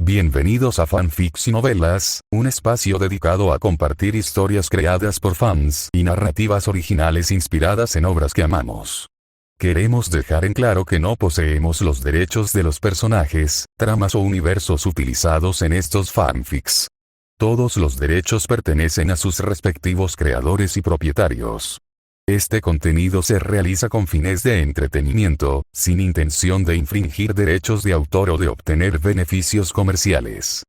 Bienvenidos a Fanfics y Novelas, un espacio dedicado a compartir historias creadas por fans y narrativas originales inspiradas en obras que amamos. Queremos dejar en claro que no poseemos los derechos de los personajes, tramas o universos utilizados en estos fanfics. Todos los derechos pertenecen a sus respectivos creadores y propietarios. Este contenido se realiza con fines de entretenimiento, sin intención de infringir derechos de autor o de obtener beneficios comerciales.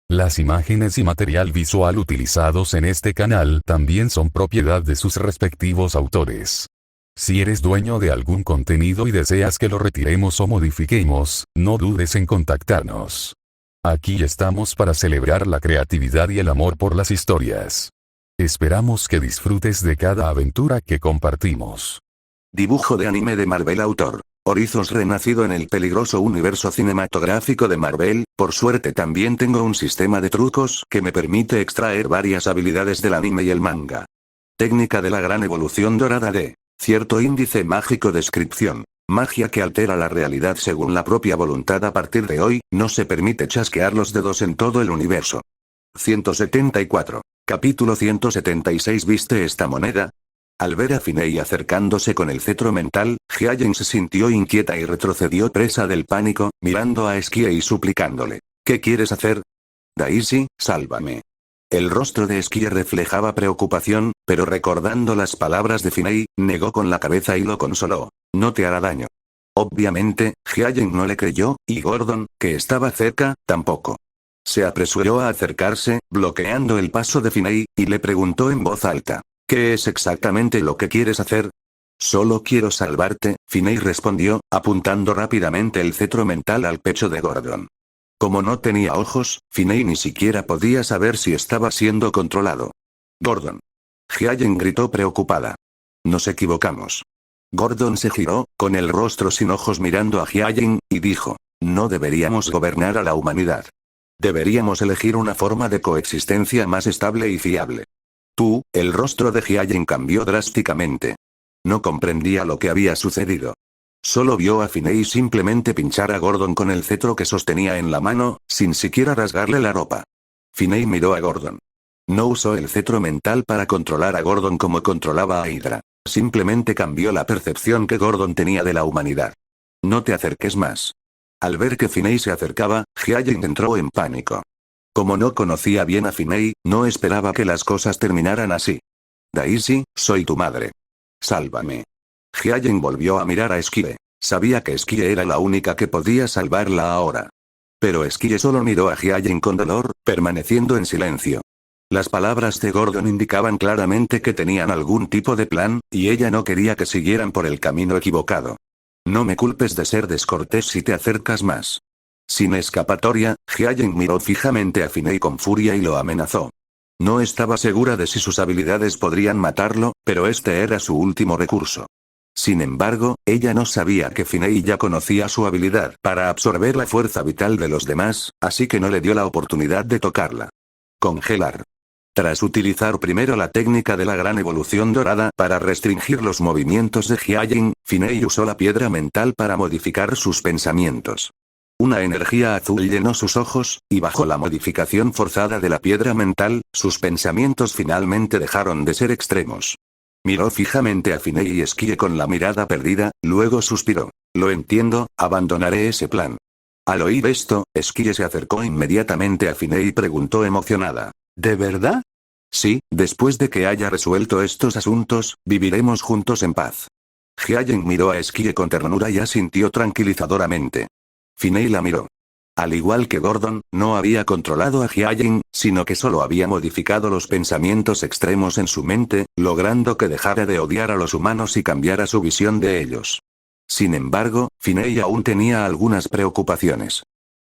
Las imágenes y material visual utilizados en este canal también son propiedad de sus respectivos autores. Si eres dueño de algún contenido y deseas que lo retiremos o modifiquemos, no dudes en contactarnos. Aquí estamos para celebrar la creatividad y el amor por las historias. Esperamos que disfrutes de cada aventura que compartimos. Dibujo de anime de Marvel. Autor: Orizos, renacido en el peligroso universo cinematográfico de Marvel. Por suerte también tengo un sistema de trucos que me permite extraer varias habilidades del anime y el manga. Técnica de la gran evolución dorada de cierto índice mágico. Descripción: magia que altera la realidad según la propia voluntad. A partir de hoy, no se permite chasquear los dedos en todo el universo. 174. Capítulo 176. ¿Viste esta moneda? Al ver a Finei acercándose con el cetro mental, Hyagen se sintió inquieta y retrocedió presa del pánico, mirando a Esquie y suplicándole: ¿qué quieres hacer? Daisy, sálvame. El rostro de Esquie reflejaba preocupación, pero recordando las palabras de Finei, negó con la cabeza y lo consoló: no te hará daño. Obviamente, Hyagen no le creyó, y Gordon, que estaba cerca, tampoco. Se apresuró a acercarse, bloqueando el paso de Finei, y le preguntó en voz alta: ¿qué es exactamente lo que quieres hacer? Solo quiero salvarte, Finei respondió, apuntando rápidamente el cetro mental al pecho de Gordon. Como no tenía ojos, Finei ni siquiera podía saber si estaba siendo controlado. Gordon. Hyagen gritó preocupada. Nos equivocamos. Gordon se giró, con el rostro sin ojos mirando a Hyagen, y dijo: no deberíamos gobernar a la humanidad. Deberíamos elegir una forma de coexistencia más estable y fiable. El rostro de Hyagen cambió drásticamente. No comprendía lo que había sucedido. Solo vio a Finei simplemente pinchar a Gordon con el cetro que sostenía en la mano, sin siquiera rasgarle la ropa. Finei miró a Gordon. No usó el cetro mental para controlar a Gordon como controlaba a Hydra. Simplemente cambió la percepción que Gordon tenía de la humanidad. No te acerques más. Al ver que Finei se acercaba, Hyagen entró en pánico. Como no conocía bien a Finei, no esperaba que las cosas terminaran así. Daisy, soy tu madre. Sálvame. Hyagen volvió a mirar a Esquie. Sabía que Esquie era la única que podía salvarla ahora. Pero Esquie solo miró a Hyagen con dolor, permaneciendo en silencio. Las palabras de Gordon indicaban claramente que tenían algún tipo de plan, y ella no quería que siguieran por el camino equivocado. No me culpes de ser descortés si te acercas más. Sin escapatoria, Hyagen miró fijamente a Finei con furia y lo amenazó. No estaba segura de si sus habilidades podrían matarlo, pero este era su último recurso. Sin embargo, ella no sabía que Finei ya conocía su habilidad para absorber la fuerza vital de los demás, así que no le dio la oportunidad de tocarla. Congelar. Tras utilizar primero la técnica de la gran evolución dorada para restringir los movimientos de Hyagen, Finei usó la piedra mental para modificar sus pensamientos. Una energía azul llenó sus ojos, y bajo la modificación forzada de la piedra mental, sus pensamientos finalmente dejaron de ser extremos. Miró fijamente a Finei y Esquie con la mirada perdida, luego suspiró. Lo entiendo, abandonaré ese plan. Al oír esto, Esquie se acercó inmediatamente a Finei y preguntó emocionada: ¿de verdad? Sí, después de que haya resuelto estos asuntos, viviremos juntos en paz. Hyagen miró a Esquie con ternura y asintió tranquilizadoramente. Finei la miró. Al igual que Gordon, no había controlado a Hyagen, sino que solo había modificado los pensamientos extremos en su mente, logrando que dejara de odiar a los humanos y cambiara su visión de ellos. Sin embargo, Finei aún tenía algunas preocupaciones.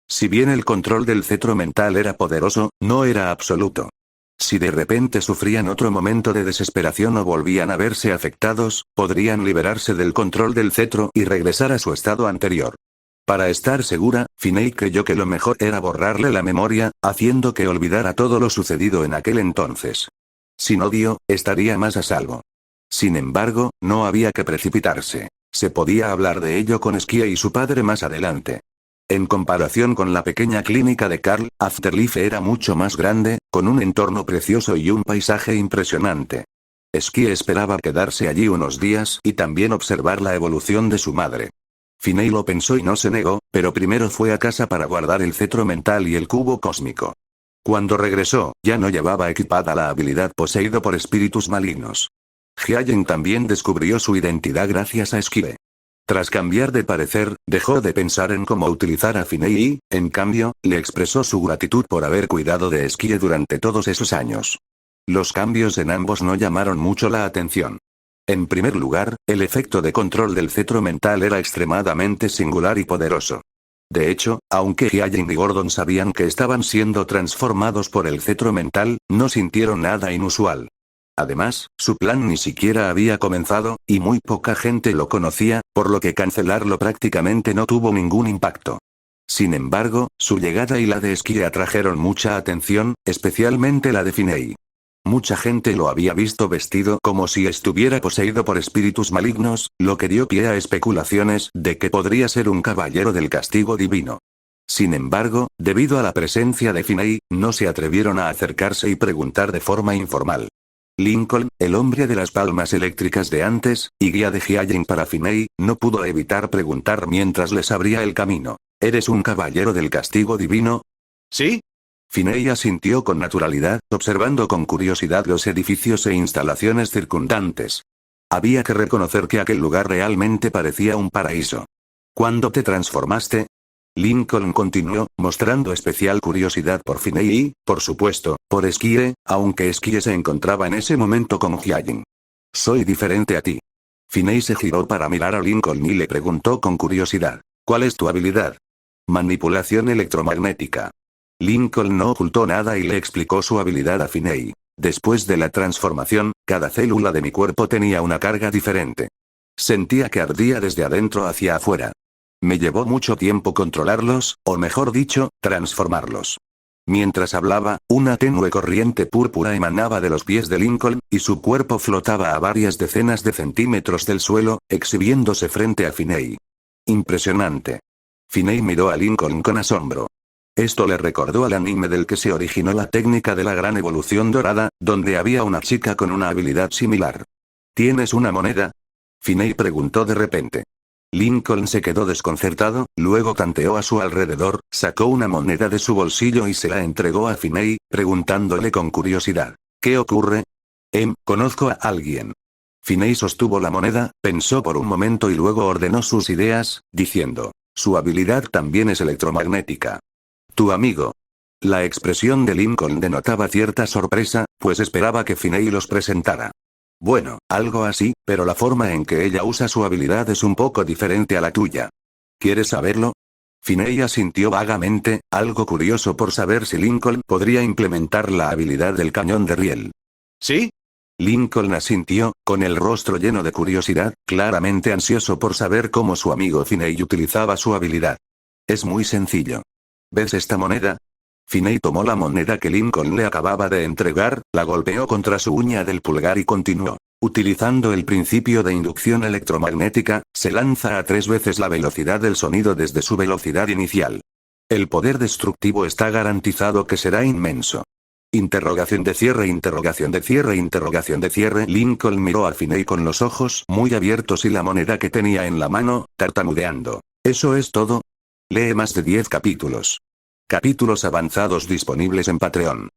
Si bien el control del cetro mental era poderoso, no era absoluto. Si de repente sufrían otro momento de desesperación o volvían a verse afectados, podrían liberarse del control del cetro y regresar a su estado anterior. Para estar segura, Finei creyó que lo mejor era borrarle la memoria, haciendo que olvidara todo lo sucedido en aquel entonces. Sin odio, estaría más a salvo. Sin embargo, no había que precipitarse. Se podía hablar de ello con Esquie y su padre más adelante. En comparación con la pequeña clínica de Carl, Afterlife era mucho más grande, con un entorno precioso y un paisaje impresionante. Skie esperaba quedarse allí unos días y también observar la evolución de su madre. Finney lo pensó y no se negó, pero primero fue a casa para guardar el cetro mental y el cubo cósmico. Cuando regresó, ya no llevaba equipada la habilidad poseído por espíritus malignos. Hyajin también descubrió su identidad gracias a Skie. Tras cambiar de parecer, dejó de pensar en cómo utilizar a Finney y, en cambio, le expresó su gratitud por haber cuidado de Skie durante todos esos años. Los cambios en ambos no llamaron mucho la atención. En primer lugar, el efecto de control del cetro mental era extremadamente singular y poderoso. De hecho, aunque Hyajin y Gordon sabían que estaban siendo transformados por el cetro mental, no sintieron nada inusual. Además, su plan ni siquiera había comenzado, y muy poca gente lo conocía, por lo que cancelarlo prácticamente no tuvo ningún impacto. Sin embargo, su llegada y la de Skie atrajeron mucha atención, especialmente la de Finney. Mucha gente lo había visto vestido como si estuviera poseído por espíritus malignos, lo que dio pie a especulaciones de que podría ser un caballero del castigo divino. Sin embargo, debido a la presencia de Finney, no se atrevieron a acercarse y preguntar de forma informal. Lincoln, el hombre de las palmas eléctricas de antes, y guía de Hyajin para Finney, no pudo evitar preguntar mientras les abría el camino. ¿Eres un caballero del castigo divino? ¿Sí? Finney asintió con naturalidad, observando con curiosidad los edificios e instalaciones circundantes. Había que reconocer que aquel lugar realmente parecía un paraíso. ¿Cuándo te transformaste? Lincoln continuó, mostrando especial curiosidad por Finney y, por supuesto, por Skie, aunque Skie se encontraba en ese momento con Hyajin. Soy diferente a ti. Finney se giró para mirar a Lincoln y le preguntó con curiosidad, ¿cuál es tu habilidad? Manipulación electromagnética. Lincoln no ocultó nada y le explicó su habilidad a Finney. Después de la transformación, cada célula de mi cuerpo tenía una carga diferente. Sentía que ardía desde adentro hacia afuera. Me llevó mucho tiempo controlarlos, o mejor dicho, transformarlos. Mientras hablaba, una tenue corriente púrpura emanaba de los pies de Lincoln, y su cuerpo flotaba a varias decenas de centímetros del suelo, exhibiéndose frente a Finney. Impresionante. Finney miró a Lincoln con asombro. Esto le recordó al anime del que se originó la técnica de la gran evolución dorada, donde había una chica con una habilidad similar. ¿Tienes una moneda? Finney preguntó de repente. Lincoln se quedó desconcertado, luego tanteó a su alrededor, sacó una moneda de su bolsillo y se la entregó a Finney, preguntándole con curiosidad. ¿Qué ocurre? Conozco a alguien. Finney sostuvo la moneda, pensó por un momento y luego ordenó sus ideas, diciendo. Su habilidad también es electromagnética. Tu amigo. La expresión de Lincoln denotaba cierta sorpresa, pues esperaba que Finney los presentara. Bueno, algo así, pero la forma en que ella usa su habilidad es un poco diferente a la tuya. ¿Quieres saberlo? Finney asintió vagamente, algo curioso por saber si Lincoln podría implementar la habilidad del cañón de riel. ¿Sí? Lincoln asintió, con el rostro lleno de curiosidad, claramente ansioso por saber cómo su amigo Finney utilizaba su habilidad. Es muy sencillo. ¿Ves esta moneda? Finney tomó la moneda que Lincoln le acababa de entregar, la golpeó contra su uña del pulgar y continuó. Utilizando el principio de inducción electromagnética, se lanza a 3 veces la velocidad del sonido desde su velocidad inicial. El poder destructivo está garantizado que será inmenso. Interrogación de cierre, interrogación de cierre, interrogación de cierre. Lincoln miró a Finney con los ojos muy abiertos y la moneda que tenía en la mano, tartamudeando. ¿Eso es todo? Lee más de 10 capítulos. Capítulos avanzados disponibles en Patreon.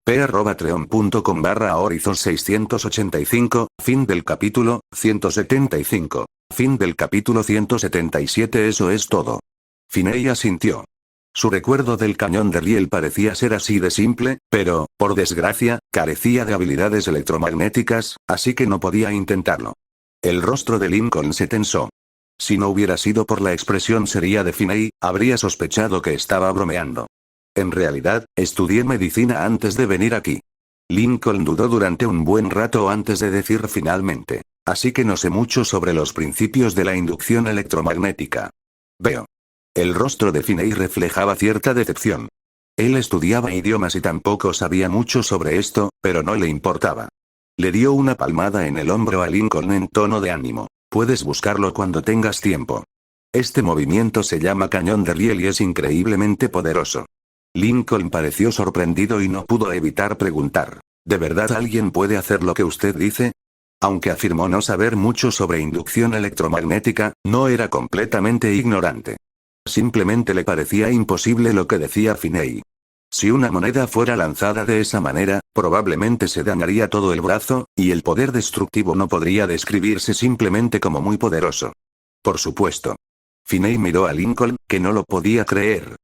p@patreon.com/horizon 685, fin del capítulo, 175. Fin del capítulo 177. Eso es todo. Finney asintió. Su recuerdo del cañón de riel parecía ser así de simple, pero, por desgracia, carecía de habilidades electromagnéticas, así que no podía intentarlo. El rostro de Lincoln se tensó. Si no hubiera sido por la expresión seria de Finney, habría sospechado que estaba bromeando. En realidad, estudié medicina antes de venir aquí. Lincoln dudó durante un buen rato antes de decir finalmente. Así que no sé mucho sobre los principios de la inducción electromagnética. Veo. El rostro de Finney reflejaba cierta decepción. Él estudiaba idiomas y tampoco sabía mucho sobre esto, pero no le importaba. Le dio una palmada en el hombro a Lincoln en tono de ánimo. Puedes buscarlo cuando tengas tiempo. Este movimiento se llama cañón de riel y es increíblemente poderoso. Lincoln pareció sorprendido y no pudo evitar preguntar, ¿de verdad alguien puede hacer lo que usted dice? Aunque afirmó no saber mucho sobre inducción electromagnética, no era completamente ignorante. Simplemente le parecía imposible lo que decía Finney. Si una moneda fuera lanzada de esa manera, probablemente se dañaría todo el brazo, y el poder destructivo no podría describirse simplemente como muy poderoso. Por supuesto. Finney miró a Lincoln, que no lo podía creer.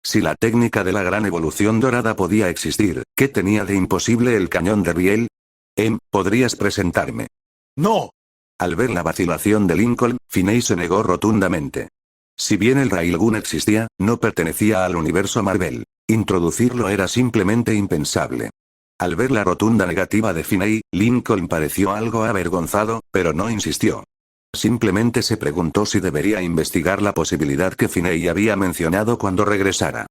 Si la técnica de la gran evolución dorada podía existir, ¿qué tenía de imposible el cañón de riel? ¿Podrías presentarme? ¡No! Al ver la vacilación de Lincoln, Finney se negó rotundamente. Si bien el Railgun existía, no pertenecía al universo Marvel. Introducirlo era simplemente impensable. Al ver la rotunda negativa de Finney, Lincoln pareció algo avergonzado, pero no insistió. Simplemente se preguntó si debería investigar la posibilidad que Finney había mencionado cuando regresara.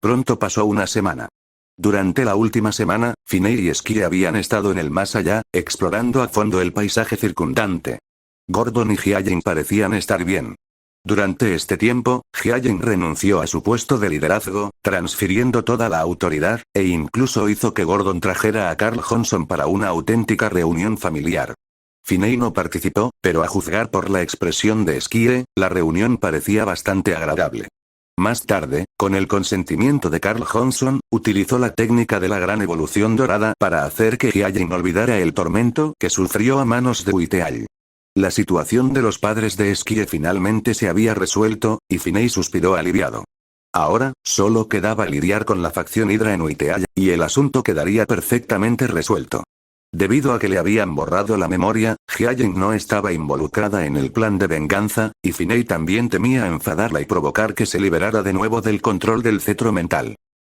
Pronto pasó una semana. Durante la última semana, Finney y Sky habían estado en el más allá, explorando a fondo el paisaje circundante. Gordon y Hyang parecían estar bien. Durante este tiempo, Hyang renunció a su puesto de liderazgo, transfiriendo toda la autoridad, e incluso hizo que Gordon trajera a Carl Johnson para una auténtica reunión familiar. Finney no participó, pero a juzgar por la expresión de Sky, la reunión parecía bastante agradable. Más tarde, con el consentimiento de Carl Johnson, utilizó la técnica de la gran evolución dorada para hacer que Hyang olvidara el tormento que sufrió a manos de Witeal. La situación de los padres de Sky finalmente se había resuelto, y Finney suspiró aliviado. Ahora, solo quedaba lidiar con la facción Hydra en Witeal, y el asunto quedaría perfectamente resuelto. Debido a que le habían borrado la memoria, Hyang no estaba involucrada en el plan de venganza, y Finney también temía enfadarla y provocar que se liberara de nuevo del control del cetro mental.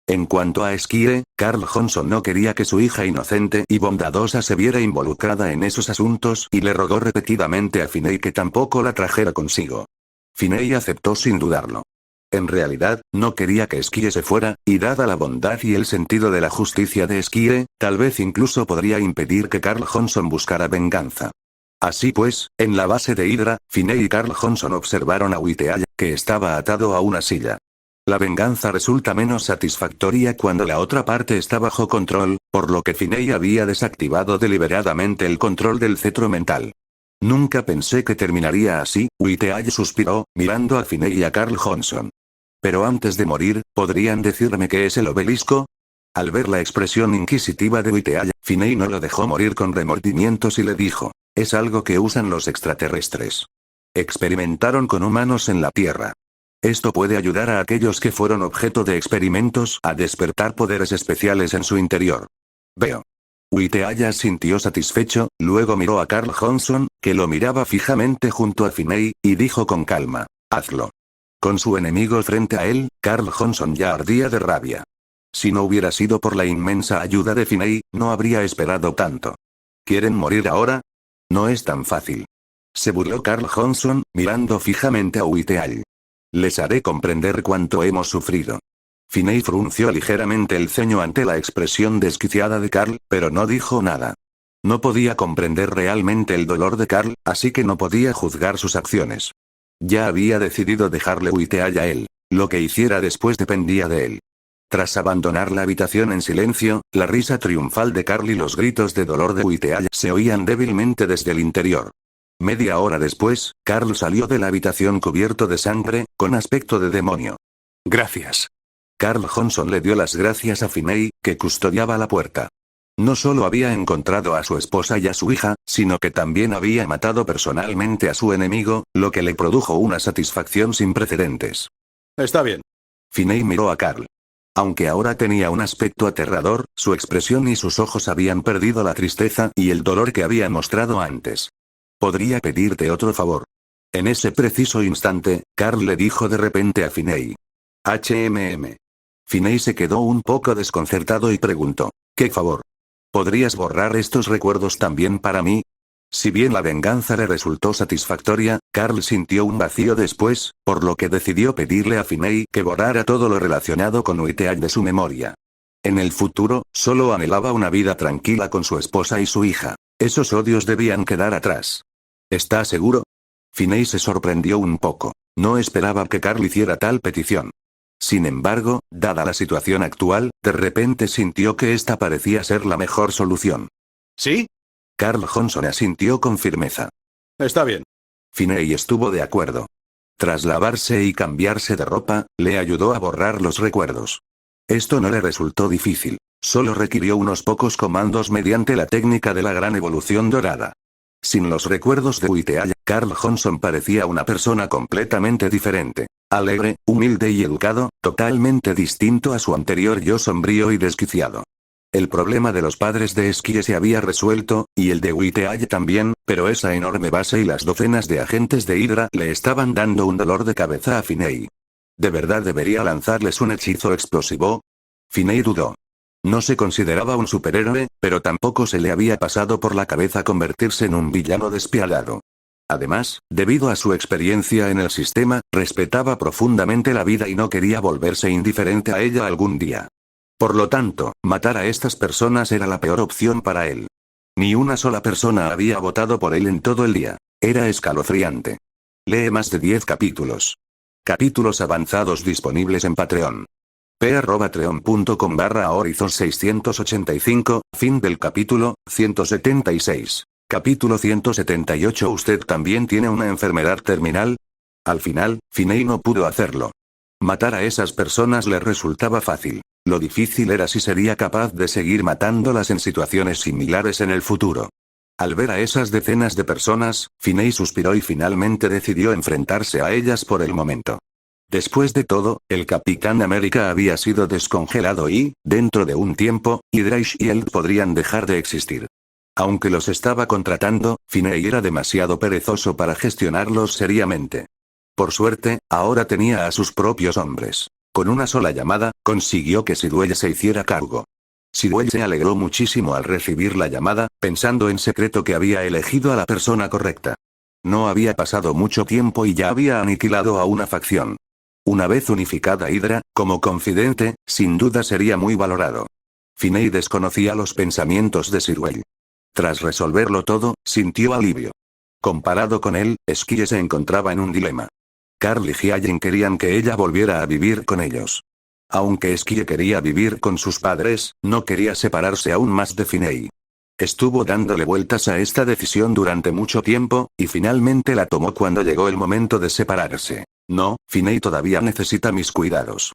En cuanto a Sky, Carl Johnson no quería que su hija inocente y bondadosa se viera involucrada en esos asuntos y le rogó repetidamente a Finney que tampoco la trajera consigo. Finney aceptó sin dudarlo. En realidad, no quería que Sky se fuera, y dada la bondad y el sentido de la justicia de Sky, tal vez incluso podría impedir que Carl Johnson buscara venganza. Así pues, en la base de Hydra, Finney y Carl Johnson observaron a Witeal, que estaba atado a una silla. La venganza resulta menos satisfactoria cuando la otra parte está bajo control, por lo que Finney había desactivado deliberadamente el control del cetro mental. Nunca pensé que terminaría así, Witeal suspiró, mirando a Finney y a Carl Johnson. Pero antes de morir, ¿podrían decirme qué es el obelisco? Al ver la expresión inquisitiva de Witeal, Finney no lo dejó morir con remordimientos y le dijo, es algo que usan los extraterrestres. Experimentaron con humanos en la Tierra. Esto puede ayudar a aquellos que fueron objeto de experimentos a despertar poderes especiales en su interior. Veo. Witeal sintió satisfecho, luego miró a Carl Johnson, que lo miraba fijamente junto a Finney, y dijo con calma, hazlo. Con su enemigo frente a él, Carl Johnson ya ardía de rabia. Si no hubiera sido por la inmensa ayuda de Finney, no habría esperado tanto. ¿Quieren morir ahora? No es tan fácil. Se burló Carl Johnson, mirando fijamente a Witeal. Les haré comprender cuánto hemos sufrido. Finney frunció ligeramente el ceño ante la expresión desquiciada de Carl, pero no dijo nada. No podía comprender realmente el dolor de Carl, así que no podía juzgar sus acciones. Ya había decidido dejarle Witeal a él. Lo que hiciera después dependía de él. Tras abandonar la habitación en silencio, la risa triunfal de Carl y los gritos de dolor de Witeal se oían débilmente desde el interior. Media hora después, Carl salió de la habitación cubierto de sangre, con aspecto de demonio. Gracias. Carl Johnson le dio las gracias a Finney, que custodiaba la puerta. No solo había encontrado a su esposa y a su hija, sino que también había matado personalmente a su enemigo, lo que le produjo una satisfacción sin precedentes. Está bien. Finney miró a Carl. Aunque ahora tenía un aspecto aterrador, su expresión y sus ojos habían perdido la tristeza y el dolor que había mostrado antes. ¿Podría pedirte otro favor? En ese preciso instante, Carl le dijo de repente a Finney. Finney se quedó un poco desconcertado y preguntó. ¿Qué favor? ¿Podrías borrar estos recuerdos también para mí? Si bien la venganza le resultó satisfactoria, Carl sintió un vacío después, por lo que decidió pedirle a Finney que borrara todo lo relacionado con Witeal de su memoria. En el futuro, solo anhelaba una vida tranquila con su esposa y su hija. Esos odios debían quedar atrás. ¿Está seguro? Finney se sorprendió un poco. No esperaba que Carl hiciera tal petición. Sin embargo, dada la situación actual, de repente sintió que esta parecía ser la mejor solución. ¿Sí? Carl Johnson asintió con firmeza. Está bien. Finney estuvo de acuerdo. Tras lavarse y cambiarse de ropa, le ayudó a borrar los recuerdos. Esto no le resultó difícil. Solo requirió unos pocos comandos mediante la técnica de la gran evolución dorada. Sin los recuerdos de Whitehead, Carl Johnson parecía una persona completamente diferente. Alegre, humilde y educado, totalmente distinto a su anterior yo sombrío y desquiciado. El problema de los padres de Skie se había resuelto, y el de Whitehead también, pero esa enorme base y las docenas de agentes de Hydra le estaban dando un dolor de cabeza a Finney. ¿De verdad debería lanzarles un hechizo explosivo? Finney dudó. No se consideraba un superhéroe, pero tampoco se le había pasado por la cabeza convertirse en un villano despiadado. Además, debido a su experiencia en el sistema, respetaba profundamente la vida y no quería volverse indiferente a ella algún día. Por lo tanto, matar a estas personas era la peor opción para él. Ni una sola persona había votado por él en todo el día. Era escalofriante. Lee más de 10 capítulos. Capítulos avanzados disponibles en Patreon. p@patreon.com/Horizon 685, fin del capítulo 176. Capítulo 178. ¿Usted también tiene una enfermedad terminal? Al final, Finney no pudo hacerlo. Matar a esas personas le resultaba fácil. Lo difícil era si sería capaz de seguir matándolas en situaciones similares en el futuro. Al ver a esas decenas de personas, Finney suspiró y finalmente decidió enfrentarse a ellas por el momento. Después de todo, el Capitán América había sido descongelado y, dentro de un tiempo, Hydra y Shield podrían dejar de existir. Aunque los estaba contratando, Finney era demasiado perezoso para gestionarlos seriamente. Por suerte, ahora tenía a sus propios hombres. Con una sola llamada, consiguió que Sidwell se hiciera cargo. Sidwell se alegró muchísimo al recibir la llamada, pensando en secreto que había elegido a la persona correcta. No había pasado mucho tiempo y ya había aniquilado a una facción. Una vez unificada Hydra, como confidente, sin duda sería muy valorado. Finney desconocía los pensamientos de Sidwell. Tras resolverlo todo, sintió alivio. Comparado con él, Skie se encontraba en un dilema. Carl y Hyacin querían que ella volviera a vivir con ellos. Aunque Skie quería vivir con sus padres, no quería separarse aún más de Finney. Estuvo dándole vueltas a esta decisión durante mucho tiempo, y finalmente la tomó cuando llegó el momento de separarse. No, Finney todavía necesita mis cuidados.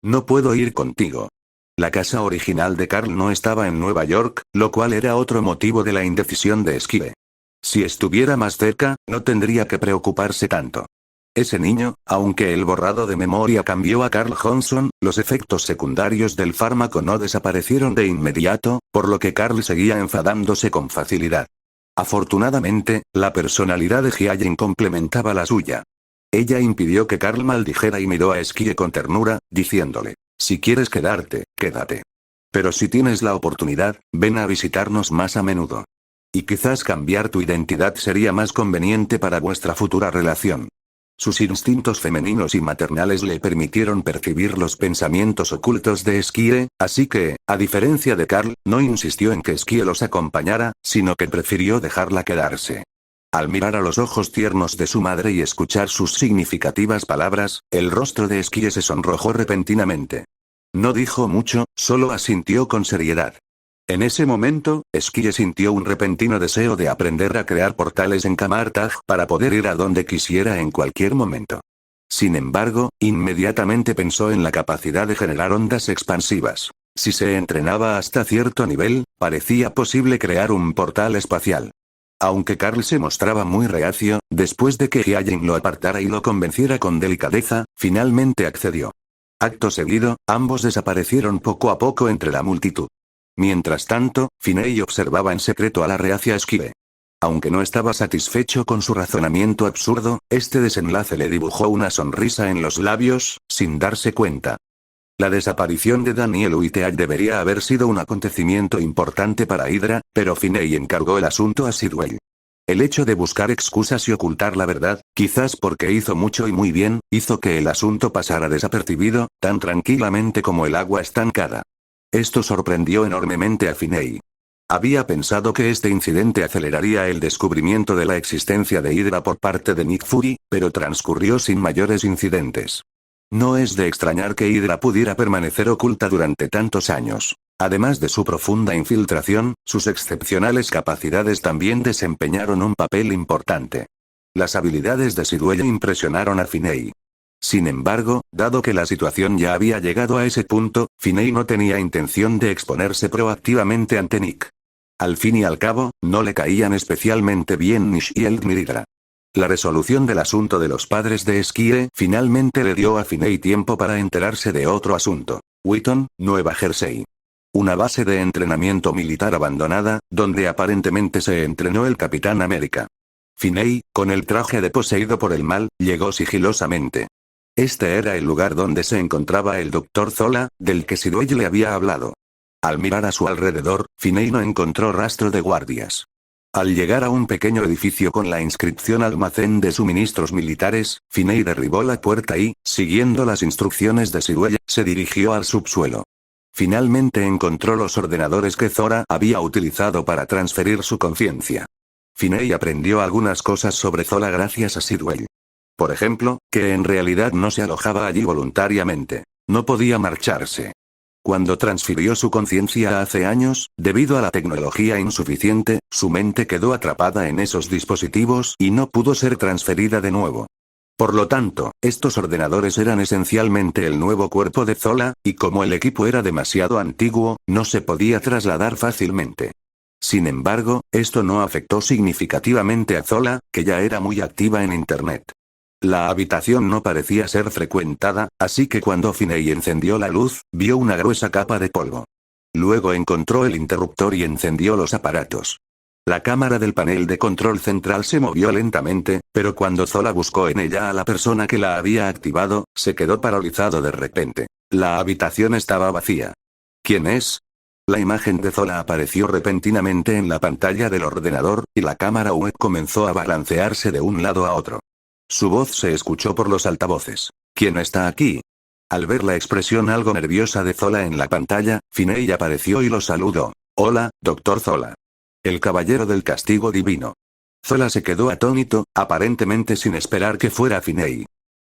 No puedo ir contigo. La casa original de Carl no estaba en Nueva York, lo cual era otro motivo de la indecisión de Skie. Si estuviera más cerca, no tendría que preocuparse tanto. Ese niño, aunque el borrado de memoria cambió a Carl Johnson, los efectos secundarios del fármaco no desaparecieron de inmediato, por lo que Carl seguía enfadándose con facilidad. Afortunadamente, la personalidad de Hyacin complementaba la suya. Ella impidió que Carl maldijera y miró a Skie con ternura, diciéndole: si quieres quedarte, quédate. Pero si tienes la oportunidad, ven a visitarnos más a menudo. Y quizás cambiar tu identidad sería más conveniente para vuestra futura relación. Sus instintos femeninos y maternales le permitieron percibir los pensamientos ocultos de Skie, así que, a diferencia de Carl, no insistió en que Skie los acompañara, sino que prefirió dejarla quedarse. Al mirar a los ojos tiernos de su madre y escuchar sus significativas palabras, el rostro de Skie se sonrojó repentinamente. No dijo mucho, solo asintió con seriedad. En ese momento, Skie sintió un repentino deseo de aprender a crear portales en Kamartaj para poder ir a donde quisiera en cualquier momento. Sin embargo, inmediatamente pensó en la capacidad de generar ondas expansivas. Si se entrenaba hasta cierto nivel, parecía posible crear un portal espacial. Aunque Carl se mostraba muy reacio, después de que Hyacin lo apartara y lo convenciera con delicadeza, finalmente accedió. Acto seguido, ambos desaparecieron poco a poco entre la multitud. Mientras tanto, Finney observaba en secreto a la reacia Skie. Aunque no estaba satisfecho con su razonamiento absurdo, este desenlace le dibujó una sonrisa en los labios, sin darse cuenta. La desaparición de Daniel Whitehead debería haber sido un acontecimiento importante para Hydra, pero Finney encargó el asunto a Sidwell. El hecho de buscar excusas y ocultar la verdad, quizás porque hizo mucho y muy bien, hizo que el asunto pasara desapercibido, tan tranquilamente como el agua estancada. Esto sorprendió enormemente a Finney. Había pensado que este incidente aceleraría el descubrimiento de la existencia de Hydra por parte de Nick Fury, pero transcurrió sin mayores incidentes. No es de extrañar que Hydra pudiera permanecer oculta durante tantos años. Además de su profunda infiltración, sus excepcionales capacidades también desempeñaron un papel importante. Las habilidades de Sidwell impresionaron a Finney. Sin embargo, dado que la situación ya había llegado a ese punto, Finney no tenía intención de exponerse proactivamente ante Nick. Al fin y al cabo, no le caían especialmente bien ni Shield ni Hydra. La resolución del asunto de los padres de Skye finalmente le dio a Finney tiempo para enterarse de otro asunto. Wheaton, Nueva Jersey. Una base de entrenamiento militar abandonada, donde aparentemente se entrenó el Capitán América. Finney, con el traje de poseído por el mal, llegó sigilosamente. Este era el lugar donde se encontraba el Dr. Zola, del que Sidwell le había hablado. Al mirar a su alrededor, Finney no encontró rastro de guardias. Al llegar a un pequeño edificio con la inscripción Almacén de Suministros Militares, Finney derribó la puerta y, siguiendo las instrucciones de Sidwell, se dirigió al subsuelo. Finalmente encontró los ordenadores que Zora había utilizado para transferir su conciencia. Finney aprendió algunas cosas sobre Zola gracias a Sidwell. Por ejemplo, que en realidad no se alojaba allí voluntariamente. No podía marcharse. Cuando transfirió su conciencia hace años, debido a la tecnología insuficiente, su mente quedó atrapada en esos dispositivos y no pudo ser transferida de nuevo. Por lo tanto, estos ordenadores eran esencialmente el nuevo cuerpo de Zola, y como el equipo era demasiado antiguo, no se podía trasladar fácilmente. Sin embargo, esto no afectó significativamente a Zola, que ya era muy activa en Internet. La habitación no parecía ser frecuentada, así que cuando Finney encendió la luz, vio una gruesa capa de polvo. Luego encontró el interruptor y encendió los aparatos. La cámara del panel de control central se movió lentamente, pero cuando Zola buscó en ella a la persona que la había activado, se quedó paralizado de repente. La habitación estaba vacía. ¿Quién es? La imagen de Zola apareció repentinamente en la pantalla del ordenador, y la cámara web comenzó a balancearse de un lado a otro. Su voz se escuchó por los altavoces. ¿Quién está aquí? Al ver la expresión algo nerviosa de Zola en la pantalla, Finney apareció y lo saludó. Hola, Dr. Zola. El caballero del castigo divino. Zola se quedó atónito, aparentemente sin esperar que fuera Finney.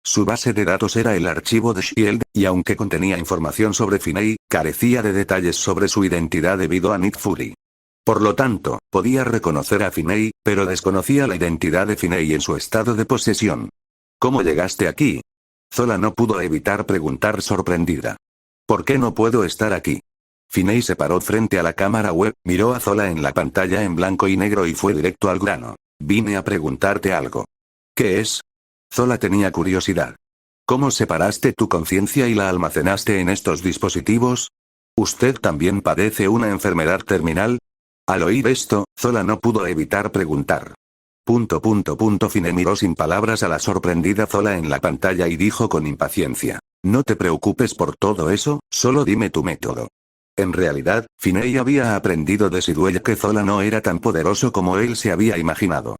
Su base de datos era el archivo de Shield, y aunque contenía información sobre Finney, carecía de detalles sobre su identidad debido a Nick Fury. Por lo tanto, podía reconocer a Finney, pero desconocía la identidad de Finney en su estado de posesión. ¿Cómo llegaste aquí? Zola no pudo evitar preguntar sorprendida. ¿Por qué no puedo estar aquí? Finney se paró frente a la cámara web, miró a Zola en la pantalla en blanco y negro y fue directo al grano. Vine a preguntarte algo. ¿Qué es? Zola tenía curiosidad. ¿Cómo separaste tu conciencia y la almacenaste en estos dispositivos? ¿Usted también padece una enfermedad terminal? Al oír esto, Zola no pudo evitar preguntar. Finney miró sin palabras a la sorprendida Zola en la pantalla y dijo con impaciencia. No te preocupes por todo eso, solo dime tu método. En realidad, Finney había aprendido de Sidwell que Zola no era tan poderoso como él se había imaginado.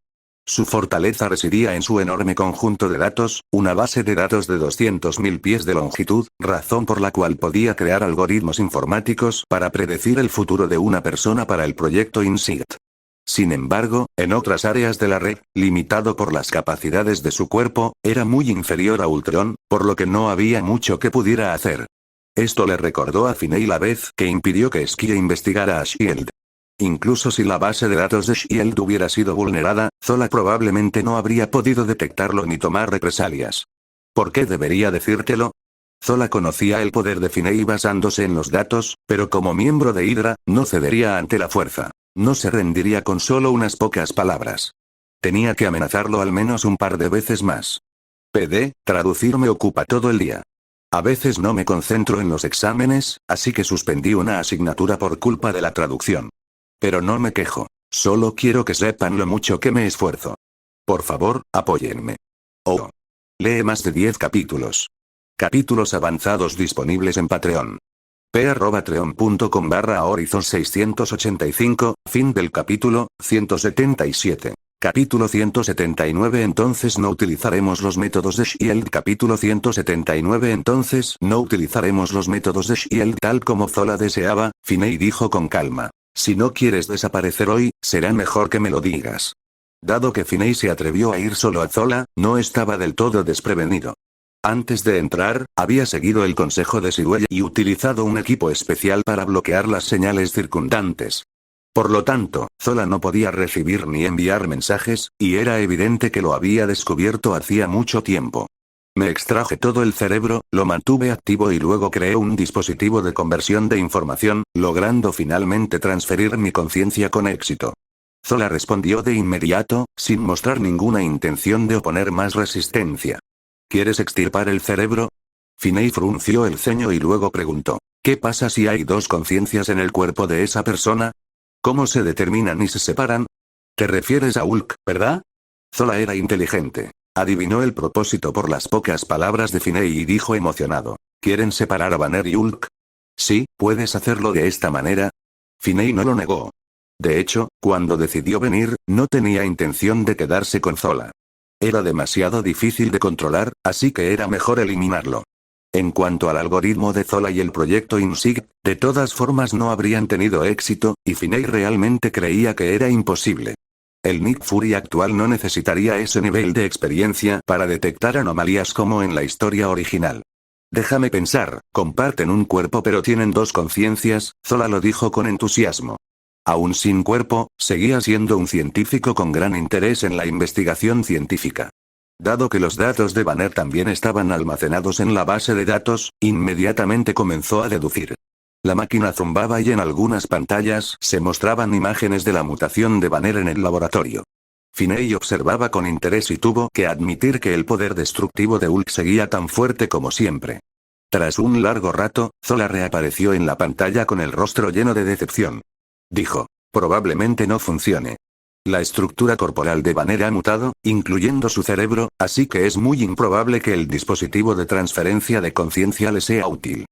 Su fortaleza residía en su enorme conjunto de datos, una base de datos de 200.000 pies de longitud, razón por la cual podía crear algoritmos informáticos para predecir el futuro de una persona para el proyecto InSight. Sin embargo, en otras áreas de la red, limitado por las capacidades de su cuerpo, era muy inferior a Ultron, por lo que no había mucho que pudiera hacer. Esto le recordó a Finney la vez que impidió que Skye investigara a Shield. Incluso si la base de datos de Shield hubiera sido vulnerada, Zola probablemente no habría podido detectarlo ni tomar represalias. ¿Por qué debería decírtelo? Zola conocía el poder de Finney basándose en los datos, pero como miembro de Hydra, no cedería ante la fuerza. No se rendiría con solo unas pocas palabras. Tenía que amenazarlo al menos un par de veces más. Traducir me ocupa todo el día. A veces no me concentro en los exámenes, así que suspendí una asignatura por culpa de la traducción. Pero no me quejo. Solo quiero que sepan lo mucho que me esfuerzo. Por favor, apóyenme. Oh. Lee más de 10 capítulos. Capítulos avanzados disponibles en Patreon. p@patreon.com/Horizon 685, fin del capítulo 177. Capítulo 179. Entonces no utilizaremos los métodos de Shield. Capítulo 179. Entonces no utilizaremos los métodos de Shield tal como Zola deseaba, Finney dijo con calma. Si no quieres desaparecer hoy, será mejor que me lo digas. Dado que Finney se atrevió a ir solo a Zola, no estaba del todo desprevenido. Antes de entrar, había seguido el consejo de Sirue y utilizado un equipo especial para bloquear las señales circundantes. Por lo tanto, Zola no podía recibir ni enviar mensajes, y era evidente que lo había descubierto hacía mucho tiempo. Me extraje todo el cerebro, lo mantuve activo y luego creé un dispositivo de conversión de información, logrando finalmente transferir mi conciencia con éxito. Zola respondió de inmediato, sin mostrar ninguna intención de oponer más resistencia. ¿Quieres extirpar el cerebro? Finney frunció el ceño y luego preguntó, ¿qué pasa si hay dos conciencias en el cuerpo de esa persona? ¿Cómo se determinan y se separan? Te refieres a Hulk, ¿verdad? Zola era inteligente. Adivinó el propósito por las pocas palabras de Finney y dijo emocionado, ¿quieren separar a Banner y Hulk? Sí, puedes hacerlo de esta manera. Finney no lo negó. De hecho, cuando decidió venir, no tenía intención de quedarse con Zola. Era demasiado difícil de controlar, así que era mejor eliminarlo. En cuanto al algoritmo de Zola y el proyecto InSig, de todas formas no habrían tenido éxito, y Finney realmente creía que era imposible. El Nick Fury actual no necesitaría ese nivel de experiencia para detectar anomalías como en la historia original. Déjame pensar, comparten un cuerpo pero tienen dos conciencias, Zola lo dijo con entusiasmo. Aún sin cuerpo, seguía siendo un científico con gran interés en la investigación científica. Dado que los datos de Banner también estaban almacenados en la base de datos, inmediatamente comenzó a deducir. La máquina zumbaba y en algunas pantallas se mostraban imágenes de la mutación de Banner en el laboratorio. Finney observaba con interés y tuvo que admitir que el poder destructivo de Hulk seguía tan fuerte como siempre. Tras un largo rato, Zola reapareció en la pantalla con el rostro lleno de decepción. Dijo, probablemente no funcione. La estructura corporal de Banner ha mutado, incluyendo su cerebro, así que es muy improbable que el dispositivo de transferencia de conciencia le sea útil.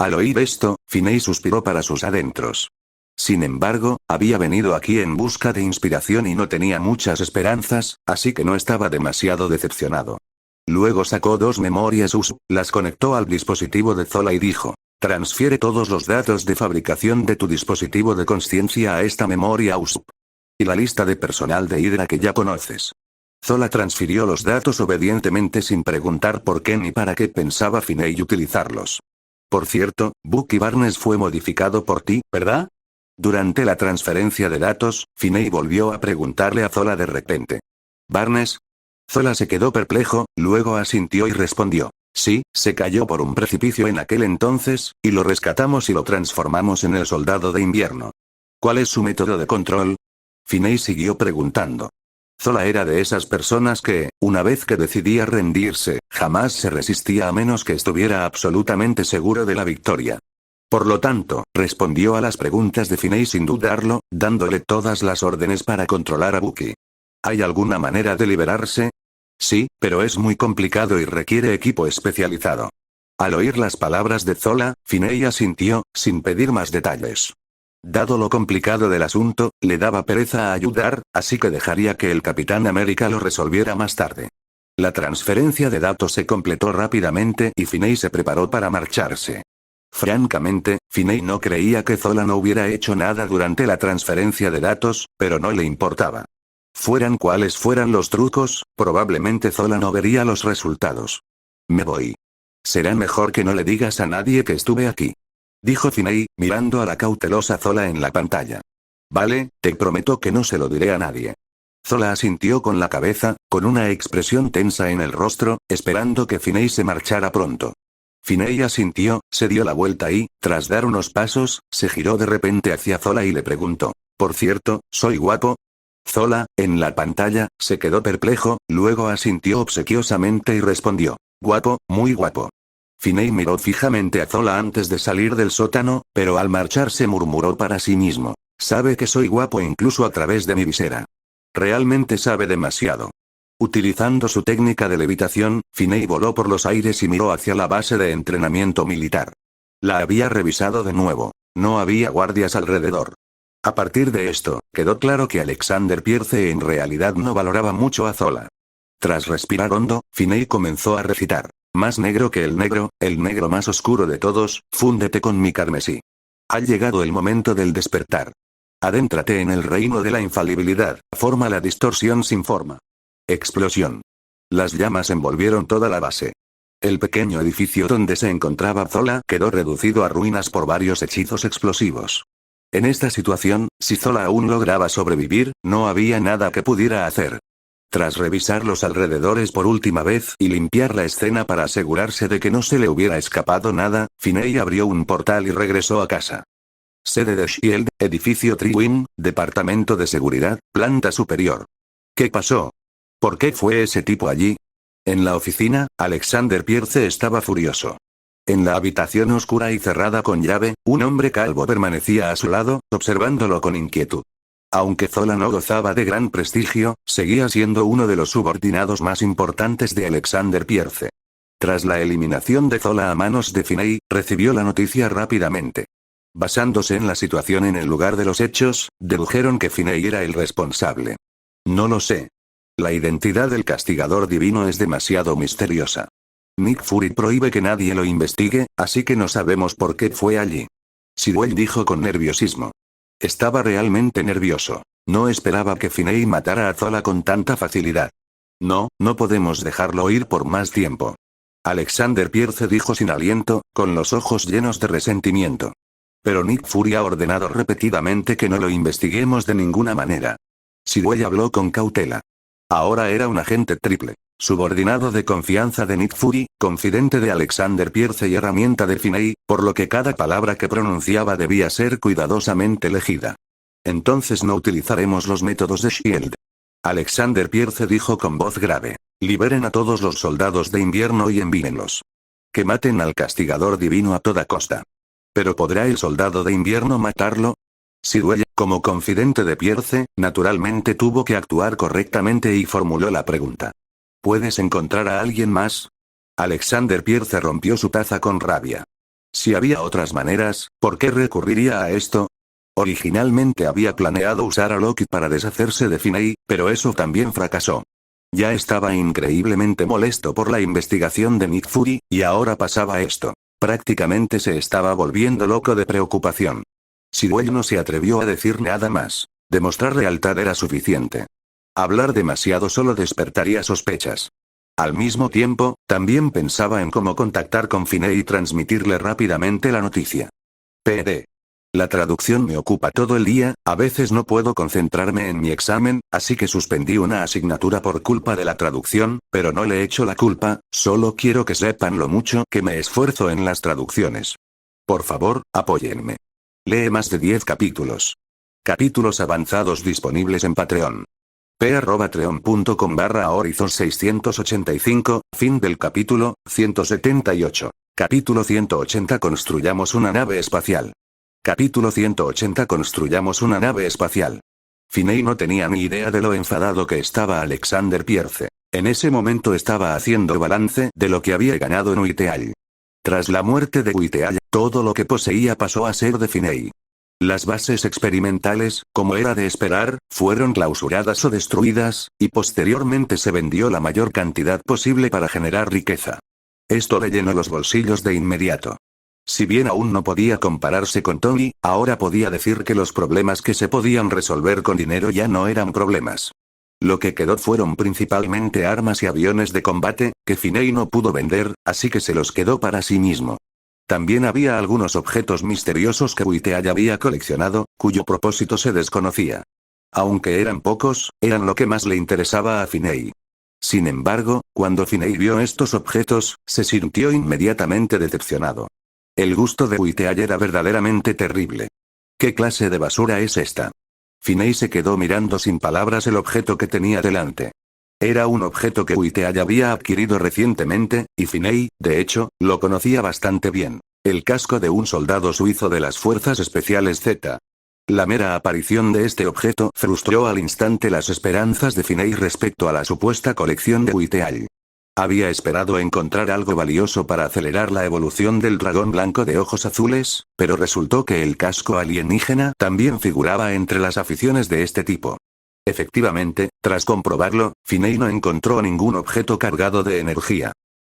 Al oír esto, Finney suspiró para sus adentros. Sin embargo, había venido aquí en busca de inspiración y no tenía muchas esperanzas, así que no estaba demasiado decepcionado. Luego sacó dos memorias USB, las conectó al dispositivo de Zola y dijo, transfiere todos los datos de fabricación de tu dispositivo de conciencia a esta memoria USB. Y la lista de personal de Hydra que ya conoces. Zola transfirió los datos obedientemente sin preguntar por qué ni para qué pensaba Finney utilizarlos. Por cierto, Bucky Barnes fue modificado por ti, ¿verdad? Durante la transferencia de datos, Finney volvió a preguntarle a Zola de repente. ¿Barnes? Zola se quedó perplejo, luego asintió y respondió. Sí, se cayó por un precipicio en aquel entonces, y lo rescatamos y lo transformamos en el soldado de invierno. ¿Cuál es su método de control? Finney siguió preguntando. Zola era de esas personas que, una vez que decidía rendirse, jamás se resistía a menos que estuviera absolutamente seguro de la victoria. Por lo tanto, respondió a las preguntas de Finney sin dudarlo, dándole todas las órdenes para controlar a Bucky. ¿Hay alguna manera de liberarse? Sí, pero es muy complicado y requiere equipo especializado. Al oír las palabras de Zola, Finney asintió, sin pedir más detalles. Dado lo complicado del asunto, le daba pereza a ayudar, así que dejaría que el Capitán América lo resolviera más tarde. La transferencia de datos se completó rápidamente y Finney se preparó para marcharse. Francamente, Finney no creía que Zola no hubiera hecho nada durante la transferencia de datos, pero no le importaba. Fueran cuales fueran los trucos, probablemente Zola no vería los resultados. Me voy. Será mejor que no le digas a nadie que estuve aquí. Dijo Finney, mirando a la cautelosa Zola en la pantalla. Vale, te prometo que no se lo diré a nadie. Zola asintió con la cabeza, con una expresión tensa en el rostro, esperando que Finney se marchara pronto. Finney asintió, se dio la vuelta y, tras dar unos pasos, se giró de repente hacia Zola y le preguntó, por cierto, ¿soy guapo? Zola, en la pantalla, se quedó perplejo, luego asintió obsequiosamente y respondió, guapo, muy guapo. Finney miró fijamente a Zola antes de salir del sótano, pero al marcharse murmuró para sí mismo, sabe que soy guapo incluso a través de mi visera. Realmente sabe demasiado. Utilizando su técnica de levitación, Finney voló por los aires y miró hacia la base de entrenamiento militar. La había revisado de nuevo. No había guardias alrededor. A partir de esto, quedó claro que Alexander Pierce en realidad no valoraba mucho a Zola. Tras respirar hondo, Finney comenzó a recitar. Más negro que el negro más oscuro de todos, fúndete con mi carmesí. Ha llegado el momento del despertar. Adéntrate en el reino de la infalibilidad, forma la distorsión sin forma. Explosión. Las llamas envolvieron toda la base. El pequeño edificio donde se encontraba Zola quedó reducido a ruinas por varios hechizos explosivos. En esta situación, si Zola aún lograba sobrevivir, no había nada que pudiera hacer. Tras revisar los alrededores por última vez y limpiar la escena para asegurarse de que no se le hubiera escapado nada, Finney abrió un portal y regresó a casa. Sede de Shield, edificio Triwin, departamento de seguridad, planta superior. ¿Qué pasó? ¿Por qué fue ese tipo allí? En la oficina, Alexander Pierce estaba furioso. En la habitación oscura y cerrada con llave, un hombre calvo permanecía a su lado, observándolo con inquietud. Aunque Zola no gozaba de gran prestigio, seguía siendo uno de los subordinados más importantes de Alexander Pierce. Tras la eliminación de Zola a manos de Finney, recibió la noticia rápidamente. Basándose en la situación en el lugar de los hechos, dedujeron que Finney era el responsable. No lo sé. La identidad del castigador divino es demasiado misteriosa. Nick Fury prohíbe que nadie lo investigue, así que no sabemos por qué fue allí. Sewell dijo con nerviosismo. Estaba realmente nervioso. No esperaba que Finney matara a Zola con tanta facilidad. No podemos dejarlo ir por más tiempo. Alexander Pierce dijo sin aliento, con los ojos llenos de resentimiento. Pero Nick Fury ha ordenado repetidamente que no lo investiguemos de ninguna manera. Sewell habló con cautela. Ahora era un agente triple, subordinado de confianza de Nick Fury, confidente de Alexander Pierce y herramienta de Finney, por lo que cada palabra que pronunciaba debía ser cuidadosamente elegida. Entonces no utilizaremos los métodos de Shield. Alexander Pierce dijo con voz grave. Liberen a todos los soldados de invierno y envíenlos. Que maten al castigador divino a toda costa. ¿Pero podrá el soldado de invierno matarlo? Sewell, como confidente de Pierce, naturalmente tuvo que actuar correctamente y formuló la pregunta. ¿Puedes encontrar a alguien más? Alexander Pierce rompió su taza con rabia. Si había otras maneras, ¿por qué recurriría a esto? Originalmente había planeado usar a Loki para deshacerse de Finney, pero eso también fracasó. Ya estaba increíblemente molesto por la investigación de Nick Fury, y ahora pasaba esto. Prácticamente se estaba volviendo loco de preocupación. Sewell no se atrevió a decir nada más. Demostrar lealtad era suficiente. Hablar demasiado solo despertaría sospechas. Al mismo tiempo, también pensaba en cómo contactar con Finney y transmitirle rápidamente la noticia. PD. La traducción me ocupa todo el día, a veces no puedo concentrarme en mi examen, así que suspendí una asignatura por culpa de la traducción, pero no le echo la culpa, solo quiero que sepan lo mucho que me esfuerzo en las traducciones. Por favor, apóyenme. Lee más de 10 capítulos. Capítulos avanzados disponibles en Patreon. p@patreon.com/Horizon 685, fin del capítulo 178. Capítulo 180 Construyamos una nave espacial. Capítulo 180 Construyamos una nave espacial. Finney no tenía ni idea de lo enfadado que estaba Alexander Pierce. En ese momento estaba haciendo balance de lo que había ganado en Uiteal. Tras la muerte de Uiteal, todo lo que poseía pasó a ser de Finney. Las bases experimentales, como era de esperar, fueron clausuradas o destruidas, y posteriormente se vendió la mayor cantidad posible para generar riqueza. Esto le llenó los bolsillos de inmediato. Si bien aún no podía compararse con Tony, ahora podía decir que los problemas que se podían resolver con dinero ya no eran problemas. Lo que quedó fueron principalmente armas y aviones de combate, que Finney no pudo vender, así que se los quedó para sí mismo. También había algunos objetos misteriosos que Uiteal había coleccionado, cuyo propósito se desconocía. Aunque eran pocos, eran lo que más le interesaba a Finney. Sin embargo, cuando Finney vio estos objetos, se sintió inmediatamente decepcionado. El gusto de Uiteal era verdaderamente terrible. ¿Qué clase de basura es esta? Finney se quedó mirando sin palabras el objeto que tenía delante. Era un objeto que Uiteal había adquirido recientemente, y Finney, de hecho, lo conocía bastante bien. El casco de un soldado suizo de las Fuerzas Especiales Z. La mera aparición de este objeto frustró al instante las esperanzas de Finney respecto a la supuesta colección de Uiteal. Había esperado encontrar algo valioso para acelerar la evolución del dragón blanco de ojos azules, pero resultó que el casco alienígena también figuraba entre las aficiones de este tipo. Efectivamente, tras comprobarlo, Finney no encontró ningún objeto cargado de energía.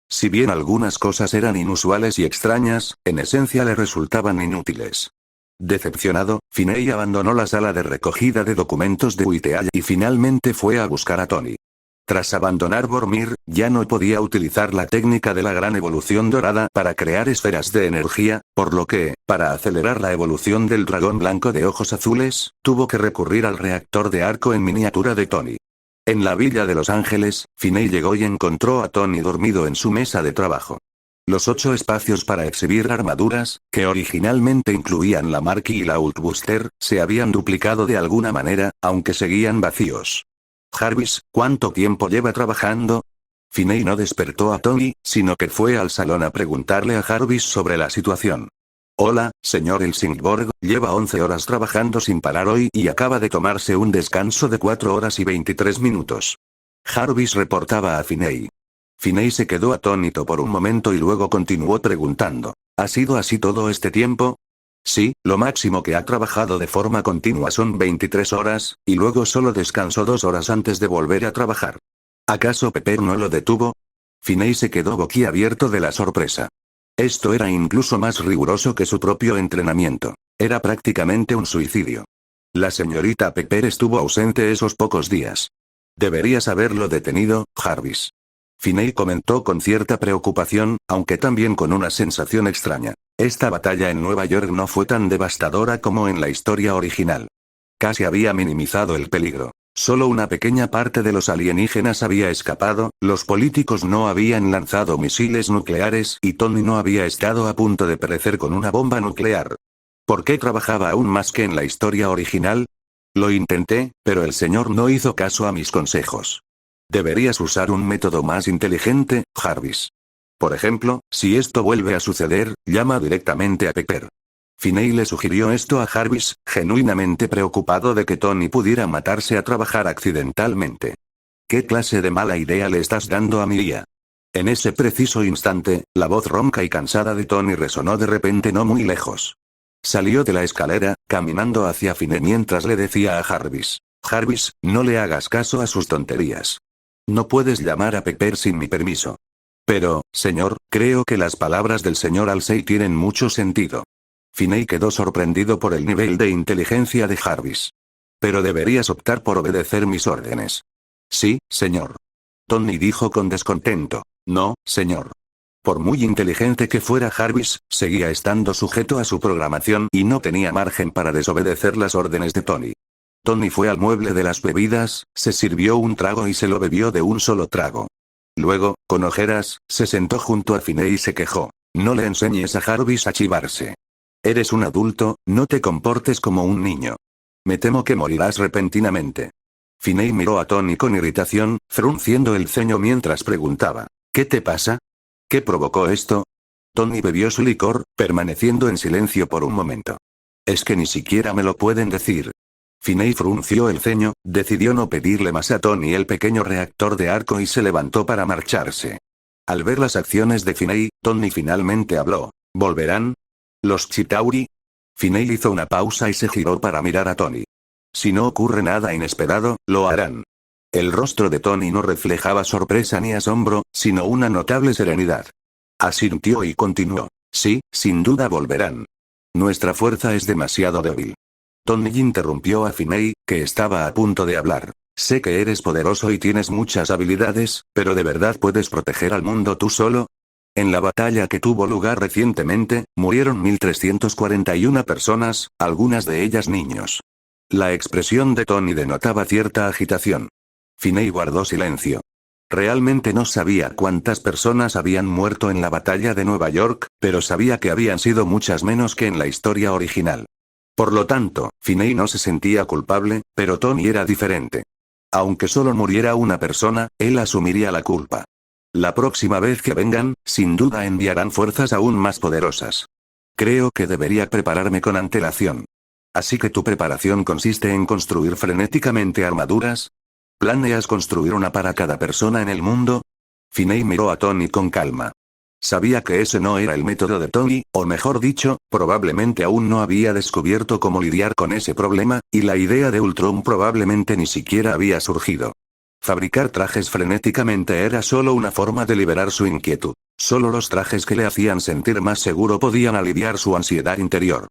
Si bien algunas cosas eran inusuales y extrañas, en esencia le resultaban inútiles. Decepcionado, Finney abandonó la sala de recogida de documentos de Whitehall y finalmente fue a buscar a Tony. Tras abandonar Vormir, ya no podía utilizar la técnica de la gran evolución dorada para crear esferas de energía, por lo que, para acelerar la evolución del dragón blanco de ojos azules, tuvo que recurrir al reactor de arco en miniatura de Tony. En la villa de Los Ángeles, Finney llegó y encontró a Tony dormido en su mesa de trabajo. Los 8 espacios para exhibir armaduras, que originalmente incluían la Marquis y la Hulkbuster, se habían duplicado de alguna manera, aunque seguían vacíos. Jarvis, ¿cuánto tiempo lleva trabajando? Finney no despertó a Tony, sino que fue al salón a preguntarle a Jarvis sobre la situación. Hola, señor Helsingborg, lleva 11 horas trabajando sin parar hoy y acaba de tomarse un descanso de 4 horas y 23 minutos. Jarvis reportaba a Finney. Finney se quedó atónito por un momento y luego continuó preguntando. ¿Ha sido así todo este tiempo? Sí, lo máximo que ha trabajado de forma continua son 23 horas, y luego solo descansó 2 horas antes de volver a trabajar. ¿Acaso Pepper no lo detuvo? Finney se quedó boquiabierto de la sorpresa. Esto era incluso más riguroso que su propio entrenamiento. Era prácticamente un suicidio. La señorita Pepper estuvo ausente esos pocos días. Deberías haberlo detenido, Jarvis. Finney comentó con cierta preocupación, aunque también con una sensación extraña. Esta batalla en Nueva York no fue tan devastadora como en la historia original. Casi había minimizado el peligro. Solo una pequeña parte de los alienígenas había escapado, los políticos no habían lanzado misiles nucleares y Tony no había estado a punto de perecer con una bomba nuclear. ¿Por qué trabajaba aún más que en la historia original? Lo intenté, pero el señor no hizo caso a mis consejos. Deberías usar un método más inteligente, Jarvis. Por ejemplo, si esto vuelve a suceder, llama directamente a Pepper. Finney le sugirió esto a Jarvis, genuinamente preocupado de que Tony pudiera matarse a trabajar accidentalmente. ¿Qué clase de mala idea le estás dando a mi guía? En ese preciso instante, la voz ronca y cansada de Tony resonó de repente no muy lejos. Salió de la escalera, caminando hacia Finney mientras le decía a Jarvis. Jarvis, no le hagas caso a sus tonterías. No puedes llamar a Pepper sin mi permiso. Pero, señor, creo que las palabras del señor Halsey tienen mucho sentido. Finney quedó sorprendido por el nivel de inteligencia de Jarvis. Pero deberías optar por obedecer mis órdenes. Sí, señor. Tony dijo con descontento. No, señor. Por muy inteligente que fuera Jarvis, seguía estando sujeto a su programación y no tenía margen para desobedecer las órdenes de Tony. Tony fue al mueble de las bebidas, se sirvió un trago y se lo bebió de un solo trago. Luego, con ojeras, se sentó junto a Finney y se quejó. No le enseñes a Jarvis a chivarse. Eres un adulto, no te comportes como un niño. Me temo que morirás repentinamente. Finney miró a Tony con irritación, frunciendo el ceño mientras preguntaba. ¿Qué te pasa? ¿Qué provocó esto? Tony bebió su licor, permaneciendo en silencio por un momento. Es que ni siquiera me lo pueden decir. Finney frunció el ceño, decidió no pedirle más a Tony el pequeño reactor de arco y se levantó para marcharse. Al ver las acciones de Finney, Tony finalmente habló. ¿Volverán? ¿Los Chitauri? Finney hizo una pausa y se giró para mirar a Tony. Si no ocurre nada inesperado, lo harán. El rostro de Tony no reflejaba sorpresa ni asombro, sino una notable serenidad. Asintió y continuó. Sí, sin duda volverán. Nuestra fuerza es demasiado débil. Tony interrumpió a Finney, que estaba a punto de hablar. Sé que eres poderoso y tienes muchas habilidades, pero ¿de verdad puedes proteger al mundo tú solo? En la batalla que tuvo lugar recientemente, murieron 1341 personas, algunas de ellas niños. La expresión de Tony denotaba cierta agitación. Finney guardó silencio. Realmente no sabía cuántas personas habían muerto en la batalla de Nueva York, pero sabía que habían sido muchas menos que en la historia original. Por lo tanto, Finney no se sentía culpable, pero Tony era diferente. Aunque solo muriera una persona, él asumiría la culpa. La próxima vez que vengan, sin duda enviarán fuerzas aún más poderosas. Creo que debería prepararme con antelación. Así que tu preparación consiste en construir frenéticamente armaduras. ¿Planeas construir una para cada persona en el mundo? Finney miró a Tony con calma. Sabía que ese no era el método de Tony, o mejor dicho, probablemente aún no había descubierto cómo lidiar con ese problema, y la idea de Ultron probablemente ni siquiera había surgido. Fabricar trajes frenéticamente era solo una forma de liberar su inquietud. Solo los trajes que le hacían sentir más seguro podían aliviar su ansiedad interior.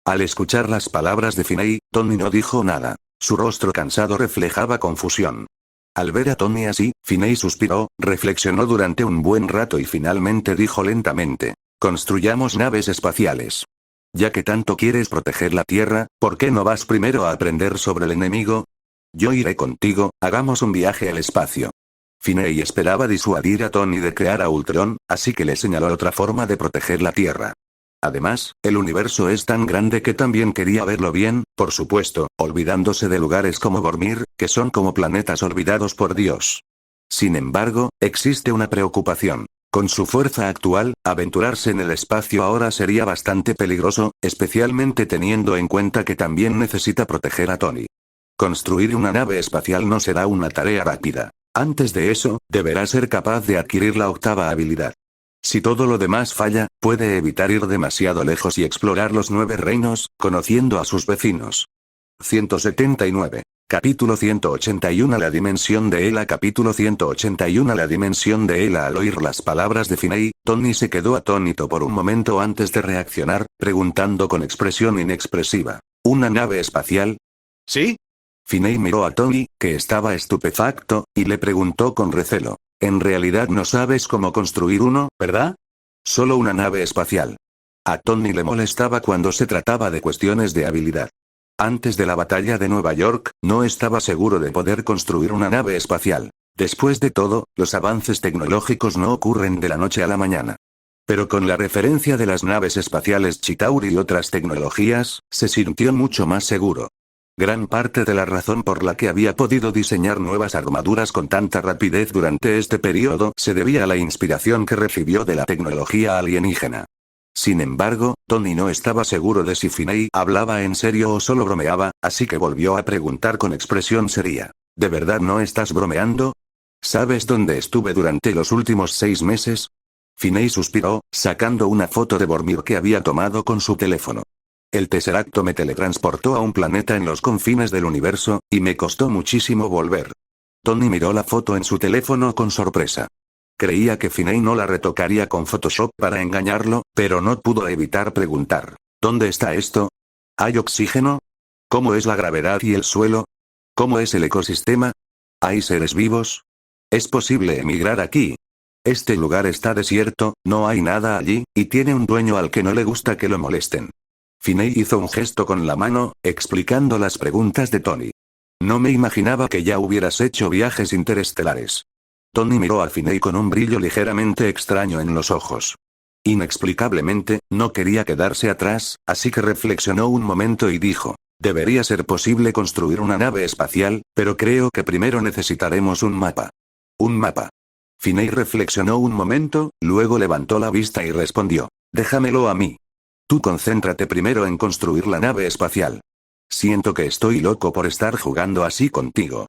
Al escuchar las palabras de Finney, Tony no dijo nada. Su rostro cansado reflejaba confusión. Al ver a Tony así, Finney suspiró, reflexionó durante un buen rato y finalmente dijo lentamente: construyamos naves espaciales. Ya que tanto quieres proteger la Tierra, ¿por qué no vas primero a aprender sobre el enemigo? Yo iré contigo, hagamos un viaje al espacio. Finney esperaba disuadir a Tony de crear a Ultron, así que le señaló otra forma de proteger la Tierra. Además, el universo es tan grande que también quería verlo bien, por supuesto, olvidándose de lugares como Vormir, que son como planetas olvidados por Dios. Sin embargo, existe una preocupación. Con su fuerza actual, aventurarse en el espacio ahora sería bastante peligroso, especialmente teniendo en cuenta que también necesita proteger a Tony. Construir una nave espacial no será una tarea rápida. Antes de eso, deberá ser capaz de adquirir la octava habilidad. Si todo lo demás falla, puede evitar ir demasiado lejos y explorar los 9 reinos, conociendo a sus vecinos. 179. Capítulo 181. La dimensión de Ela. Capítulo 181. La dimensión de Ela. Al oír las palabras de Finney, Tony se quedó atónito por un momento antes de reaccionar, preguntando con expresión inexpresiva: ¿una nave espacial? ¿Sí? Finney miró a Tony, que estaba estupefacto, y le preguntó con recelo: en realidad no sabes cómo construir uno, ¿verdad? Solo una nave espacial. A Tony le molestaba cuando se trataba de cuestiones de habilidad. Antes de la batalla de Nueva York, no estaba seguro de poder construir una nave espacial. Después de todo, los avances tecnológicos no ocurren de la noche a la mañana. Pero con la referencia de las naves espaciales Chitauri y otras tecnologías, se sintió mucho más seguro. Gran parte de la razón por la que había podido diseñar nuevas armaduras con tanta rapidez durante este periodo se debía a la inspiración que recibió de la tecnología alienígena. Sin embargo, Tony no estaba seguro de si Finney hablaba en serio o solo bromeaba, así que volvió a preguntar con expresión seria: ¿de verdad no estás bromeando? ¿Sabes dónde estuve durante los últimos 6 meses? Finney suspiró, sacando una foto de Vormir que había tomado con su teléfono. El Tesseracto me teletransportó a un planeta en los confines del universo, y me costó muchísimo volver. Tony miró la foto en su teléfono con sorpresa. Creía que Finney no la retocaría con Photoshop para engañarlo, pero no pudo evitar preguntar: ¿dónde está esto? ¿Hay oxígeno? ¿Cómo es la gravedad y el suelo? ¿Cómo es el ecosistema? ¿Hay seres vivos? ¿Es posible emigrar aquí? Este lugar está desierto, no hay nada allí, y tiene un dueño al que no le gusta que lo molesten. Finney hizo un gesto con la mano, explicando las preguntas de Tony. No me imaginaba que ya hubieras hecho viajes interestelares. Tony miró a Finney con un brillo ligeramente extraño en los ojos. Inexplicablemente, no quería quedarse atrás, así que reflexionó un momento y dijo: debería ser posible construir una nave espacial, pero creo que primero necesitaremos un mapa. ¿Un mapa? Finney reflexionó un momento, luego levantó la vista y respondió: déjamelo a mí. Tú concéntrate primero en construir la nave espacial. Siento que estoy loco por estar jugando así contigo.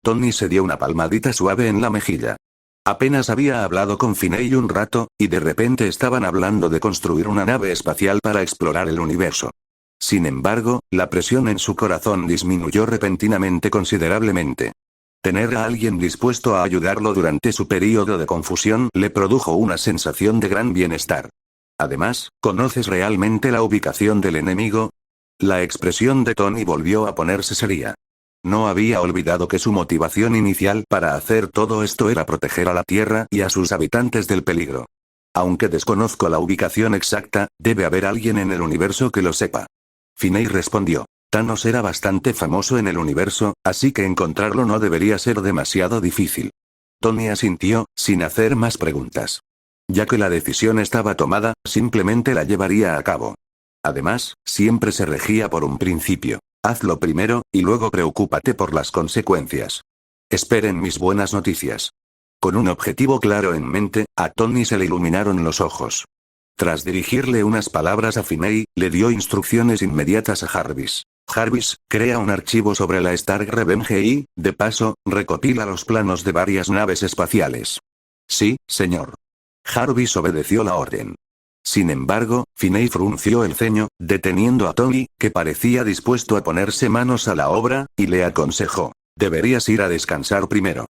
Tony se dio una palmadita suave en la mejilla. Apenas había hablado con Finney un rato, y de repente estaban hablando de construir una nave espacial para explorar el universo. Sin embargo, la presión en su corazón disminuyó repentinamente considerablemente. Tener a alguien dispuesto a ayudarlo durante su período de confusión le produjo una sensación de gran bienestar. Además, ¿conoces realmente la ubicación del enemigo? La expresión de Tony volvió a ponerse seria. No había olvidado que su motivación inicial para hacer todo esto era proteger a la Tierra y a sus habitantes del peligro. Aunque desconozco la ubicación exacta, debe haber alguien en el universo que lo sepa. Finney respondió: Thanos era bastante famoso en el universo, así que encontrarlo no debería ser demasiado difícil. Tony asintió, sin hacer más preguntas. Ya que la decisión estaba tomada, simplemente la llevaría a cabo. Además, siempre se regía por un principio: hazlo primero, y luego preocúpate por las consecuencias. Esperen mis buenas noticias. Con un objetivo claro en mente, a Tony se le iluminaron los ojos. Tras dirigirle unas palabras a Finney, le dio instrucciones inmediatas a Jarvis. Jarvis, crea un archivo sobre la Stark Revenge y, de paso, recopila los planos de varias naves espaciales. Sí, señor. Jarvis obedeció la orden. Sin embargo, Finney frunció el ceño, deteniendo a Tony, que parecía dispuesto a ponerse manos a la obra, y le aconsejó: deberías ir a descansar primero.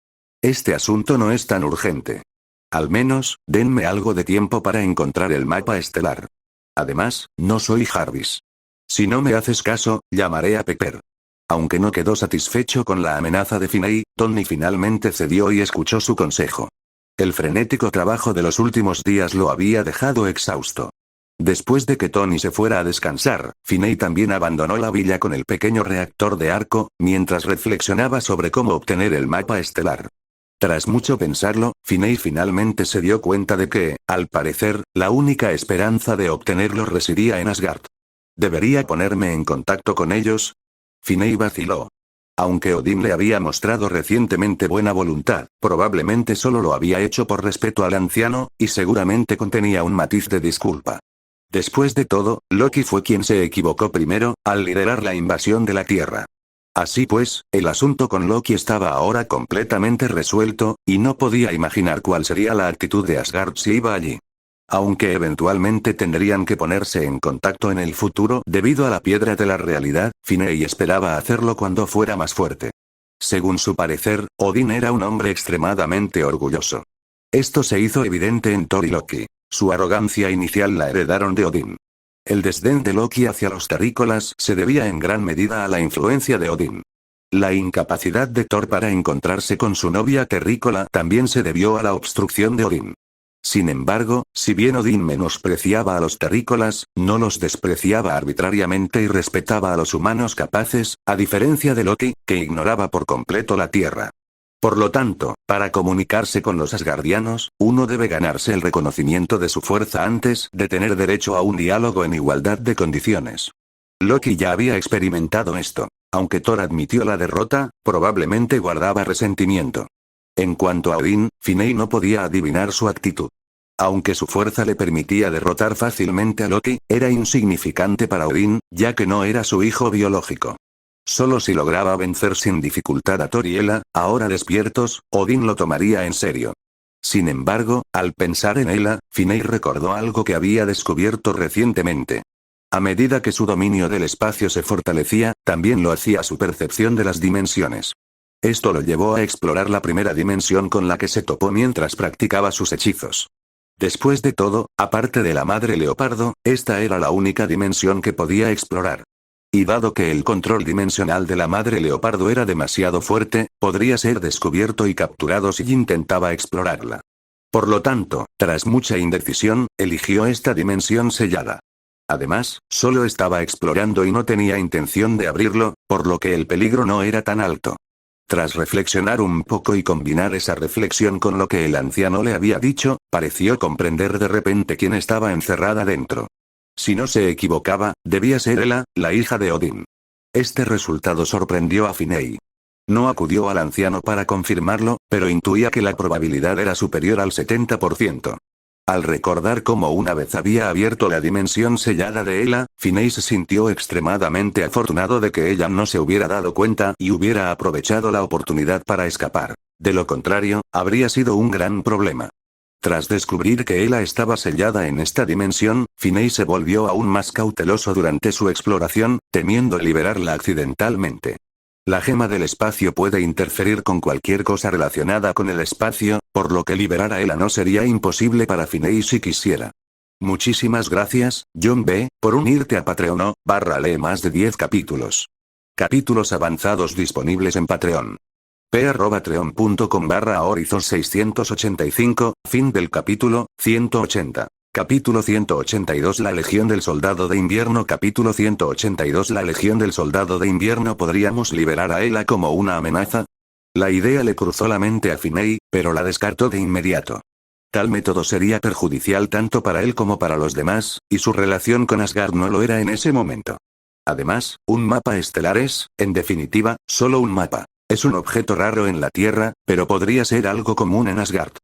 Este asunto no es tan urgente. Al menos, denme algo de tiempo para encontrar el mapa estelar. Además, no soy Jarvis. Si no me haces caso, llamaré a Pepper. Aunque no quedó satisfecho con la amenaza de Finney, Tony finalmente cedió y escuchó su consejo. El frenético trabajo de los últimos días lo había dejado exhausto. Después de que Tony se fuera a descansar, Finney también abandonó la villa con el pequeño reactor de arco, mientras reflexionaba sobre cómo obtener el mapa estelar. Tras mucho pensarlo, Finney finalmente se dio cuenta de que, al parecer, la única esperanza de obtenerlo residía en Asgard. ¿Debería ponerme en contacto con ellos? Finney vaciló. Aunque Odín le había mostrado recientemente buena voluntad, probablemente solo lo había hecho por respeto al anciano, y seguramente contenía un matiz de disculpa. Después de todo, Loki fue quien se equivocó primero, al liderar la invasión de la Tierra. Así pues, el asunto con Loki estaba ahora completamente resuelto, y no podía imaginar cuál sería la actitud de Asgard si iba allí. Aunque eventualmente tendrían que ponerse en contacto en el futuro debido a la piedra de la realidad, Finney esperaba hacerlo cuando fuera más fuerte. Según su parecer, Odín era un hombre extremadamente orgulloso. Esto se hizo evidente en Thor y Loki. Su arrogancia inicial la heredaron de Odín. El desdén de Loki hacia los terrícolas se debía en gran medida a la influencia de Odín. La incapacidad de Thor para encontrarse con su novia terrícola también se debió a la obstrucción de Odín. Sin embargo, si bien Odín menospreciaba a los terrícolas, no los despreciaba arbitrariamente y respetaba a los humanos capaces, a diferencia de Loki, que ignoraba por completo la Tierra. Por lo tanto, para comunicarse con los asgardianos, uno debe ganarse el reconocimiento de su fuerza antes de tener derecho a un diálogo en igualdad de condiciones. Loki ya había experimentado esto. Aunque Thor admitió la derrota, probablemente guardaba resentimiento. En cuanto a Odín, Finney no podía adivinar su actitud. Aunque su fuerza le permitía derrotar fácilmente a Loki, era insignificante para Odín, ya que no era su hijo biológico. Solo si lograba vencer sin dificultad a Thor y Hela, ahora despiertos, Odín lo tomaría en serio. Sin embargo, al pensar en Hela, Finney recordó algo que había descubierto recientemente. A medida que su dominio del espacio se fortalecía, también lo hacía su percepción de las dimensiones. Esto lo llevó a explorar la primera dimensión con la que se topó mientras practicaba sus hechizos. Después de todo, aparte de la madre leopardo, esta era la única dimensión que podía explorar. Y dado que el control dimensional de la madre leopardo era demasiado fuerte, podría ser descubierto y capturado si intentaba explorarla. Por lo tanto, tras mucha indecisión, eligió esta dimensión sellada. Además, solo estaba explorando y no tenía intención de abrirlo, por lo que el peligro no era tan alto. Tras reflexionar un poco y combinar esa reflexión con lo que el anciano le había dicho, pareció comprender de repente quién estaba encerrada dentro. Si no se equivocaba, debía ser Hela, la hija de Odín. Este resultado sorprendió a Finney. No acudió al anciano para confirmarlo, pero intuía que la probabilidad era superior al 70%. Al recordar cómo una vez había abierto la dimensión sellada de Hela, Finney se sintió extremadamente afortunado de que ella no se hubiera dado cuenta y hubiera aprovechado la oportunidad para escapar. De lo contrario, habría sido un gran problema. Tras descubrir que Hela estaba sellada en esta dimensión, Finney se volvió aún más cauteloso durante su exploración, temiendo liberarla accidentalmente. La gema del espacio puede interferir con cualquier cosa relacionada con el espacio, por lo que liberar a Hela no sería imposible para Finney si quisiera. Muchísimas gracias, John B., por unirte a Patreon.com/lee más de 10 capítulos. Capítulos avanzados disponibles en Patreon. p.patreon.com/horizon685, fin del capítulo 180. Capítulo 182 La Legión del Soldado de Invierno Capítulo 182 La Legión del Soldado de Invierno ¿Podríamos liberar a Hela como una amenaza? La idea le cruzó la mente a Finney, pero la descartó de inmediato. Tal método sería perjudicial tanto para él como para los demás, y su relación con Asgard no lo era en ese momento. Además, un mapa estelar es, en definitiva, solo un mapa. Es un objeto raro en la Tierra, pero podría ser algo común en Asgard.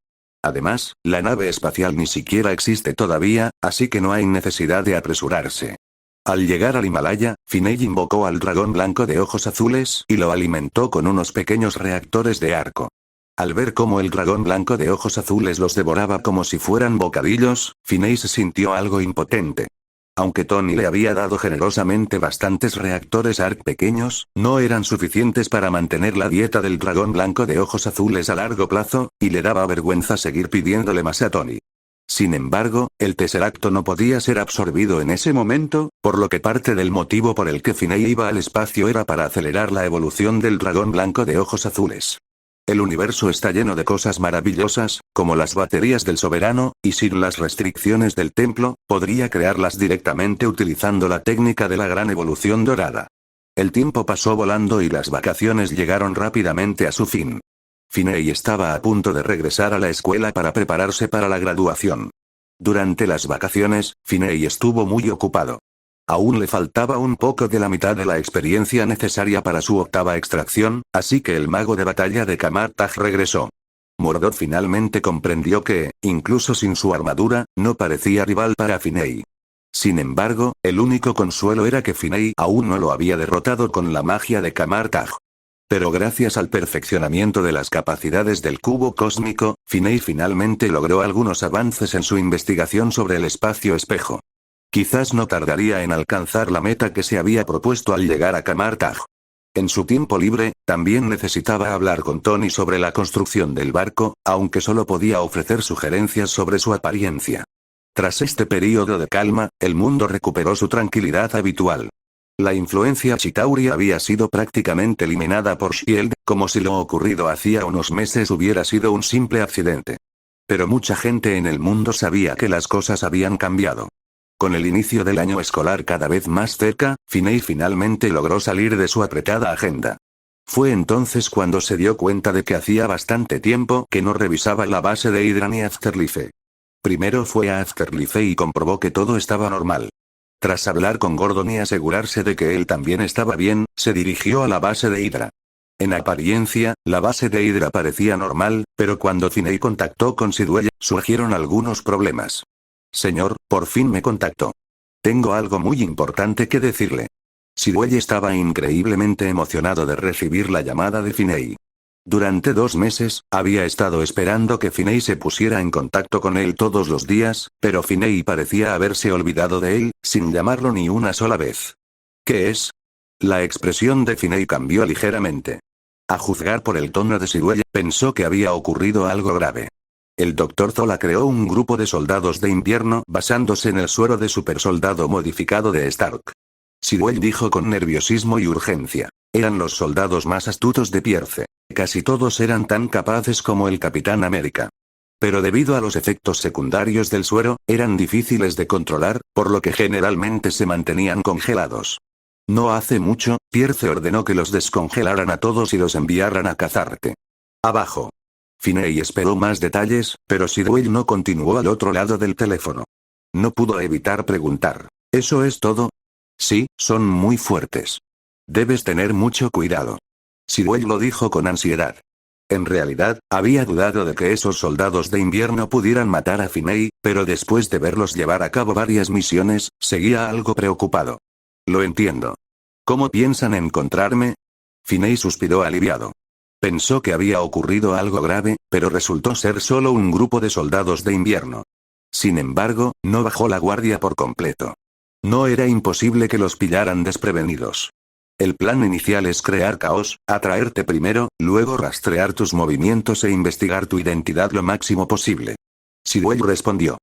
Además, la nave espacial ni siquiera existe todavía, así que no hay necesidad de apresurarse. Al llegar al Himalaya, Finney invocó al dragón blanco de ojos azules y lo alimentó con unos pequeños reactores de arco. Al ver cómo el dragón blanco de ojos azules los devoraba como si fueran bocadillos, Finney se sintió algo impotente. Aunque Tony le había dado generosamente bastantes reactores ARC pequeños, no eran suficientes para mantener la dieta del dragón blanco de ojos azules a largo plazo, y le daba vergüenza seguir pidiéndole más a Tony. Sin embargo, el Tesseracto no podía ser absorbido en ese momento, por lo que parte del motivo por el que Finney iba al espacio era para acelerar la evolución del dragón blanco de ojos azules. El universo está lleno de cosas maravillosas, como las baterías del soberano, y sin las restricciones del templo, podría crearlas directamente utilizando la técnica de la gran evolución dorada. El tiempo pasó volando y las vacaciones llegaron rápidamente a su fin. Finney estaba a punto de regresar a la escuela para prepararse para la graduación. Durante las vacaciones, Finney estuvo muy ocupado. Aún le faltaba un poco de la mitad de la experiencia necesaria para su octava extracción, así que el mago de batalla de Camartag regresó. Mordor finalmente comprendió que, incluso sin su armadura, no parecía rival para Finney. Sin embargo, el único consuelo era que Finney aún no lo había derrotado con la magia de Camartag. Pero gracias al perfeccionamiento de las capacidades del cubo cósmico, Finney finalmente logró algunos avances en su investigación sobre el espacio espejo. Quizás no tardaría en alcanzar la meta que se había propuesto al llegar a Camartag. En su tiempo libre, también necesitaba hablar con Tony sobre la construcción del barco, aunque solo podía ofrecer sugerencias sobre su apariencia. Tras este período de calma, el mundo recuperó su tranquilidad habitual. La influencia Chitauri había sido prácticamente eliminada por Shield, como si lo ocurrido hacía unos meses hubiera sido un simple accidente. Pero mucha gente en el mundo sabía que las cosas habían cambiado. Con el inicio del año escolar cada vez más cerca, Finney finalmente logró salir de su apretada agenda. Fue entonces cuando se dio cuenta de que hacía bastante tiempo que no revisaba la base de Hydra ni Afterlife. Primero fue a Afterlife y comprobó que todo estaba normal. Tras hablar con Gordon y asegurarse de que él también estaba bien, se dirigió a la base de Hydra. En apariencia, la base de Hydra parecía normal, pero cuando Finney contactó con Sidwell, surgieron algunos problemas. Señor, por fin me contactó. Tengo algo muy importante que decirle. Sidwell estaba increíblemente emocionado de recibir la llamada de Finney. Durante 2 meses, había estado esperando que Finney se pusiera en contacto con él todos los días, pero Finney parecía haberse olvidado de él, sin llamarlo ni una sola vez. ¿Qué es? La expresión de Finney cambió ligeramente. A juzgar por el tono de Sidwell, pensó que había ocurrido algo grave. El Dr. Zola creó un grupo de soldados de invierno basándose en el suero de supersoldado modificado de Stark. Sidwell dijo con nerviosismo y urgencia. Eran los soldados más astutos de Pierce. Casi todos eran tan capaces como el Capitán América. Pero debido a los efectos secundarios del suero, eran difíciles de controlar, por lo que generalmente se mantenían congelados. No hace mucho, Pierce ordenó que los descongelaran a todos y los enviaran a cazarte. Abajo. Finney esperó más detalles, pero Sidwell no continuó al otro lado del teléfono. No pudo evitar preguntar. ¿Eso es todo? Sí, son muy fuertes. Debes tener mucho cuidado. Sidwell lo dijo con ansiedad. En realidad, había dudado de que esos soldados de invierno pudieran matar a Finney, pero después de verlos llevar a cabo varias misiones, seguía algo preocupado. Lo entiendo. ¿Cómo piensan encontrarme? Finney suspiró aliviado. Pensó que había ocurrido algo grave, pero resultó ser solo un grupo de soldados de invierno. Sin embargo, no bajó la guardia por completo. No era imposible que los pillaran desprevenidos. El plan inicial es crear caos, atraerte primero, luego rastrear tus movimientos e investigar tu identidad lo máximo posible. Sidwell respondió.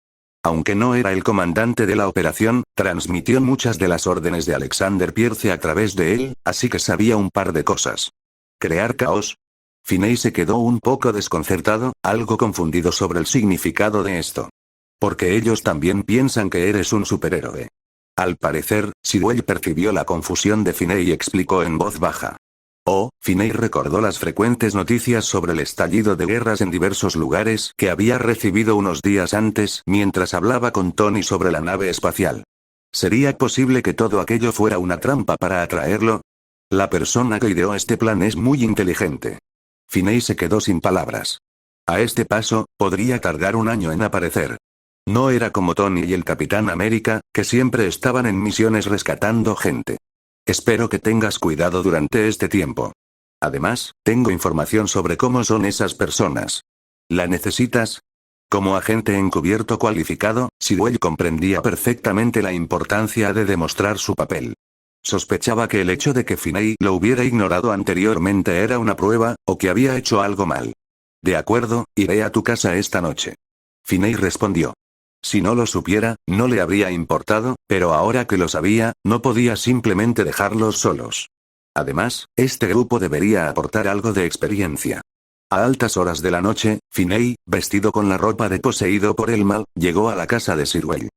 Aunque no era el comandante de la operación, transmitió muchas de las órdenes de Alexander Pierce a través de él, así que sabía un par de cosas. ¿Crear caos? Finney se quedó un poco desconcertado, algo confundido sobre el significado de esto. Porque ellos también piensan que eres un superhéroe. Al parecer, Sidwell percibió la confusión de Finney y explicó en voz baja. Finney recordó las frecuentes noticias sobre el estallido de guerras en diversos lugares que había recibido unos días antes mientras hablaba con Tony sobre la nave espacial. ¿Sería posible que todo aquello fuera una trampa para atraerlo? La persona que ideó este plan es muy inteligente. Finney se quedó sin palabras. A este paso, podría tardar un año en aparecer. No era como Tony y el Capitán América, que siempre estaban en misiones rescatando gente. Espero que tengas cuidado durante este tiempo. Además, tengo información sobre cómo son esas personas. ¿La necesitas? Como agente encubierto cualificado, Sidwell comprendía perfectamente la importancia de demostrar su papel. Sospechaba que el hecho de que Finney lo hubiera ignorado anteriormente era una prueba, o que había hecho algo mal. De acuerdo, iré a tu casa esta noche. Finney respondió. Si no lo supiera, no le habría importado, pero ahora que lo sabía, no podía simplemente dejarlos solos. Además, este grupo debería aportar algo de experiencia. A altas horas de la noche, Finney, vestido con la ropa de poseído por el mal, llegó a la casa de Sirwell.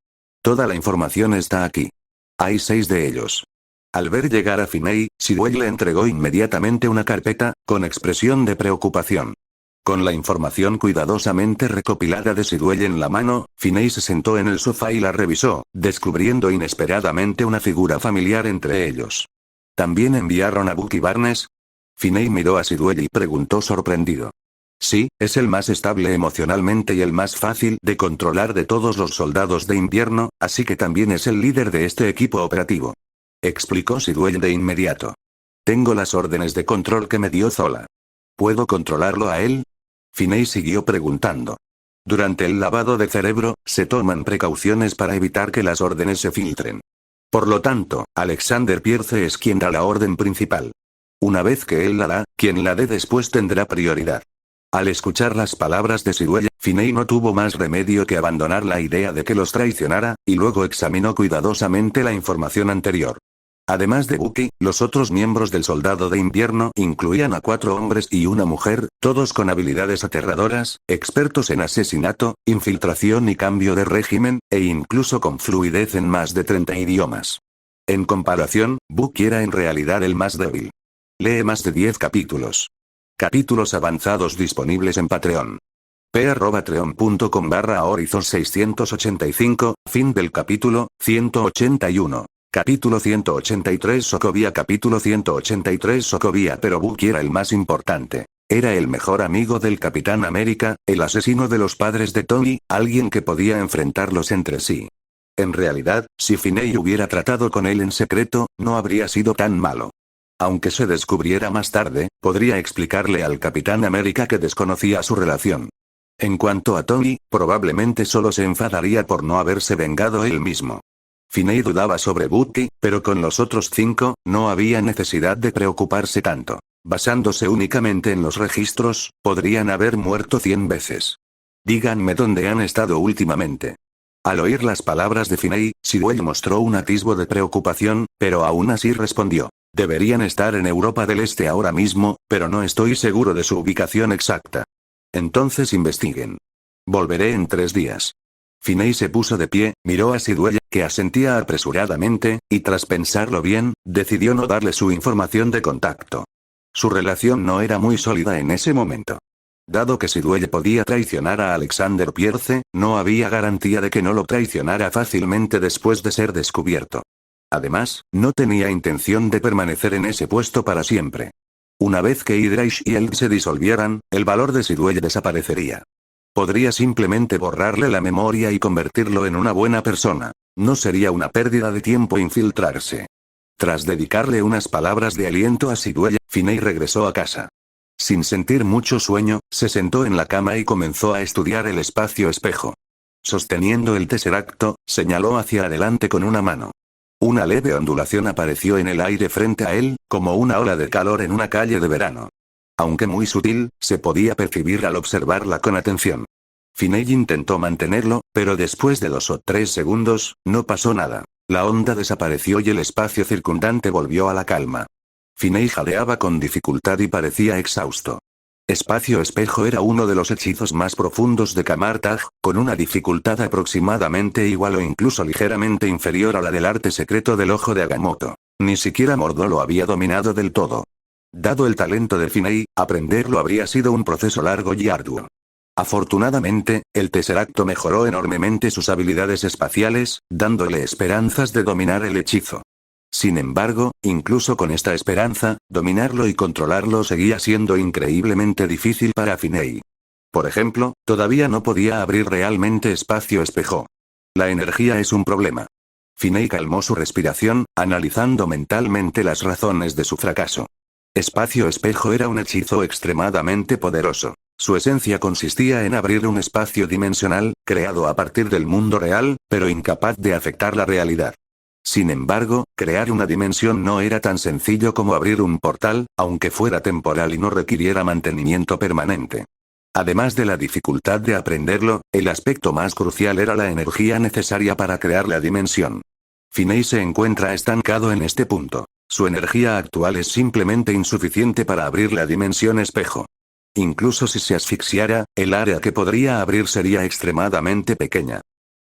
Toda la información está aquí. Hay 6 de ellos. Al ver llegar a Finney, Sirwell le entregó inmediatamente una carpeta, con expresión de preocupación. Con la información cuidadosamente recopilada de Sirwell en la mano, Finney se sentó en el sofá y la revisó, descubriendo inesperadamente una figura familiar entre ellos. ¿También enviaron a Bucky Barnes? Finney miró a Sirwell y preguntó sorprendido. Sí, es el más estable emocionalmente y el más fácil de controlar de todos los soldados de invierno, así que también es el líder de este equipo operativo. Explicó Sirwell de inmediato. Tengo las órdenes de control que me dio Zola. ¿Puedo controlarlo a él? Finney siguió preguntando. Durante el lavado de cerebro, se toman precauciones para evitar que las órdenes se filtren. Por lo tanto, Alexander Pierce es quien da la orden principal. Una vez que él la da, quien la dé después tendrá prioridad. Al escuchar las palabras de Sirwell, Finney no tuvo más remedio que abandonar la idea de que los traicionara, y luego examinó cuidadosamente la información anterior. Además de Bucky, los otros miembros del Soldado de Invierno incluían a 4 hombres y una mujer, todos con habilidades aterradoras, expertos en asesinato, infiltración y cambio de régimen, e incluso con fluidez en más de 30 idiomas. En comparación, Bucky era en realidad el más débil. Lee más de 10 capítulos. Capítulos avanzados disponibles en Patreon. p@patreon.com/Horizon 685, fin del capítulo 181. Capítulo 183 Sokovia. Capítulo 183 Sokovia. Pero Bucky era el más importante. Era el mejor amigo del Capitán América, el asesino de los padres de Tony, alguien que podía enfrentarlos entre sí. En realidad, si Finney hubiera tratado con él en secreto, no habría sido tan malo. Aunque se descubriera más tarde, podría explicarle al Capitán América que desconocía su relación. En cuanto a Tony, probablemente solo se enfadaría por no haberse vengado él mismo. Finney dudaba sobre Bucky, pero con los otros 5, no había necesidad de preocuparse tanto. Basándose únicamente en los registros, podrían haber muerto 100 veces. Díganme dónde han estado últimamente. Al oír las palabras de Finney, Sirwell mostró un atisbo de preocupación, pero aún así respondió. Deberían estar en Europa del Este ahora mismo, pero no estoy seguro de su ubicación exacta. Entonces investiguen. Volveré en 3 días. Finney se puso de pie, miró a Sirwell, que asentía apresuradamente, y tras pensarlo bien, decidió no darle su información de contacto. Su relación no era muy sólida en ese momento. Dado que Sirwell podía traicionar a Alexander Pierce, no había garantía de que no lo traicionara fácilmente después de ser descubierto. Además, no tenía intención de permanecer en ese puesto para siempre. Una vez que Hydra y Shield se disolvieran, el valor de Sirwell desaparecería. Podría simplemente borrarle la memoria y convertirlo en una buena persona. No sería una pérdida de tiempo infiltrarse. Tras dedicarle unas palabras de aliento a Sirwell, Finney regresó a casa. Sin sentir mucho sueño, se sentó en la cama y comenzó a estudiar el espacio espejo. Sosteniendo el tesseracto, señaló hacia adelante con una mano. Una leve ondulación apareció en el aire frente a él, como una ola de calor en una calle de verano. Aunque muy sutil, se podía percibir al observarla con atención. Finney intentó mantenerlo, pero después de 2 o 3 segundos, no pasó nada. La onda desapareció y el espacio circundante volvió a la calma. Finney jadeaba con dificultad y parecía exhausto. Espacio espejo era uno de los hechizos más profundos de Kamartaj, con una dificultad aproximadamente igual o incluso ligeramente inferior a la del arte secreto del ojo de Agamotto. Ni siquiera Mordo lo había dominado del todo. Dado el talento de Finney, aprenderlo habría sido un proceso largo y arduo. Afortunadamente, el Tesseracto mejoró enormemente sus habilidades espaciales, dándole esperanzas de dominar el hechizo. Sin embargo, incluso con esta esperanza, dominarlo y controlarlo seguía siendo increíblemente difícil para Finney. Por ejemplo, todavía no podía abrir realmente espacio espejo. La energía es un problema. Finney calmó su respiración, analizando mentalmente las razones de su fracaso. Espacio espejo era un hechizo extremadamente poderoso. Su esencia consistía en abrir un espacio dimensional, creado a partir del mundo real, pero incapaz de afectar la realidad. Sin embargo, crear una dimensión no era tan sencillo como abrir un portal, aunque fuera temporal y no requiriera mantenimiento permanente. Además de la dificultad de aprenderlo, el aspecto más crucial era la energía necesaria para crear la dimensión. Finney se encuentra estancado en este punto. Su energía actual es simplemente insuficiente para abrir la dimensión espejo. Incluso si se asfixiara, el área que podría abrir sería extremadamente pequeña.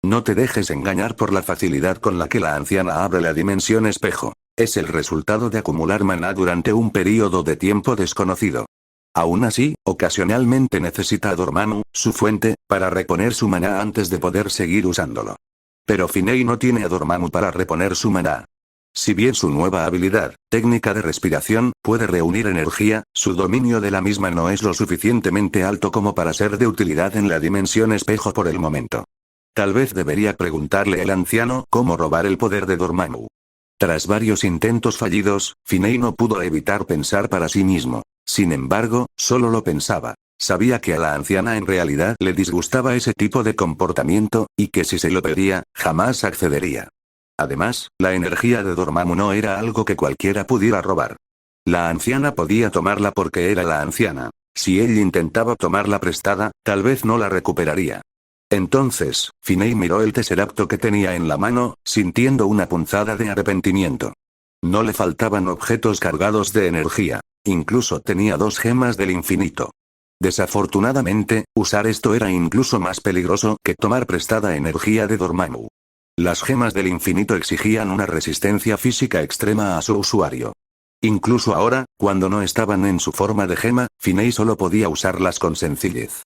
No te dejes engañar por la facilidad con la que la anciana abre la dimensión espejo. Es el resultado de acumular maná durante un período de tiempo desconocido. Aún así, ocasionalmente necesita a Dormammu, su fuente, para reponer su maná antes de poder seguir usándolo. Pero Finney no tiene a Dormammu para reponer su maná. Si bien su nueva habilidad, técnica de respiración, puede reunir energía, su dominio de la misma no es lo suficientemente alto como para ser de utilidad en la dimensión espejo por el momento. Tal vez debería preguntarle al anciano cómo robar el poder de Dormammu. Tras varios intentos fallidos, Finney no pudo evitar pensar para sí mismo. Sin embargo, solo lo pensaba. Sabía que a la anciana en realidad le disgustaba ese tipo de comportamiento, y que si se lo pedía, jamás accedería. Además, la energía de Dormammu no era algo que cualquiera pudiera robar. La anciana podía tomarla porque era la anciana. Si él intentaba tomarla prestada, tal vez no la recuperaría. Entonces, Finney miró el tesseracto que tenía en la mano, sintiendo una punzada de arrepentimiento. No le faltaban objetos cargados de energía. Incluso tenía 2 gemas del infinito. Desafortunadamente, usar esto era incluso más peligroso que tomar prestada energía de Dormammu. Las gemas del infinito exigían una resistencia física extrema a su usuario. Incluso ahora, cuando no estaban en su forma de gema, Finney solo podía usarlas con sencillez.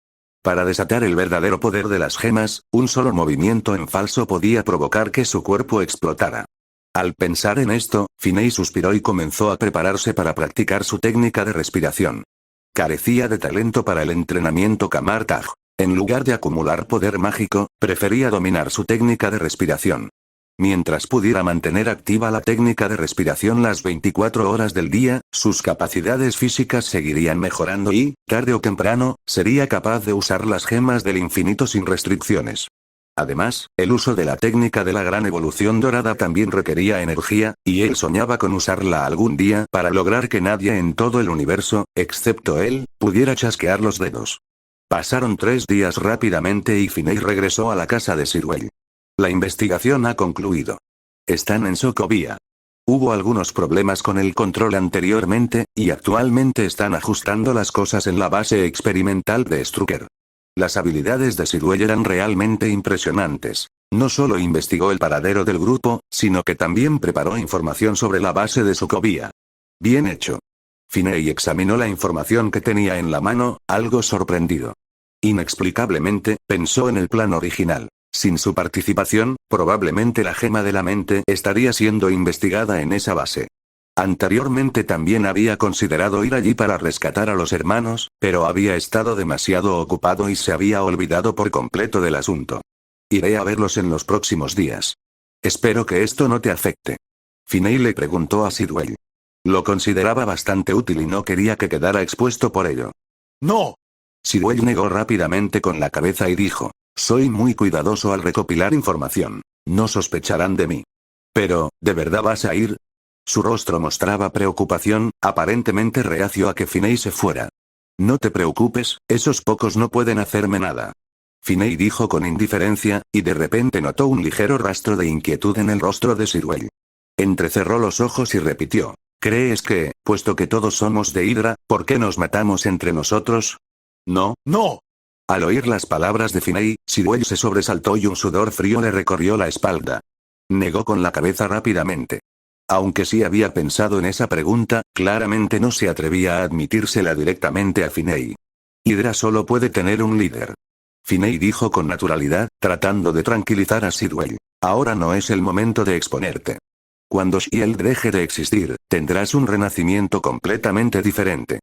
Para desatar el verdadero poder de las gemas, un solo movimiento en falso podía provocar que su cuerpo explotara. Al pensar en esto, Finney suspiró y comenzó a prepararse para practicar su técnica de respiración. Carecía de talento para el entrenamiento Kamartaj. En lugar de acumular poder mágico, prefería dominar su técnica de respiración. Mientras pudiera mantener activa la técnica de respiración las 24 horas del día, sus capacidades físicas seguirían mejorando y, tarde o temprano, sería capaz de usar las gemas del infinito sin restricciones. Además, el uso de la técnica de la gran evolución dorada también requería energía, y él soñaba con usarla algún día para lograr que nadie en todo el universo, excepto él, pudiera chasquear los dedos. Pasaron 3 días rápidamente y Finney regresó a la casa de Sirwell. La investigación ha concluido. Están en Sokovia. Hubo algunos problemas con el control anteriormente, y actualmente están ajustando las cosas en la base experimental de Strucker. Las habilidades de Sirwell eran realmente impresionantes. No solo investigó el paradero del grupo, sino que también preparó información sobre la base de Sokovia. Bien hecho. Finney examinó la información que tenía en la mano, algo sorprendido. Inexplicablemente, pensó en el plan original. Sin su participación, probablemente la gema de la mente estaría siendo investigada en esa base. Anteriormente también había considerado ir allí para rescatar a los hermanos, pero había estado demasiado ocupado y se había olvidado por completo del asunto. Iré a verlos en los próximos días. Espero que esto no te afecte. Finney le preguntó a Sirwell. Lo consideraba bastante útil y no quería que quedara expuesto por ello. No. Sirwell negó rápidamente con la cabeza y dijo, soy muy cuidadoso al recopilar información. No sospecharán de mí. Pero, ¿de verdad vas a ir? Su rostro mostraba preocupación, aparentemente reacio a que Finney se fuera. No te preocupes, esos pocos no pueden hacerme nada. Finney dijo con indiferencia, y de repente notó un ligero rastro de inquietud en el rostro de Sirwell. Entrecerró los ojos y repitió. ¿Crees que, puesto que todos somos de Hydra, por qué nos matamos entre nosotros? No. No. Al oír las palabras de Finney, Sirwell se sobresaltó y un sudor frío le recorrió la espalda. Negó con la cabeza rápidamente. Aunque sí había pensado en esa pregunta, claramente no se atrevía a admitírsela directamente a Finney. Hydra solo puede tener un líder. Finney dijo con naturalidad, tratando de tranquilizar a Sirwell. Ahora no es el momento de exponerte. Cuando Shield deje de existir, tendrás un renacimiento completamente diferente.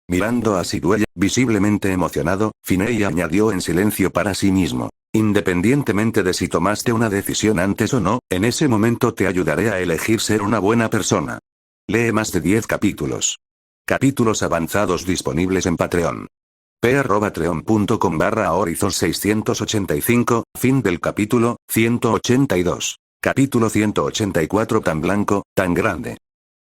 Mirando a Sirwell, visiblemente emocionado, Finney añadió en silencio para sí mismo. Independientemente de si tomaste una decisión antes o no, en ese momento te ayudaré a elegir ser una buena persona. Lee más de 10 capítulos. Capítulos avanzados disponibles en Patreon. p@patreon.com/horizon685, fin del capítulo, 182. Capítulo 184 tan blanco, tan grande.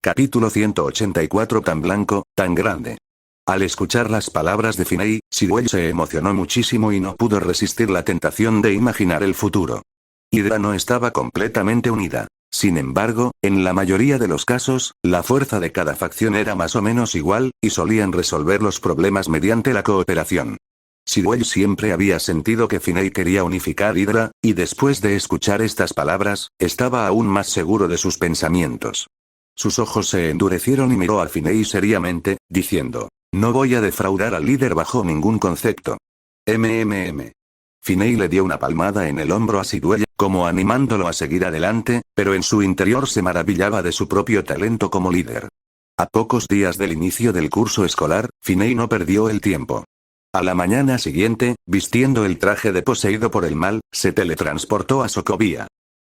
Capítulo 184 tan blanco, tan grande. Al escuchar las palabras de Finney, Sewell se emocionó muchísimo y no pudo resistir la tentación de imaginar el futuro. Hydra no estaba completamente unida. Sin embargo, en la mayoría de los casos, la fuerza de cada facción era más o menos igual, y solían resolver los problemas mediante la cooperación. Sewell siempre había sentido que Finney quería unificar Hydra, y después de escuchar estas palabras, estaba aún más seguro de sus pensamientos. Sus ojos se endurecieron y miró a Finney seriamente, diciendo: no voy a defraudar al líder bajo ningún concepto. Finney le dio una palmada en el hombro a Sewell, como animándolo a seguir adelante, pero en su interior se maravillaba de su propio talento como líder. A pocos días del inicio del curso escolar, Finney no perdió el tiempo. A la mañana siguiente, vistiendo el traje de poseído por el mal, se teletransportó a Sokovia.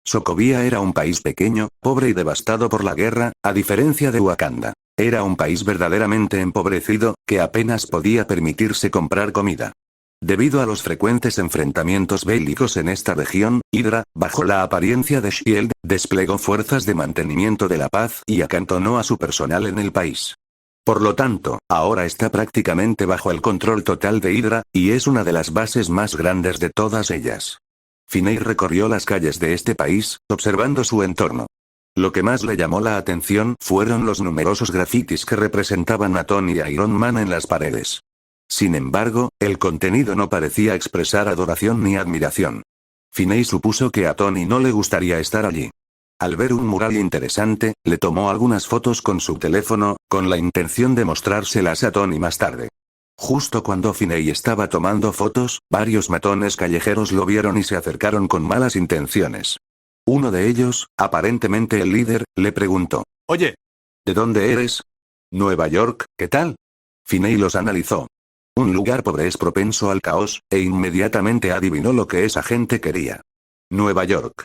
Sokovia era un país pequeño, pobre y devastado por la guerra, a diferencia de Wakanda. Era un país verdaderamente empobrecido, que apenas podía permitirse comprar comida. Debido a los frecuentes enfrentamientos bélicos en esta región, Hydra, bajo la apariencia de SHIELD, desplegó fuerzas de mantenimiento de la paz y acantonó a su personal en el país. Por lo tanto, ahora está prácticamente bajo el control total de Hydra, y es una de las bases más grandes de todas ellas. Finney recorrió las calles de este país, observando su entorno. Lo que más le llamó la atención fueron los numerosos grafitis que representaban a Tony y Iron Man en las paredes. Sin embargo, el contenido no parecía expresar adoración ni admiración. Finney supuso que a Tony no le gustaría estar allí. Al ver un mural interesante, le tomó algunas fotos con su teléfono, con la intención de mostrárselas a Tony más tarde. Justo cuando Finney estaba tomando fotos, varios matones callejeros lo vieron y se acercaron con malas intenciones. Uno de ellos, aparentemente el líder, le preguntó: «Oye, ¿de dónde eres?» «Nueva York, ¿qué tal?» Finney los analizó. Un lugar pobre es propenso al caos, e inmediatamente adivinó lo que esa gente quería. Nueva York.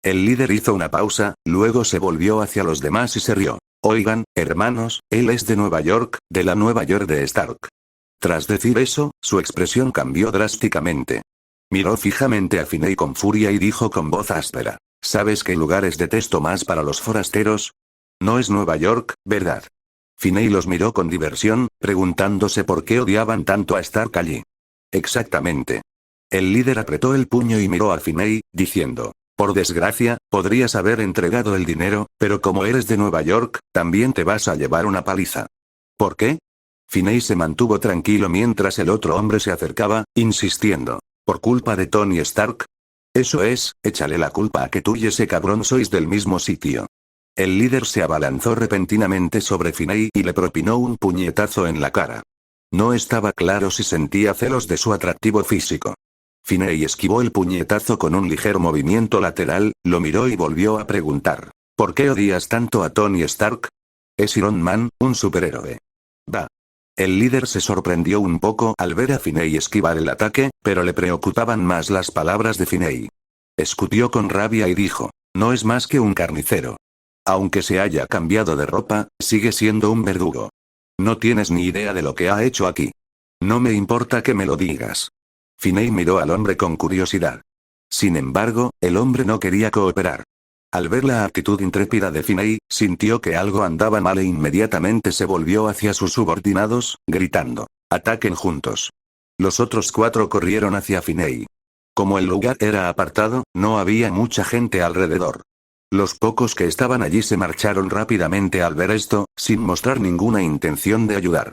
El líder hizo una pausa, luego se volvió hacia los demás y se rió. «Oigan, hermanos, él es de Nueva York, de la Nueva York de Stark». Tras decir eso, su expresión cambió drásticamente. Miró fijamente a Finney con furia y dijo con voz áspera: «¿Sabes qué lugares detesto más para los forasteros? No es Nueva York, ¿verdad?» Finney los miró con diversión, preguntándose por qué odiaban tanto a Stark allí. «Exactamente». El líder apretó el puño y miró a Finney, diciendo: «Por desgracia, podrías haber entregado el dinero, pero como eres de Nueva York, también te vas a llevar una paliza». «¿Por qué?» Finney se mantuvo tranquilo mientras el otro hombre se acercaba, insistiendo: «¿Por culpa de Tony Stark?» «Eso es, échale la culpa a que tú y ese cabrón sois del mismo sitio». El líder se abalanzó repentinamente sobre Finney y le propinó un puñetazo en la cara. No estaba claro si sentía celos de su atractivo físico. Finney esquivó el puñetazo con un ligero movimiento lateral, lo miró y volvió a preguntar: «¿Por qué odias tanto a Tony Stark?» «Es Iron Man, un superhéroe». «Va». El líder se sorprendió un poco al ver a Finney esquivar el ataque, pero le preocupaban más las palabras de Finney. Escupió con rabia y dijo: «No es más que un carnicero. Aunque se haya cambiado de ropa, sigue siendo un verdugo. No tienes ni idea de lo que ha hecho aquí». «No me importa que me lo digas». Finney miró al hombre con curiosidad. Sin embargo, el hombre no quería cooperar. Al ver la actitud intrépida de Finney, sintió que algo andaba mal e inmediatamente se volvió hacia sus subordinados, gritando: «Ataquen juntos». Los otros 4 corrieron hacia Finney. Como el lugar era apartado, no había mucha gente alrededor. Los pocos que estaban allí se marcharon rápidamente al ver esto, sin mostrar ninguna intención de ayudar.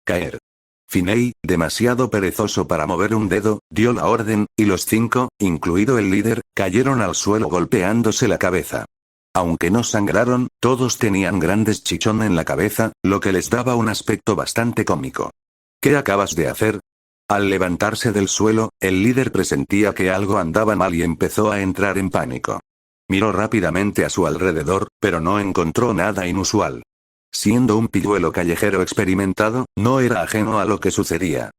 «Caer». Finney, demasiado perezoso para mover un dedo, dio la orden, y los 5, incluido el líder, cayeron al suelo golpeándose la cabeza. Aunque no sangraron, todos tenían grandes chichón en la cabeza, lo que les daba un aspecto bastante cómico. «¿Qué acabas de hacer?» Al levantarse del suelo, el líder presentía que algo andaba mal y empezó a entrar en pánico. Miró rápidamente a su alrededor, pero no encontró nada inusual. Siendo un pilluelo callejero experimentado, no era ajeno a lo que sucedía.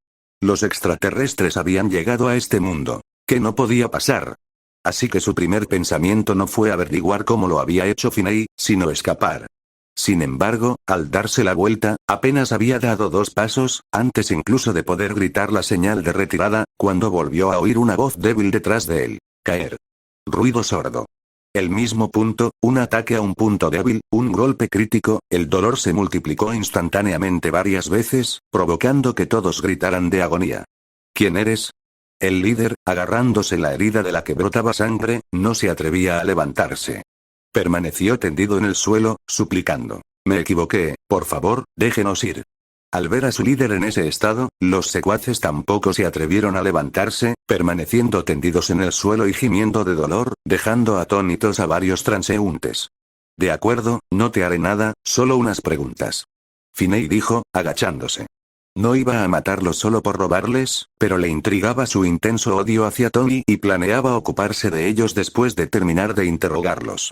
Los extraterrestres habían llegado a este mundo. ¿Qué no podía pasar? Así que su primer pensamiento no fue averiguar cómo lo había hecho Finney, sino escapar. Sin embargo, al darse la vuelta, apenas había dado 2 pasos, antes incluso de poder gritar la señal de retirada, cuando volvió a oír una voz débil detrás de él. «Caer». Ruido sordo. El mismo punto, un ataque a un punto débil, un golpe crítico, el dolor se multiplicó instantáneamente varias veces, provocando que todos gritaran de agonía. ¿Quién eres? El líder, agarrándose la herida de la que brotaba sangre, no se atrevía a levantarse. Permaneció tendido en el suelo, suplicando. Me equivoqué, por favor, déjenos ir. Al ver a su líder en ese estado, los secuaces tampoco se atrevieron a levantarse, permaneciendo tendidos en el suelo y gimiendo de dolor, dejando atónitos a varios transeúntes. De acuerdo, no te haré nada, solo unas preguntas. Finney dijo, agachándose. No iba a matarlos solo por robarles, pero le intrigaba su intenso odio hacia Tony y planeaba ocuparse de ellos después de terminar de interrogarlos.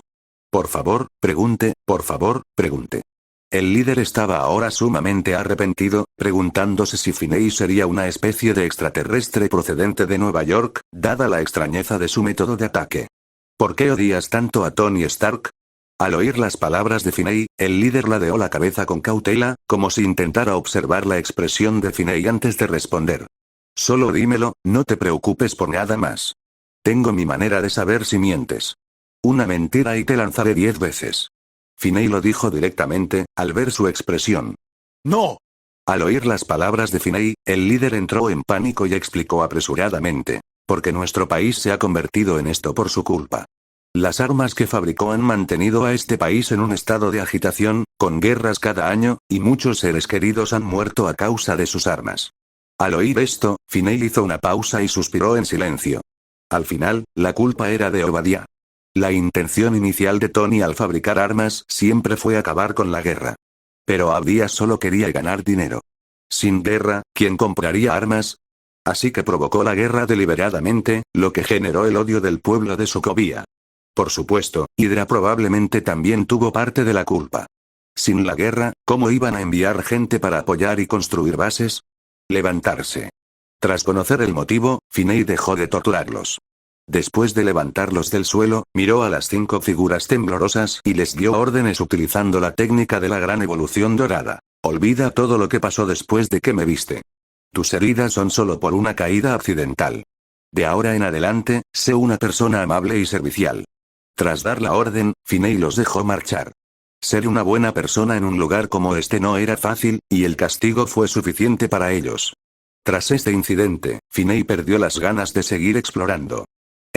Por favor, pregunte, por favor, pregunte. El líder estaba ahora sumamente arrepentido, preguntándose si Finney sería una especie de extraterrestre procedente de Nueva York, dada la extrañeza de su método de ataque. ¿Por qué odias tanto a Tony Stark? Al oír las palabras de Finney, el líder ladeó la cabeza con cautela, como si intentara observar la expresión de Finney antes de responder. Solo dímelo, no te preocupes por nada más. Tengo mi manera de saber si mientes. Una mentira y te lanzaré 10 veces. Finney lo dijo directamente, al ver su expresión. ¡No! Al oír las palabras de Finney, el líder entró en pánico y explicó apresuradamente. Porque nuestro país se ha convertido en esto por su culpa. Las armas que fabricó han mantenido a este país en un estado de agitación, con guerras cada año, y muchos seres queridos han muerto a causa de sus armas. Al oír esto, Finney hizo una pausa y suspiró en silencio. Al final, la culpa era de Obadiah. La intención inicial de Tony al fabricar armas siempre fue acabar con la guerra. Pero Obadiah solo quería ganar dinero. Sin guerra, ¿quién compraría armas? Así que provocó la guerra deliberadamente, lo que generó el odio del pueblo de Sokovia. Por supuesto, Hydra probablemente también tuvo parte de la culpa. Sin la guerra, ¿cómo iban a enviar gente para apoyar y construir bases? Levantarse. Tras conocer el motivo, Finney dejó de torturarlos. Después de levantarlos del suelo, miró a las 5 figuras temblorosas y les dio órdenes utilizando la técnica de la gran evolución dorada. Olvida todo lo que pasó después de que me viste. Tus heridas son solo por una caída accidental. De ahora en adelante, sé una persona amable y servicial. Tras dar la orden, Finney los dejó marchar. Ser una buena persona en un lugar como este no era fácil, y el castigo fue suficiente para ellos. Tras este incidente, Finney perdió las ganas de seguir explorando.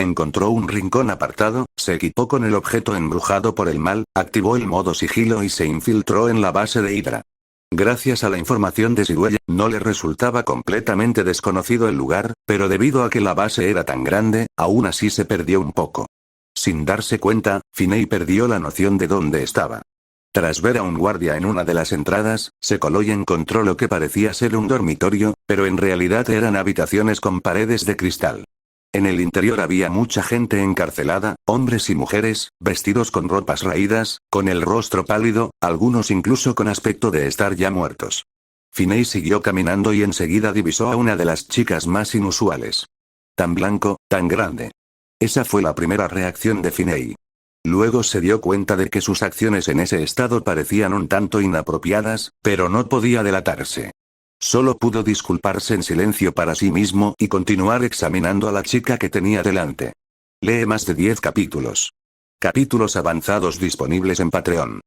Encontró un rincón apartado, se equipó con el objeto embrujado por el mal, activó el modo sigilo y se infiltró en la base de Hydra. Gracias a la información de Siruella, no le resultaba completamente desconocido el lugar, pero debido a que la base era tan grande, aún así se perdió un poco. Sin darse cuenta, Finney perdió la noción de dónde estaba. Tras ver a un guardia en una de las entradas, se coló y encontró lo que parecía ser un dormitorio, pero en realidad eran habitaciones con paredes de cristal. En el interior había mucha gente encarcelada, hombres y mujeres, vestidos con ropas raídas, con el rostro pálido, algunos incluso con aspecto de estar ya muertos. Finney siguió caminando y enseguida divisó a una de las chicas más inusuales. Tan blanco, tan grande. Esa fue la primera reacción de Finney. Luego se dio cuenta de que sus acciones en ese estado parecían un tanto inapropiadas, pero no podía delatarse. Solo pudo disculparse en silencio para sí mismo y continuar examinando a la chica que tenía delante. Lee más de 10 capítulos. Capítulos avanzados disponibles en Patreon.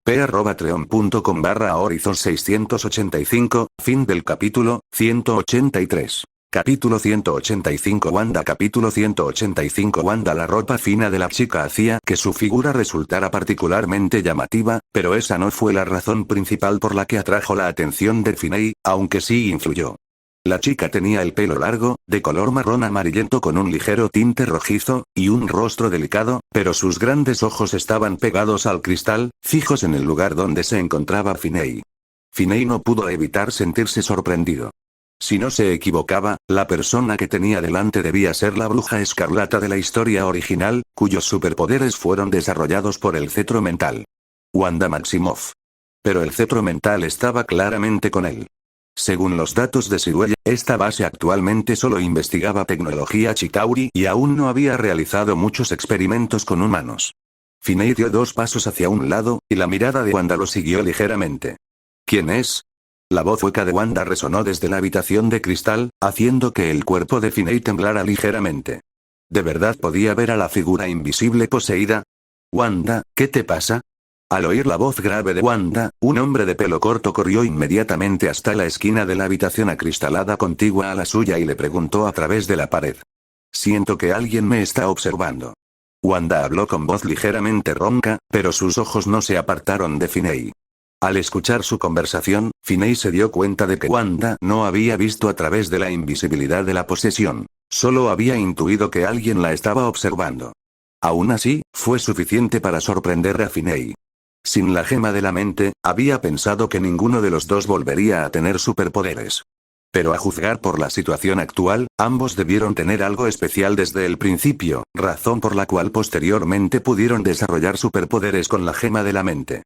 p@patreon.com/horizon 685, fin del capítulo, 183. Capítulo 185 Wanda. Capítulo 185 Wanda. La ropa fina de la chica hacía que su figura resultara particularmente llamativa, pero esa no fue la razón principal por la que atrajo la atención de Finney, aunque sí influyó. La chica tenía el pelo largo, de color marrón amarillento con un ligero tinte rojizo, y un rostro delicado, pero sus grandes ojos estaban pegados al cristal, fijos en el lugar donde se encontraba Finney. Finney no pudo evitar sentirse sorprendido. Si no se equivocaba, la persona que tenía delante debía ser la Bruja Escarlata de la historia original, cuyos superpoderes fueron desarrollados por el cetro mental. Wanda Maximoff. Pero el cetro mental estaba claramente con él. Según los datos de Siruella, esta base actualmente solo investigaba tecnología Chitauri y aún no había realizado muchos experimentos con humanos. Finney dio 2 pasos hacia un lado, y la mirada de Wanda lo siguió ligeramente. ¿Quién es? La voz hueca de Wanda resonó desde la habitación de cristal, haciendo que el cuerpo de Finney temblara ligeramente. ¿De verdad podía ver a la figura invisible poseída? Wanda, ¿qué te pasa? Al oír la voz grave de Wanda, un hombre de pelo corto corrió inmediatamente hasta la esquina de la habitación acristalada contigua a la suya y le preguntó a través de la pared. Siento que alguien me está observando. Wanda habló con voz ligeramente ronca, pero sus ojos no se apartaron de Finney. Al escuchar su conversación, Finney se dio cuenta de que Wanda no había visto a través de la invisibilidad de la posesión. Solo había intuido que alguien la estaba observando. Aún así, fue suficiente para sorprender a Finney. Sin la gema de la mente, había pensado que ninguno de los dos volvería a tener superpoderes. Pero a juzgar por la situación actual, ambos debieron tener algo especial desde el principio, razón por la cual posteriormente pudieron desarrollar superpoderes con la gema de la mente.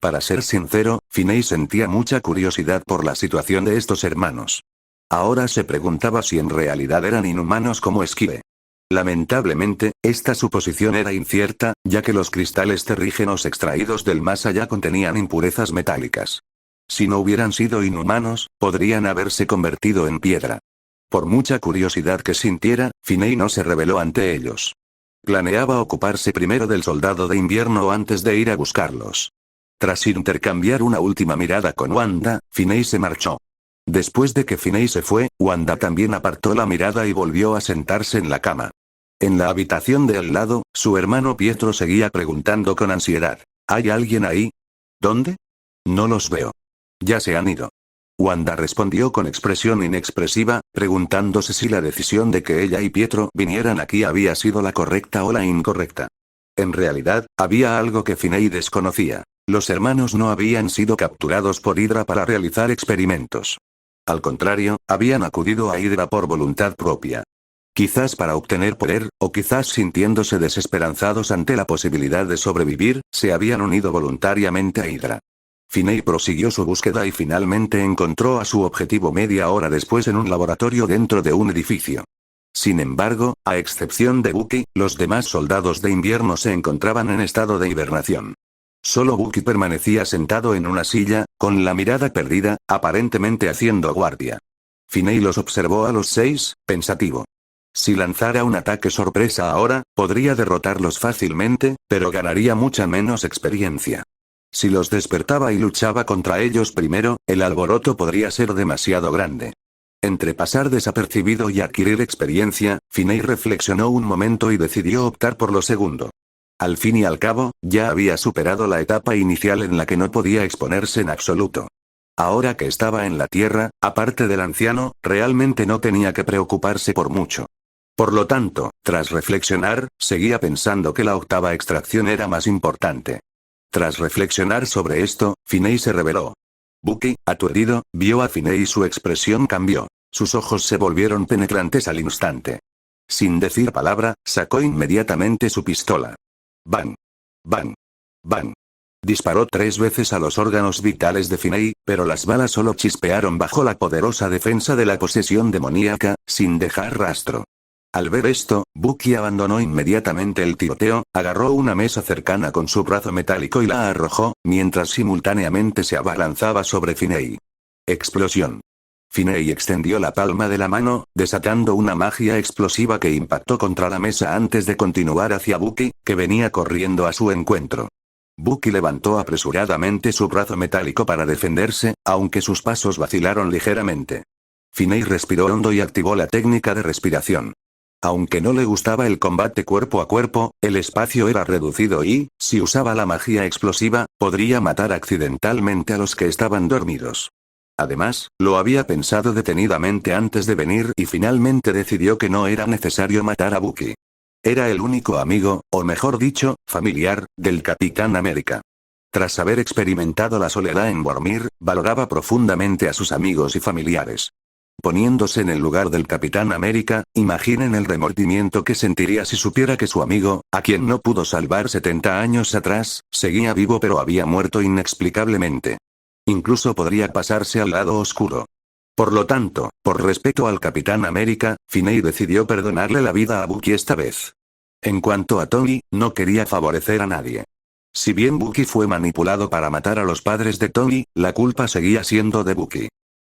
Para ser sincero, Finney sentía mucha curiosidad por la situación de estos hermanos. Ahora se preguntaba si en realidad eran inhumanos como Esquive. Lamentablemente, esta suposición era incierta, ya que los cristales terrígenos extraídos del más allá contenían impurezas metálicas. Si no hubieran sido inhumanos, podrían haberse convertido en piedra. Por mucha curiosidad que sintiera, Finney no se rebeló ante ellos. Planeaba ocuparse primero del soldado de invierno antes de ir a buscarlos. Tras intercambiar una última mirada con Wanda, Finney se marchó. Después de que Finney se fue, Wanda también apartó la mirada y volvió a sentarse en la cama. En la habitación de al lado, su hermano Pietro seguía preguntando con ansiedad. ¿Hay alguien ahí? ¿Dónde? No los veo. Ya se han ido. Wanda respondió con expresión inexpresiva, preguntándose si la decisión de que ella y Pietro vinieran aquí había sido la correcta o la incorrecta. En realidad, había algo que Finney desconocía. Los hermanos no habían sido capturados por Hydra para realizar experimentos. Al contrario, habían acudido a Hydra por voluntad propia. Quizás para obtener poder, o quizás sintiéndose desesperanzados ante la posibilidad de sobrevivir, se habían unido voluntariamente a Hydra. Finney prosiguió su búsqueda y finalmente encontró a su objetivo media hora después en un laboratorio dentro de un edificio. Sin embargo, a excepción de Bucky, los demás soldados de invierno se encontraban en estado de hibernación. Solo Bucky permanecía sentado en una silla, con la mirada perdida, aparentemente haciendo guardia. Finney los observó a los 6, pensativo. Si lanzara un ataque sorpresa ahora, podría derrotarlos fácilmente, pero ganaría mucha menos experiencia. Si los despertaba y luchaba contra ellos primero, el alboroto podría ser demasiado grande. Entre pasar desapercibido y adquirir experiencia, Finney reflexionó un momento y decidió optar por lo segundo. Al fin y al cabo, ya había superado la etapa inicial en la que no podía exponerse en absoluto. Ahora que estaba en la Tierra, aparte del anciano, realmente no tenía que preocuparse por mucho. Por lo tanto, tras reflexionar, seguía pensando que la octava extracción era más importante. Tras reflexionar sobre esto, Finney se rebeló. Bucky, aturdido, vio a Finney y su expresión cambió. Sus ojos se volvieron penetrantes al instante. Sin decir palabra, sacó inmediatamente su pistola. ¡Bang! ¡Bang! ¡Bang! Disparó 3 veces a los órganos vitales de Finney, pero las balas solo chispearon bajo la poderosa defensa de la posesión demoníaca, sin dejar rastro. Al ver esto, Bucky abandonó inmediatamente el tiroteo, agarró una mesa cercana con su brazo metálico y la arrojó, mientras simultáneamente se abalanzaba sobre Finney. Explosión. Finney extendió la palma de la mano, desatando una magia explosiva que impactó contra la mesa antes de continuar hacia Bucky, que venía corriendo a su encuentro. Bucky levantó apresuradamente su brazo metálico para defenderse, aunque sus pasos vacilaron ligeramente. Finney respiró hondo y activó la técnica de respiración. Aunque no le gustaba el combate cuerpo a cuerpo, el espacio era reducido y, si usaba la magia explosiva, podría matar accidentalmente a los que estaban dormidos. Además, lo había pensado detenidamente antes de venir y finalmente decidió que no era necesario matar a Bucky. Era el único amigo, o mejor dicho, familiar, del Capitán América. Tras haber experimentado la soledad en Vormir, valoraba profundamente a sus amigos y familiares. Poniéndose en el lugar del Capitán América, imaginen el remordimiento que sentiría si supiera que su amigo, a quien no pudo salvar 70 años atrás, seguía vivo pero había muerto inexplicablemente. Incluso podría pasarse al lado oscuro. Por lo tanto, por respeto al Capitán América, Finney decidió perdonarle la vida a Bucky esta vez. En cuanto a Tony, no quería favorecer a nadie. Si bien Bucky fue manipulado para matar a los padres de Tony, la culpa seguía siendo de Bucky.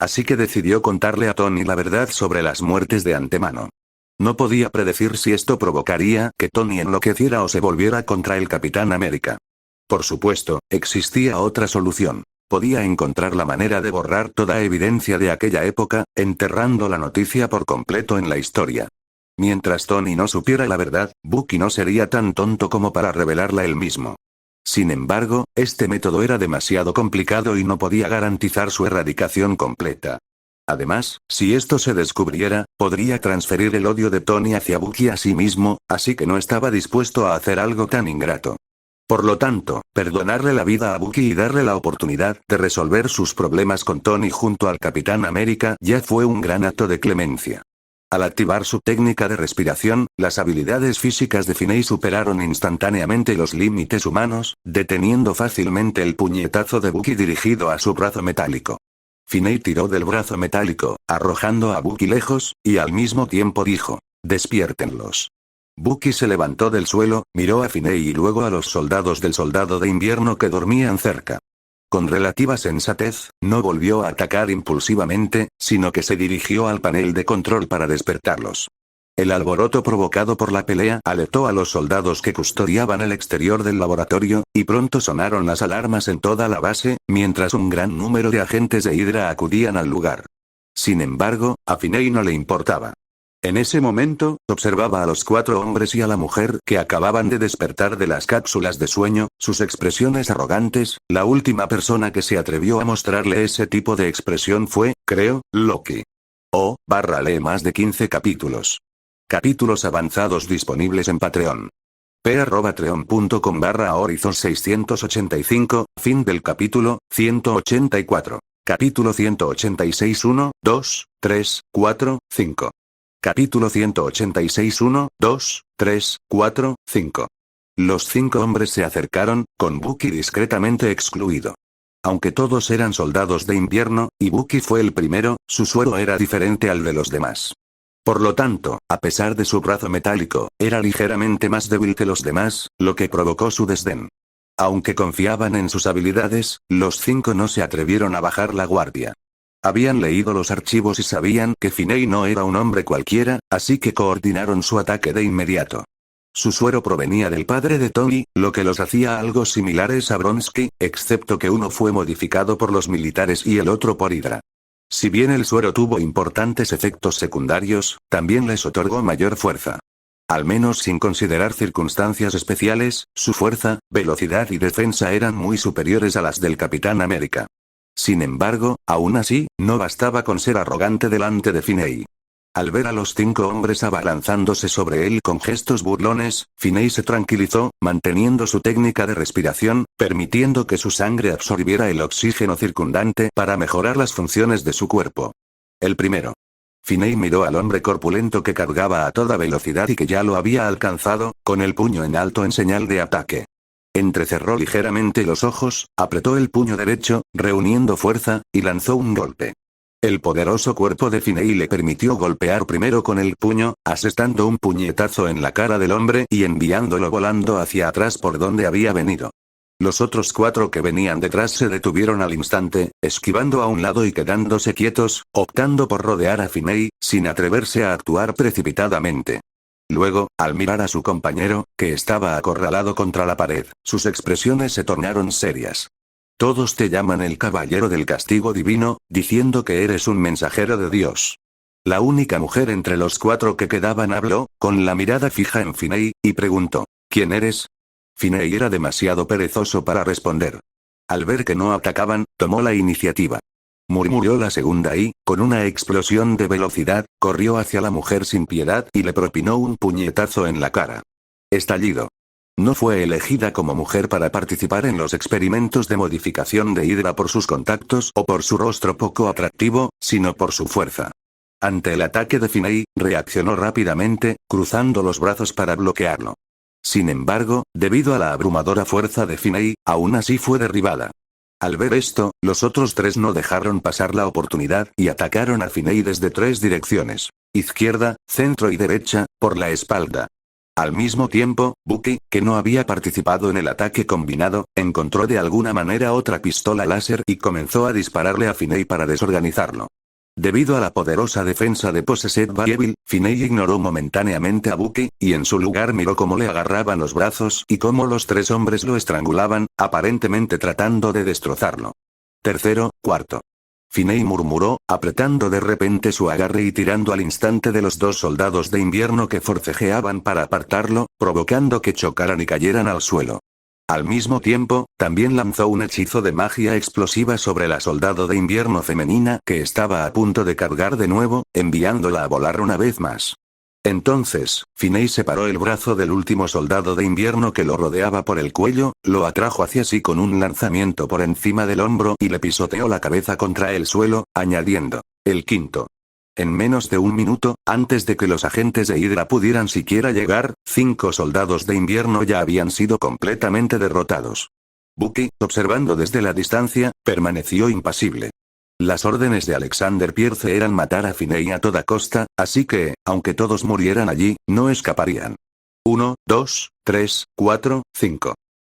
Así que decidió contarle a Tony la verdad sobre las muertes de antemano. No podía predecir si esto provocaría que Tony enloqueciera o se volviera contra el Capitán América. Por supuesto, existía otra solución. Podía encontrar la manera de borrar toda evidencia de aquella época, enterrando la noticia por completo en la historia. Mientras Tony no supiera la verdad, Bucky no sería tan tonto como para revelarla él mismo. Sin embargo, este método era demasiado complicado y no podía garantizar su erradicación completa. Además, si esto se descubriera, podría transferir el odio de Tony hacia Bucky a sí mismo, así que no estaba dispuesto a hacer algo tan ingrato. Por lo tanto, perdonarle la vida a Bucky y darle la oportunidad de resolver sus problemas con Tony junto al Capitán América ya fue un gran acto de clemencia. Al activar su técnica de respiración, las habilidades físicas de Finney superaron instantáneamente los límites humanos, deteniendo fácilmente el puñetazo de Bucky dirigido a su brazo metálico. Finney tiró del brazo metálico, arrojando a Bucky lejos, y al mismo tiempo dijo: «Despiértenlos». Bucky se levantó del suelo, miró a Finney y luego a los soldados del Soldado de Invierno que dormían cerca. Con relativa sensatez, no volvió a atacar impulsivamente, sino que se dirigió al panel de control para despertarlos. El alboroto provocado por la pelea alertó a los soldados que custodiaban el exterior del laboratorio, y pronto sonaron las alarmas en toda la base, mientras un gran número de agentes de Hydra acudían al lugar. Sin embargo, a Finney no le importaba. En ese momento, observaba a los 4 hombres y a la mujer que acababan de despertar de las cápsulas de sueño, sus expresiones arrogantes. La última persona que se atrevió a mostrarle ese tipo de expresión fue, creo, Loki. lee más de 15 capítulos. Capítulos avanzados disponibles en Patreon. p@patreon.com/Horizon 685, fin del capítulo 184. Capítulo 186 1, 2, 3, 4, 5. Capítulo 186 1, 2, 3, 4, 5. Los 5 hombres se acercaron, con Bucky discretamente excluido. Aunque todos eran soldados de invierno, y Bucky fue el primero, su suero era diferente al de los demás. Por lo tanto, a pesar de su brazo metálico, era ligeramente más débil que los demás, lo que provocó su desdén. Aunque confiaban en sus habilidades, los 5 no se atrevieron a bajar la guardia. Habían leído los archivos y sabían que Finney no era un hombre cualquiera, así que coordinaron su ataque de inmediato. Su suero provenía del padre de Tony, lo que los hacía algo similares a Bronsky, excepto que uno fue modificado por los militares y el otro por Hydra. Si bien el suero tuvo importantes efectos secundarios, también les otorgó mayor fuerza. Al menos sin considerar circunstancias especiales, su fuerza, velocidad y defensa eran muy superiores a las del Capitán América. Sin embargo, aún así, no bastaba con ser arrogante delante de Finney. Al ver a los 5 hombres abalanzándose sobre él con gestos burlones, Finney se tranquilizó, manteniendo su técnica de respiración, permitiendo que su sangre absorbiera el oxígeno circundante para mejorar las funciones de su cuerpo. El primero. Finney miró al hombre corpulento que cargaba a toda velocidad y que ya lo había alcanzado, con el puño en alto en señal de ataque. Entrecerró ligeramente los ojos, apretó el puño derecho, reuniendo fuerza, y lanzó un golpe. El poderoso cuerpo de Finney le permitió golpear primero con el puño, asestando un puñetazo en la cara del hombre y enviándolo volando hacia atrás por donde había venido. Los otros 4 que venían detrás se detuvieron al instante, esquivando a un lado y quedándose quietos, optando por rodear a Finney, sin atreverse a actuar precipitadamente. Luego, al mirar a su compañero, que estaba acorralado contra la pared, sus expresiones se tornaron serias. Todos te llaman el Caballero del Castigo Divino, diciendo que eres un mensajero de Dios. La única mujer entre los 4 que quedaban habló, con la mirada fija en Finney, y preguntó: ¿Quién eres? Finney era demasiado perezoso para responder. Al ver que no atacaban, tomó la iniciativa. Murmuró la segunda y, con una explosión de velocidad, corrió hacia la mujer sin piedad y le propinó un puñetazo en la cara. Estallido. No fue elegida como mujer para participar en los experimentos de modificación de Hydra por sus contactos o por su rostro poco atractivo, sino por su fuerza. Ante el ataque de Finney, reaccionó rápidamente, cruzando los brazos para bloquearlo. Sin embargo, debido a la abrumadora fuerza de Finney, aún así fue derribada. Al ver esto, los otros 3 no dejaron pasar la oportunidad y atacaron a Finney desde 3 direcciones: izquierda, centro y derecha, por la espalda. Al mismo tiempo, Bucky, que no había participado en el ataque combinado, encontró de alguna manera otra pistola láser y comenzó a dispararle a Finney para desorganizarlo. Debido a la poderosa defensa de Possessed by Evil, Finney ignoró momentáneamente a Bucky, y en su lugar miró cómo le agarraban los brazos y cómo los tres hombres lo estrangulaban, aparentemente tratando de destrozarlo. Tercero, cuarto. Finney murmuró, apretando de repente su agarre y tirando al instante de los dos soldados de invierno que forcejeaban para apartarlo, provocando que chocaran y cayeran al suelo. Al mismo tiempo, también lanzó un hechizo de magia explosiva sobre la soldado de invierno femenina que estaba a punto de cargar de nuevo, enviándola a volar una vez más. Entonces, Finney separó el brazo del último soldado de invierno que lo rodeaba por el cuello, lo atrajo hacia sí con un lanzamiento por encima del hombro y le pisoteó la cabeza contra el suelo, añadiendo, el quinto. En menos de un minuto, antes de que los agentes de Hydra pudieran siquiera llegar, 5 soldados de invierno ya habían sido completamente derrotados. Bucky, observando desde la distancia, permaneció impasible. Las órdenes de Alexander Pierce eran matar a Finney a toda costa, así que, aunque todos murieran allí, no escaparían. 1, 2, 3, 4, 5.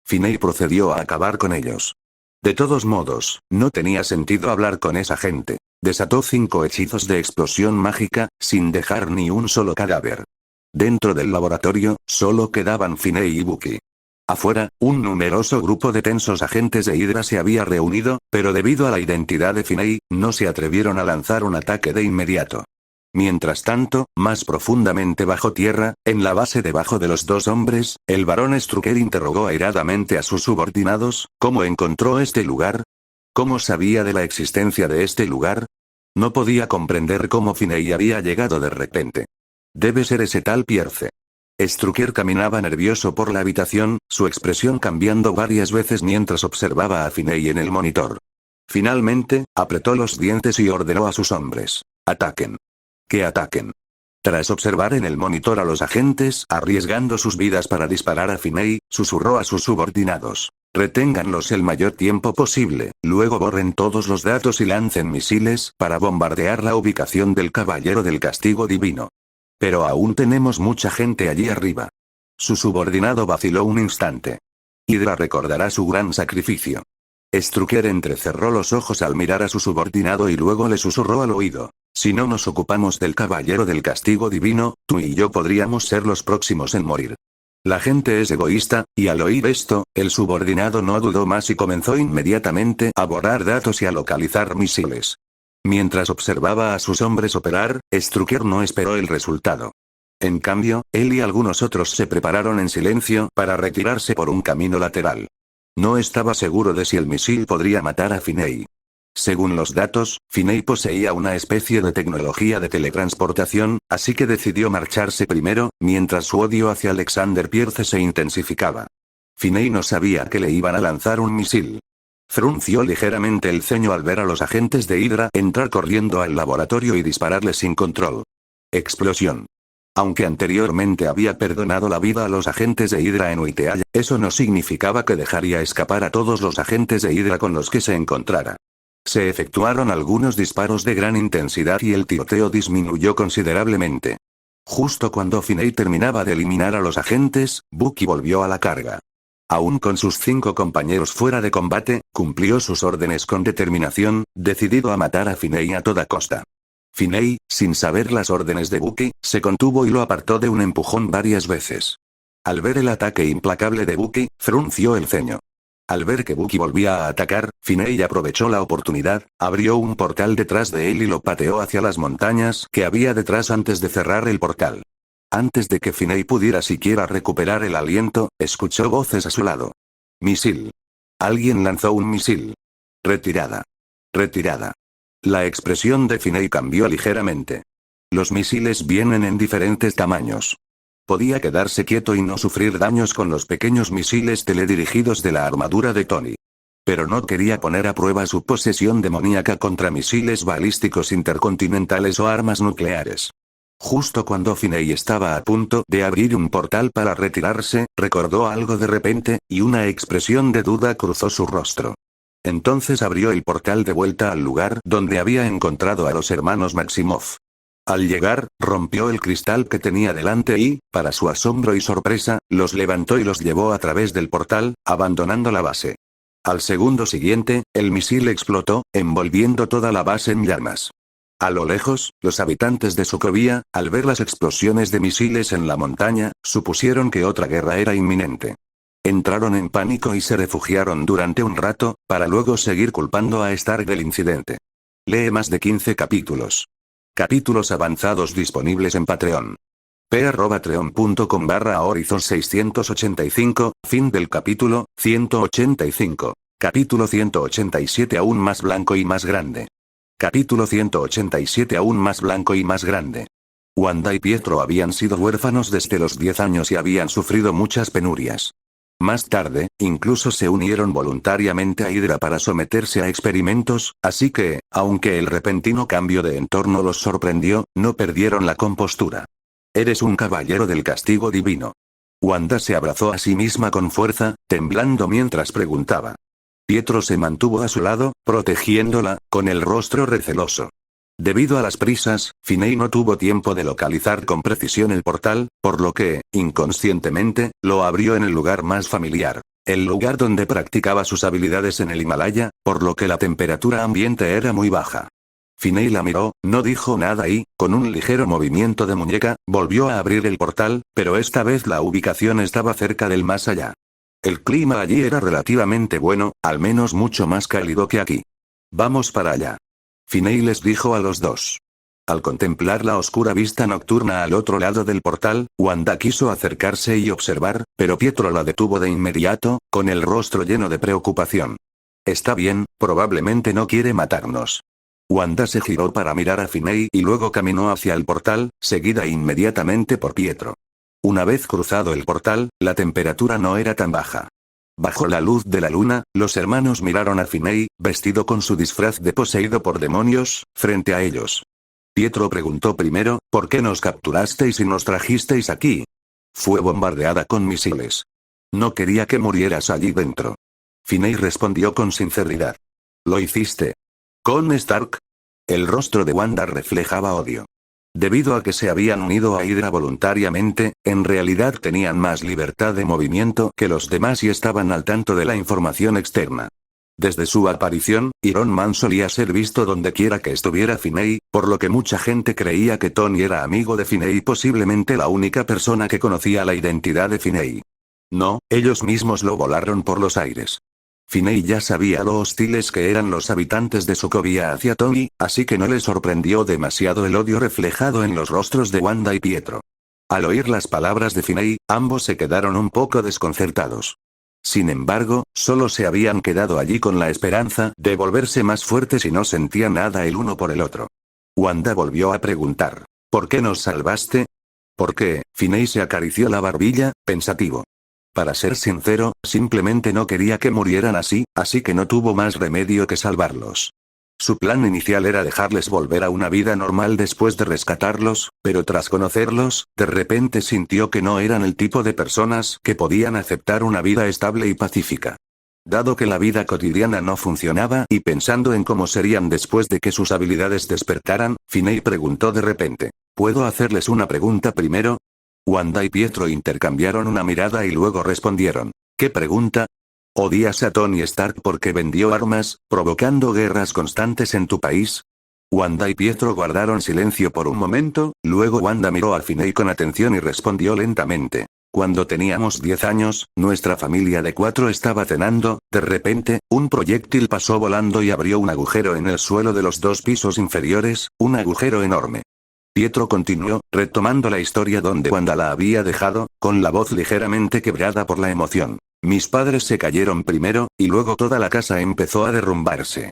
Finney procedió a acabar con ellos. De todos modos, no tenía sentido hablar con esa gente. Desató 5 hechizos de explosión mágica, sin dejar ni un solo cadáver. Dentro del laboratorio, solo quedaban Finney y Bucky. Afuera, un numeroso grupo de tensos agentes de Hydra se había reunido, pero debido a la identidad de Finney, no se atrevieron a lanzar un ataque de inmediato. Mientras tanto, más profundamente bajo tierra, en la base debajo de los dos hombres, el barón Strucker interrogó airadamente a sus subordinados, ¿cómo encontró este lugar? ¿Cómo sabía de la existencia de este lugar? No podía comprender cómo Finney había llegado de repente. Debe ser ese tal Pierce. Strucker caminaba nervioso por la habitación, su expresión cambiando varias veces mientras observaba a Finney en el monitor. Finalmente, apretó los dientes y ordenó a sus hombres. Ataquen. Que ataquen. Tras observar en el monitor a los agentes arriesgando sus vidas para disparar a Finney, susurró a sus subordinados. Reténganlos el mayor tiempo posible, luego borren todos los datos y lancen misiles para bombardear la ubicación del Caballero del Castigo Divino. Pero aún tenemos mucha gente allí arriba. Su subordinado vaciló un instante. Hydra recordará su gran sacrificio. Strucker entrecerró los ojos al mirar a su subordinado y luego le susurró al oído. Si no nos ocupamos del Caballero del Castigo Divino, tú y yo podríamos ser los próximos en morir. La gente es egoísta, y al oír esto, el subordinado no dudó más y comenzó inmediatamente a borrar datos y a localizar misiles. Mientras observaba a sus hombres operar, Strucker no esperó el resultado. En cambio, él y algunos otros se prepararon en silencio para retirarse por un camino lateral. No estaba seguro de si el misil podría matar a Finney. Según los datos, Finney poseía una especie de tecnología de teletransportación, así que decidió marcharse primero, mientras su odio hacia Alexander Pierce se intensificaba. Finney no sabía que le iban a lanzar un misil. Frunció ligeramente el ceño al ver a los agentes de Hydra entrar corriendo al laboratorio y dispararle sin control. Explosión. Aunque anteriormente había perdonado la vida a los agentes de Hydra en Uiteaya, eso no significaba que dejaría escapar a todos los agentes de Hydra con los que se encontrara. Se efectuaron algunos disparos de gran intensidad y el tiroteo disminuyó considerablemente. Justo cuando Finney terminaba de eliminar a los agentes, Bucky volvió a la carga. Aún con sus 5 compañeros fuera de combate, cumplió sus órdenes con determinación, decidido a matar a Finney a toda costa. Finney, sin saber las órdenes de Bucky, se contuvo y lo apartó de un empujón varias veces. Al ver el ataque implacable de Bucky, frunció el ceño. Al ver que Bucky volvía a atacar, Finney aprovechó la oportunidad, abrió un portal detrás de él y lo pateó hacia las montañas que había detrás antes de cerrar el portal. Antes de que Finney pudiera siquiera recuperar el aliento, escuchó voces a su lado. Misil. Alguien lanzó un misil. Retirada. Retirada. La expresión de Finney cambió ligeramente. Los misiles vienen en diferentes tamaños. Podía quedarse quieto y no sufrir daños con los pequeños misiles teledirigidos de la armadura de Tony. Pero no quería poner a prueba su posesión demoníaca contra misiles balísticos intercontinentales o armas nucleares. Justo cuando Finney estaba a punto de abrir un portal para retirarse, recordó algo de repente, y una expresión de duda cruzó su rostro. Entonces abrió el portal de vuelta al lugar donde había encontrado a los hermanos Maximoff. Al llegar, rompió el cristal que tenía delante y, para su asombro y sorpresa, los levantó y los llevó a través del portal, abandonando la base. Al segundo siguiente, el misil explotó, envolviendo toda la base en llamas. A lo lejos, los habitantes de Sokovia, al ver las explosiones de misiles en la montaña, supusieron que otra guerra era inminente. Entraron en pánico y se refugiaron durante un rato, para luego seguir culpando a Stark del incidente. Lee más de 15 capítulos. Capítulos avanzados disponibles en Patreon. p@patreon.com/Horizon 685, fin del capítulo 185. Capítulo 187 aún más blanco y más grande. Capítulo 187 aún más blanco y más grande. Wanda y Pietro habían sido huérfanos desde los 10 años y habían sufrido muchas penurias. Más tarde, incluso se unieron voluntariamente a Hydra para someterse a experimentos, así que, aunque el repentino cambio de entorno los sorprendió, no perdieron la compostura. Eres un caballero del castigo divino. Wanda se abrazó a sí misma con fuerza, temblando mientras preguntaba. Pietro se mantuvo a su lado, protegiéndola, con el rostro receloso. Debido a las prisas, Finney no tuvo tiempo de localizar con precisión el portal, por lo que, inconscientemente, lo abrió en el lugar más familiar. El lugar donde practicaba sus habilidades en el Himalaya, por lo que la temperatura ambiente era muy baja. Finney la miró, no dijo nada y, con un ligero movimiento de muñeca, volvió a abrir el portal, pero esta vez la ubicación estaba cerca del más allá. El clima allí era relativamente bueno, al menos mucho más cálido que aquí. Vamos para allá. Finney les dijo a los dos. Al contemplar la oscura vista nocturna al otro lado del portal, Wanda quiso acercarse y observar, pero Pietro la detuvo de inmediato, con el rostro lleno de preocupación. Está bien, probablemente no quiere matarnos. Wanda se giró para mirar a Finney y luego caminó hacia el portal, seguida inmediatamente por Pietro. Una vez cruzado el portal, la temperatura no era tan baja. Bajo la luz de la luna, los hermanos miraron a Finney, vestido con su disfraz de poseído por demonios, frente a ellos. Pietro preguntó primero, ¿por qué nos capturasteis y nos trajisteis aquí? Fue bombardeada con misiles. No quería que murieras allí dentro. Finney respondió con sinceridad. ¿Lo hiciste con Stark? El rostro de Wanda reflejaba odio. Debido a que se habían unido a Hydra voluntariamente, en realidad tenían más libertad de movimiento que los demás y estaban al tanto de la información externa. Desde su aparición, Iron Man solía ser visto donde quiera que estuviera Finney, por lo que mucha gente creía que Tony era amigo de Finney y posiblemente la única persona que conocía la identidad de Finney. No, ellos mismos lo volaron por los aires. Finney ya sabía lo hostiles que eran los habitantes de Sokovia hacia Tony, así que no le sorprendió demasiado el odio reflejado en los rostros de Wanda y Pietro. Al oír las palabras de Finney, ambos se quedaron un poco desconcertados. Sin embargo, solo se habían quedado allí con la esperanza de volverse más fuertes y no sentían nada el uno por el otro. Wanda volvió a preguntar, ¿por qué nos salvaste? ¿Por qué? Finney se acarició la barbilla, pensativo. Para ser sincero, simplemente no quería que murieran así que no tuvo más remedio que salvarlos. Su plan inicial era dejarles volver a una vida normal después de rescatarlos, pero tras conocerlos, de repente sintió que no eran el tipo de personas que podían aceptar una vida estable y pacífica. Dado que la vida cotidiana no funcionaba y pensando en cómo serían después de que sus habilidades despertaran, Finney preguntó de repente, ¿puedo hacerles una pregunta primero? Wanda y Pietro intercambiaron una mirada y luego respondieron, ¿qué pregunta? ¿Odias a Tony Stark porque vendió armas, provocando guerras constantes en tu país? Wanda y Pietro guardaron silencio por un momento, luego Wanda miró a Finney con atención y respondió lentamente. Cuando teníamos 10 años, nuestra familia de 4 estaba cenando, de repente, un proyectil pasó volando y abrió un agujero en el suelo de los 2 pisos inferiores, un agujero enorme. Pietro continuó, retomando la historia donde Wanda la había dejado, con la voz ligeramente quebrada por la emoción. Mis padres se cayeron primero, y luego toda la casa empezó a derrumbarse.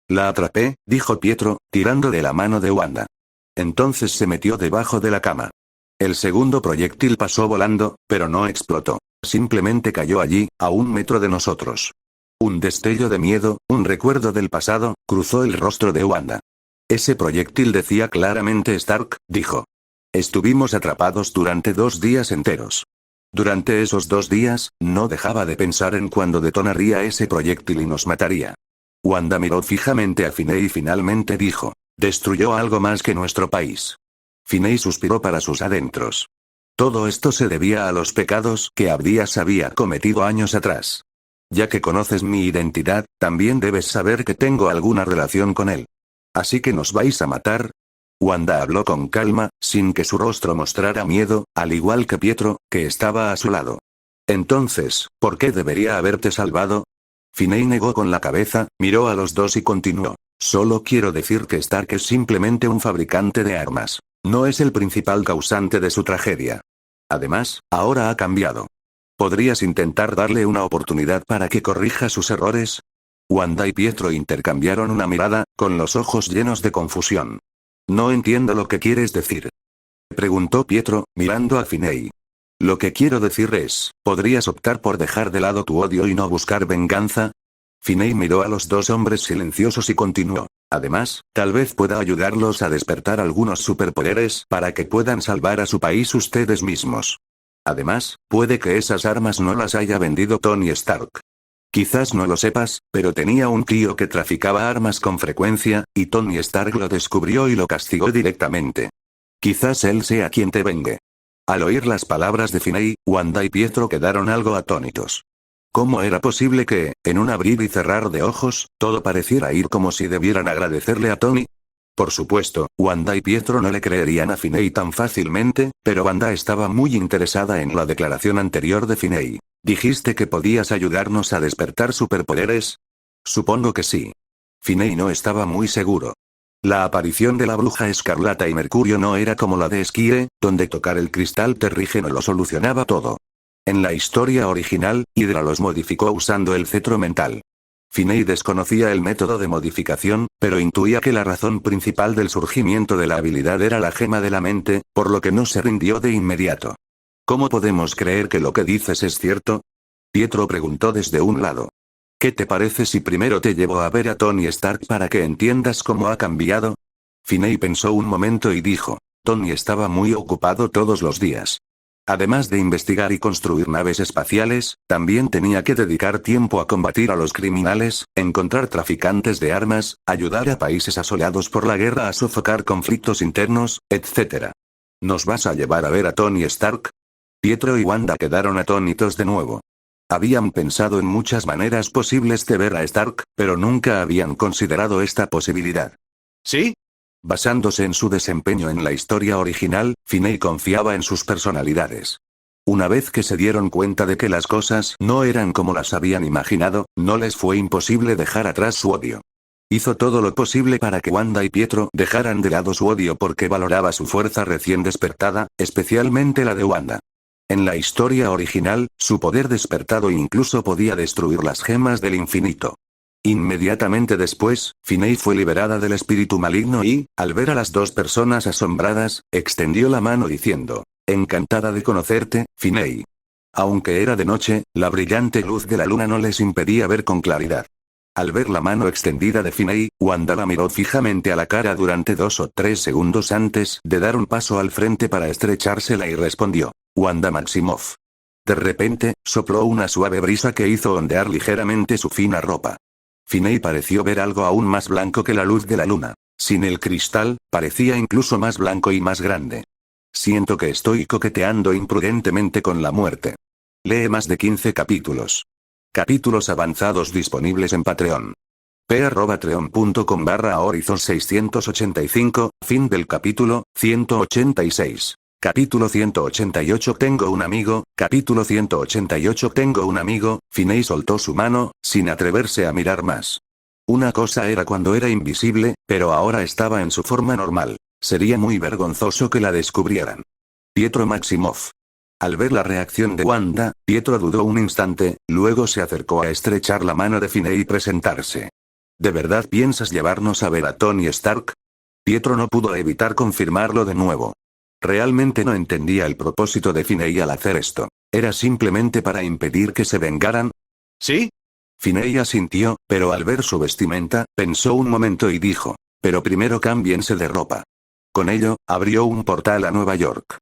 La atrapé, dijo Pietro, tirando de la mano de Wanda. Entonces se metió debajo de la cama. El segundo proyectil pasó volando, pero no explotó. Simplemente cayó allí, a 1 metro de nosotros. Un destello de miedo, un recuerdo del pasado, cruzó el rostro de Wanda. Ese proyectil decía claramente Stark, dijo. Estuvimos atrapados durante 2 días enteros. Durante esos 2 días, no dejaba de pensar en cuándo detonaría ese proyectil y nos mataría. Wanda miró fijamente a Finney y finalmente dijo, destruyó algo más que nuestro país. Finney suspiró para sus adentros. Todo esto se debía a los pecados que Abdías había cometido años atrás. Ya que conoces mi identidad, también debes saber que tengo alguna relación con él. ¿Así que nos vais a matar? Wanda habló con calma, sin que su rostro mostrara miedo, al igual que Pietro, que estaba a su lado. Entonces, ¿por qué debería haberte salvado? Finney negó con la cabeza, miró a los dos y continuó. Solo quiero decir que Stark es simplemente un fabricante de armas. No es el principal causante de su tragedia. Además, ahora ha cambiado. ¿Podrías intentar darle una oportunidad para que corrija sus errores? Wanda y Pietro intercambiaron una mirada, con los ojos llenos de confusión. No entiendo lo que quieres decir. Preguntó Pietro, mirando a Finney. Lo que quiero decir es, ¿podrías optar por dejar de lado tu odio y no buscar venganza? Finney miró a los dos hombres silenciosos y continuó. Además, tal vez pueda ayudarlos a despertar algunos superpoderes para que puedan salvar a su país ustedes mismos. Además, puede que esas armas no las haya vendido Tony Stark. Quizás no lo sepas, pero tenía un tío que traficaba armas con frecuencia, y Tony Stark lo descubrió y lo castigó directamente. Quizás él sea quien te vengue. Al oír las palabras de Finney, Wanda y Pietro quedaron algo atónitos. ¿Cómo era posible que, en un abrir y cerrar de ojos, todo pareciera ir como si debieran agradecerle a Tony? Por supuesto, Wanda y Pietro no le creerían a Finney tan fácilmente, pero Wanda estaba muy interesada en la declaración anterior de Finney. ¿Dijiste que podías ayudarnos a despertar superpoderes? Supongo que sí. Finney no estaba muy seguro. La aparición de la bruja escarlata y Mercurio no era como la de Esquire, donde tocar el cristal terrígeno lo solucionaba todo. En la historia original, Hydra los modificó usando el cetro mental. Finney desconocía el método de modificación, pero intuía que la razón principal del surgimiento de la habilidad era la gema de la mente, por lo que no se rindió de inmediato. ¿Cómo podemos creer que lo que dices es cierto? Pietro preguntó desde un lado. ¿Qué te parece si primero te llevo a ver a Tony Stark para que entiendas cómo ha cambiado? Finney pensó un momento y dijo. Tony estaba muy ocupado todos los días. Además de investigar y construir naves espaciales, también tenía que dedicar tiempo a combatir a los criminales, encontrar traficantes de armas, ayudar a países asolados por la guerra a sofocar conflictos internos, etc. ¿Nos vas a llevar a ver a Tony Stark? Pietro y Wanda quedaron atónitos de nuevo. Habían pensado en muchas maneras posibles de ver a Stark, pero nunca habían considerado esta posibilidad. ¿Sí? Basándose en su desempeño en la historia original, Finney confiaba en sus personalidades. Una vez que se dieron cuenta de que las cosas no eran como las habían imaginado, no les fue imposible dejar atrás su odio. Hizo todo lo posible para que Wanda y Pietro dejaran de lado su odio porque valoraba su fuerza recién despertada, especialmente la de Wanda. En la historia original, su poder despertado incluso podía destruir las gemas del infinito. Inmediatamente después, Finney fue liberada del espíritu maligno y, al ver a las dos personas asombradas, extendió la mano diciendo, encantada de conocerte, Finney. Aunque era de noche, la brillante luz de la luna no les impedía ver con claridad. Al ver la mano extendida de Finney, Wanda la miró fijamente a la cara durante 2 o 3 segundos antes de dar un paso al frente para estrechársela y respondió, Wanda Maximoff. De repente, sopló una suave brisa que hizo ondear ligeramente su fina ropa. Finney pareció ver algo aún más blanco que la luz de la luna. Sin el cristal, parecía incluso más blanco y más grande. Siento que estoy coqueteando imprudentemente con la muerte. Lee más de 15 capítulos. Capítulos avanzados disponibles en Patreon. p@patreon.com/horizon 685, fin del capítulo, 186. Capítulo 188 Tengo un amigo, capítulo 188 Tengo un amigo, Finney soltó su mano, sin atreverse a mirar más. Una cosa era cuando era invisible, pero ahora estaba en su forma normal. Sería muy vergonzoso que la descubrieran. Pietro Maximoff. Al ver la reacción de Wanda, Pietro dudó un instante, luego se acercó a estrechar la mano de Finney y presentarse. ¿De verdad piensas llevarnos a ver a Tony Stark? Pietro no pudo evitar confirmarlo de nuevo. Realmente no entendía el propósito de Finney al hacer esto. ¿Era simplemente para impedir que se vengaran? ¿Sí? Finney asintió, pero al ver su vestimenta, pensó un momento y dijo, pero primero cámbiense de ropa. Con ello, abrió un portal a Nueva York.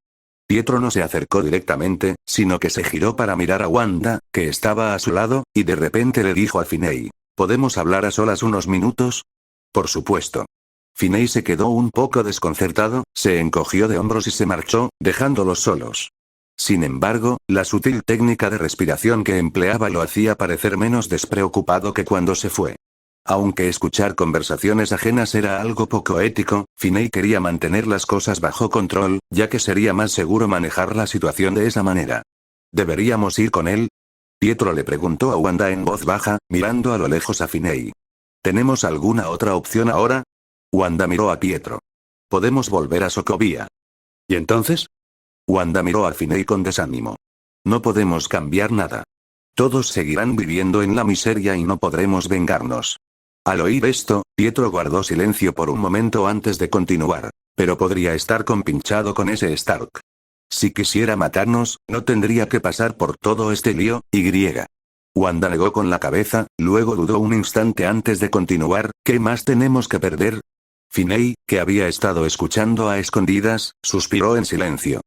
Pietro no se acercó directamente, sino que se giró para mirar a Wanda, que estaba a su lado, y de repente le dijo a Finney, ¿podemos hablar a solas unos minutos? Por supuesto. Finney se quedó un poco desconcertado, se encogió de hombros y se marchó, dejándolos solos. Sin embargo, la sutil técnica de respiración que empleaba lo hacía parecer menos despreocupado que cuando se fue. Aunque escuchar conversaciones ajenas era algo poco ético, Finney quería mantener las cosas bajo control, ya que sería más seguro manejar la situación de esa manera. ¿Deberíamos ir con él? Pietro le preguntó a Wanda en voz baja, mirando a lo lejos a Finney. ¿Tenemos alguna otra opción ahora? Wanda miró a Pietro. Podemos volver a Sokovia. ¿Y entonces? Wanda miró a Finney con desánimo. No podemos cambiar nada. Todos seguirán viviendo en la miseria y no podremos vengarnos. Al oír esto, Pietro guardó silencio por un momento antes de continuar. Pero podría estar compinchado con ese Stark. Si quisiera matarnos, no tendría que pasar por todo este lío, y. Wanda negó con la cabeza, luego dudó un instante antes de continuar. ¿Qué más tenemos que perder? Finney, que había estado escuchando a escondidas, suspiró en silencio.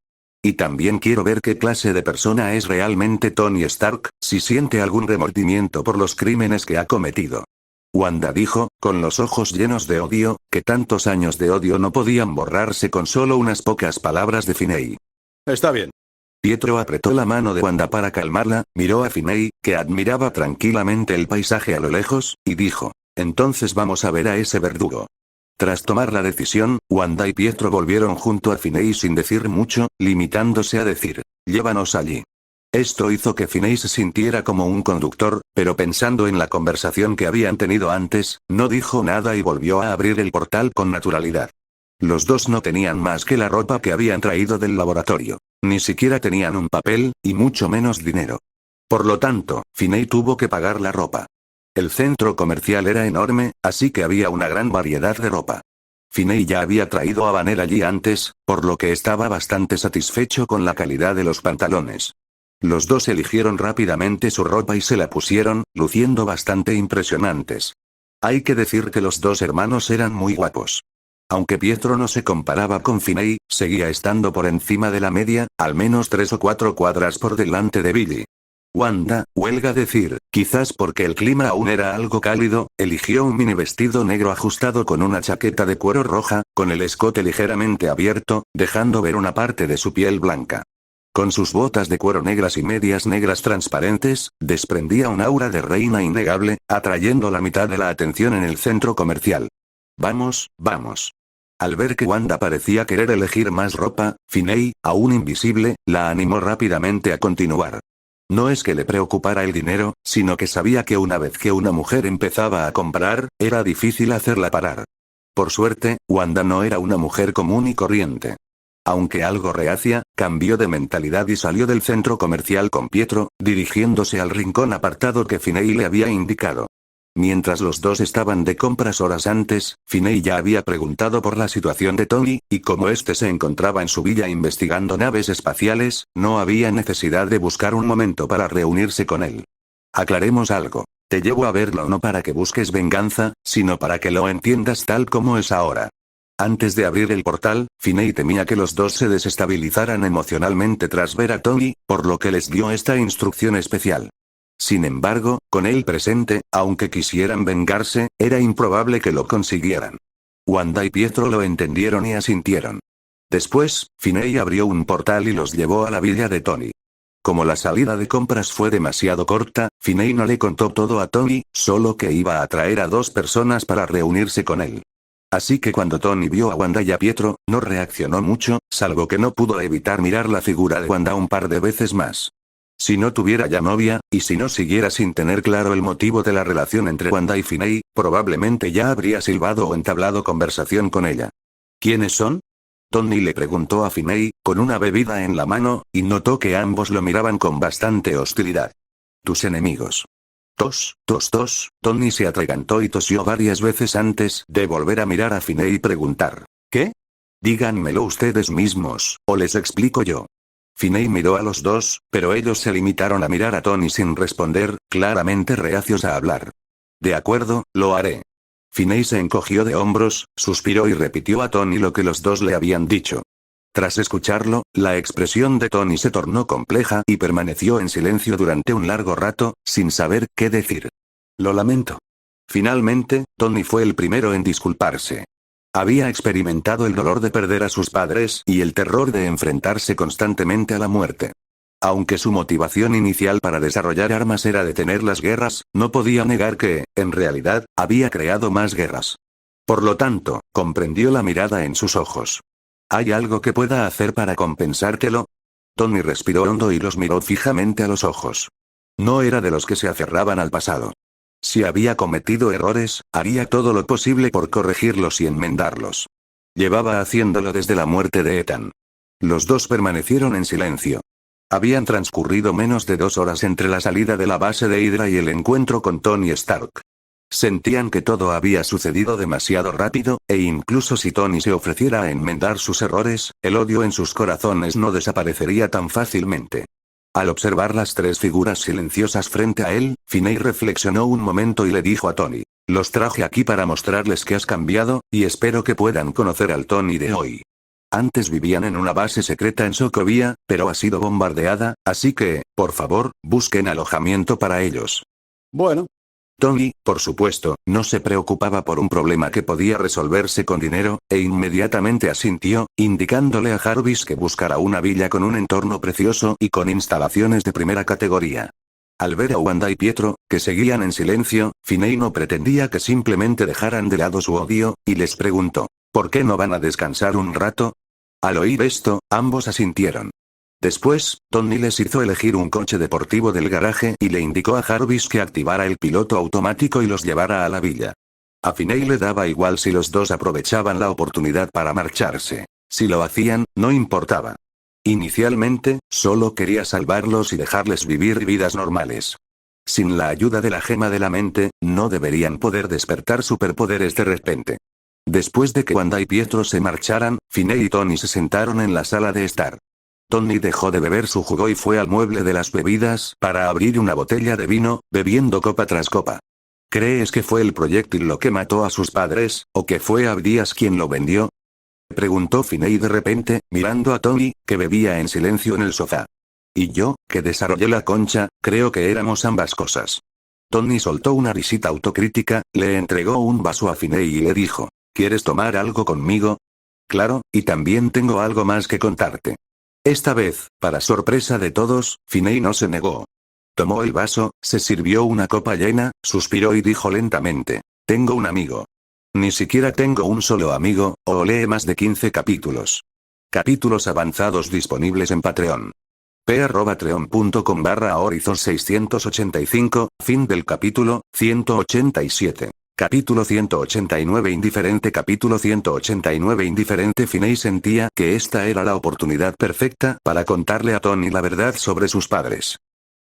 Y también quiero ver qué clase de persona es realmente Tony Stark, si siente algún remordimiento por los crímenes que ha cometido. Wanda dijo, con los ojos llenos de odio, que tantos años de odio no podían borrarse con solo unas pocas palabras de Finney. Está bien. Pietro apretó la mano de Wanda para calmarla, miró a Finney, que admiraba tranquilamente el paisaje a lo lejos, y dijo, entonces vamos a ver a ese verdugo. Tras tomar la decisión, Wanda y Pietro volvieron junto a Finney sin decir mucho, limitándose a decir, llévanos allí. Esto hizo que Finney se sintiera como un conductor, pero pensando en la conversación que habían tenido antes, no dijo nada y volvió a abrir el portal con naturalidad. Los dos no tenían más que la ropa que habían traído del laboratorio. Ni siquiera tenían un papel, y mucho menos dinero. Por lo tanto, Finney tuvo que pagar la ropa. El centro comercial era enorme, así que había una gran variedad de ropa. Finney ya había traído a Banner allí antes, por lo que estaba bastante satisfecho con la calidad de los pantalones. Los dos eligieron rápidamente su ropa y se la pusieron, luciendo bastante impresionantes. Hay que decir que los dos hermanos eran muy guapos. Aunque Pietro no se comparaba con Finney, seguía estando por encima de la media, al menos 3 o 4 cuadras por delante de Billy. Wanda, huelga decir, quizás porque el clima aún era algo cálido, eligió un mini vestido negro ajustado con una chaqueta de cuero roja, con el escote ligeramente abierto, dejando ver una parte de su piel blanca. Con sus botas de cuero negras y medias negras transparentes, desprendía un aura de reina innegable, atrayendo la mitad de la atención en el centro comercial. Vamos, vamos. Al ver que Wanda parecía querer elegir más ropa, Finney, aún invisible, la animó rápidamente a continuar. No es que le preocupara el dinero, sino que sabía que una vez que una mujer empezaba a comprar, era difícil hacerla parar. Por suerte, Wanda no era una mujer común y corriente. Aunque algo reacia, cambió de mentalidad y salió del centro comercial con Pietro, dirigiéndose al rincón apartado que Finney le había indicado. Mientras los dos estaban de compras horas antes, Finney ya había preguntado por la situación de Tony, y como este se encontraba en su villa investigando naves espaciales, no había necesidad de buscar un momento para reunirse con él. Aclaremos algo. Te llevo a verlo no para que busques venganza, sino para que lo entiendas tal como es ahora. Antes de abrir el portal, Finney temía que los dos se desestabilizaran emocionalmente tras ver a Tony, por lo que les dio esta instrucción especial. Sin embargo, con él presente, aunque quisieran vengarse, era improbable que lo consiguieran. Wanda y Pietro lo entendieron y asintieron. Después, Finney abrió un portal y los llevó a la villa de Tony. Como la salida de compras fue demasiado corta, Finney no le contó todo a Tony, solo que iba a traer a 2 personas para reunirse con él. Así que cuando Tony vio a Wanda y a Pietro, no reaccionó mucho, salvo que no pudo evitar mirar la figura de Wanda un par de veces más. Si no tuviera ya novia, y si no siguiera sin tener claro el motivo de la relación entre Wanda y Finney, probablemente ya habría silbado o entablado conversación con ella. ¿Quiénes son? Tony le preguntó a Finney, con una bebida en la mano, y notó que ambos lo miraban con bastante hostilidad. Tus enemigos. Tos, tos, tos. Tony se atragantó y tosió varias veces antes de volver a mirar a Finney y preguntar. ¿Qué? Díganmelo ustedes mismos, o les explico yo. Finney miró a los dos, pero ellos se limitaron a mirar a Tony sin responder, claramente reacios a hablar. De acuerdo, lo haré. Finney se encogió de hombros, suspiró y repitió a Tony lo que los dos le habían dicho. Tras escucharlo, la expresión de Tony se tornó compleja y permaneció en silencio durante un largo rato, sin saber qué decir. Lo lamento. Finalmente, Tony fue el primero en disculparse. Había experimentado el dolor de perder a sus padres y el terror de enfrentarse constantemente a la muerte. Aunque su motivación inicial para desarrollar armas era detener las guerras, no podía negar que, en realidad, había creado más guerras. Por lo tanto, comprendió la mirada en sus ojos. ¿Hay algo que pueda hacer para compensártelo? Tony respiró hondo y los miró fijamente a los ojos. No era de los que se aferraban al pasado. Si había cometido errores, haría todo lo posible por corregirlos y enmendarlos. Llevaba haciéndolo desde la muerte de Ethan. Los dos permanecieron en silencio. Habían transcurrido menos de 2 horas entre la salida de la base de Hydra y el encuentro con Tony Stark. Sentían que todo había sucedido demasiado rápido, e incluso si Tony se ofreciera a enmendar sus errores, el odio en sus corazones no desaparecería tan fácilmente. Al observar las 3 figuras silenciosas frente a él, Finney reflexionó un momento y le dijo a Tony: los traje aquí para mostrarles que has cambiado, y espero que puedan conocer al Tony de hoy. Antes vivían en una base secreta en Sokovia, pero ha sido bombardeada, así que, por favor, busquen alojamiento para ellos. Bueno. Tony, por supuesto, no se preocupaba por un problema que podía resolverse con dinero, e inmediatamente asintió, indicándole a Jarvis que buscara una villa con un entorno precioso y con instalaciones de primera categoría. Al ver a Wanda y Pietro, que seguían en silencio, Finney no pretendía que simplemente dejaran de lado su odio, y les preguntó: ¿por qué no van a descansar un rato? Al oír esto, ambos asintieron. Después, Tony les hizo elegir un coche deportivo del garaje y le indicó a Jarvis que activara el piloto automático y los llevara a la villa. A Finney le daba igual si los dos aprovechaban la oportunidad para marcharse. Si lo hacían, no importaba. Inicialmente, solo quería salvarlos y dejarles vivir vidas normales. Sin la ayuda de la gema de la mente, no deberían poder despertar superpoderes de repente. Después de que Wanda y Pietro se marcharan, Finney y Tony se sentaron en la sala de estar. Tony dejó de beber su jugo y fue al mueble de las bebidas para abrir una botella de vino, bebiendo copa tras copa. ¿Crees que fue el proyectil lo que mató a sus padres, o que fue Abdías quien lo vendió? Preguntó Finney de repente, mirando a Tony, que bebía en silencio en el sofá. Y yo, que desarrollé la concha, creo que éramos ambas cosas. Tony soltó una risita autocrítica, le entregó un vaso a Finney y le dijo: ¿quieres tomar algo conmigo? Claro, y también tengo algo más que contarte. Esta vez, para sorpresa de todos, Finney no se negó. Tomó el vaso, se sirvió una copa llena, suspiró y dijo lentamente: tengo un amigo. Ni siquiera tengo un solo amigo, o lee más de 15 capítulos. Capítulos avanzados disponibles en Patreon. p@patreon.com/Horizon 685, fin del capítulo 187. Capítulo 189 indiferente. Capítulo 189 indiferente. Finney sentía que esta era la oportunidad perfecta para contarle a Tony la verdad sobre sus padres.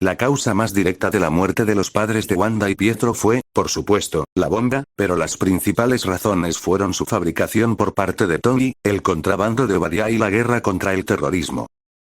La causa más directa de la muerte de los padres de Wanda y Pietro fue, por supuesto, la bomba, pero las principales razones fueron su fabricación por parte de Tony, el contrabando de Obadiah y la guerra contra el terrorismo.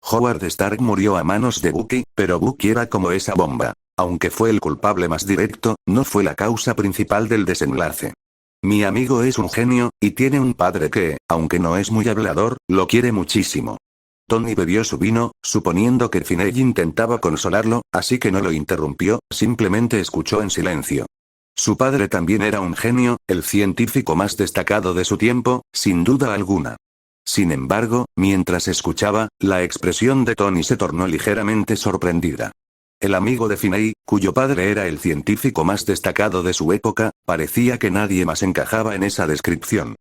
Howard Stark murió a manos de Bucky, pero Bucky era como esa bomba. Aunque fue el culpable más directo, no fue la causa principal del desenlace. Mi amigo es un genio, y tiene un padre que, aunque no es muy hablador, lo quiere muchísimo. Tony bebió su vino, suponiendo que Finney intentaba consolarlo, así que no lo interrumpió, simplemente escuchó en silencio. Su padre también era un genio, el científico más destacado de su tiempo, sin duda alguna. Sin embargo, mientras escuchaba, la expresión de Tony se tornó ligeramente sorprendida. El amigo de Finney, cuyo padre era el científico más destacado de su época, parecía que nadie más encajaba en esa descripción.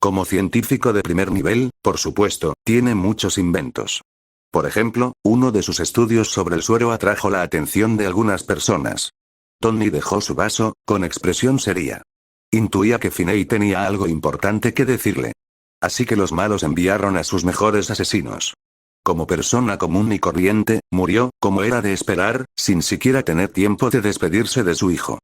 Como científico de primer nivel, por supuesto, tiene muchos inventos. Por ejemplo, uno de sus estudios sobre el suero atrajo la atención de algunas personas. Tony dejó su vaso, con expresión seria. Intuía que Finney tenía algo importante que decirle. Así que los malos enviaron a sus mejores asesinos. Como persona común y corriente, murió, como era de esperar, sin siquiera tener tiempo de despedirse de su hijo.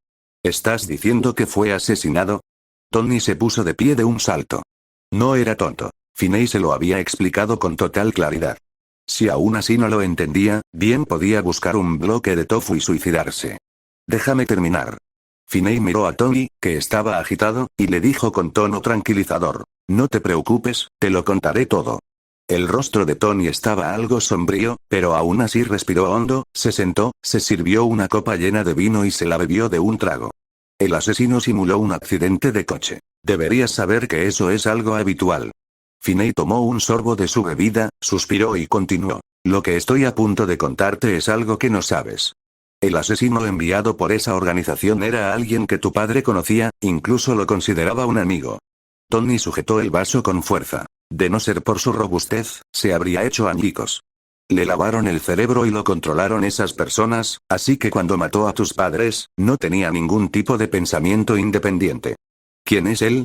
¿Estás diciendo que fue asesinado? Tony se puso de pie de un salto. No era tonto. Finney se lo había explicado con total claridad. Si aún así no lo entendía, bien podía buscar un bloque de tofu y suicidarse. Déjame terminar. Finney miró a Tony, que estaba agitado, y le dijo con tono tranquilizador: no te preocupes, te lo contaré todo. El rostro de Tony estaba algo sombrío, pero aún así respiró hondo, se sentó, se sirvió una copa llena de vino y se la bebió de un trago. El asesino simuló un accidente de coche. Deberías saber que eso es algo habitual. Finney tomó un sorbo de su bebida, suspiró y continuó. Lo que estoy a punto de contarte es algo que no sabes. El asesino enviado por esa organización era alguien que tu padre conocía, incluso lo consideraba un amigo. Tony sujetó el vaso con fuerza. De no ser por su robustez, se habría hecho añicos. Le lavaron el cerebro y lo controlaron esas personas, así que cuando mató a tus padres, no tenía ningún tipo de pensamiento independiente. ¿Quién es él?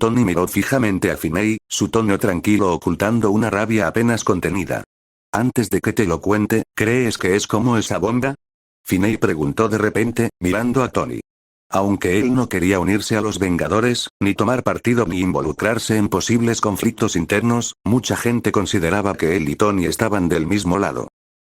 Tony miró fijamente a Finney, su tono tranquilo ocultando una rabia apenas contenida. Antes de que te lo cuente, ¿crees que es como esa bomba? Finney preguntó de repente, mirando a Tony. Aunque él no quería unirse a los Vengadores, ni tomar partido ni involucrarse en posibles conflictos internos, mucha gente consideraba que él y Tony estaban del mismo lado.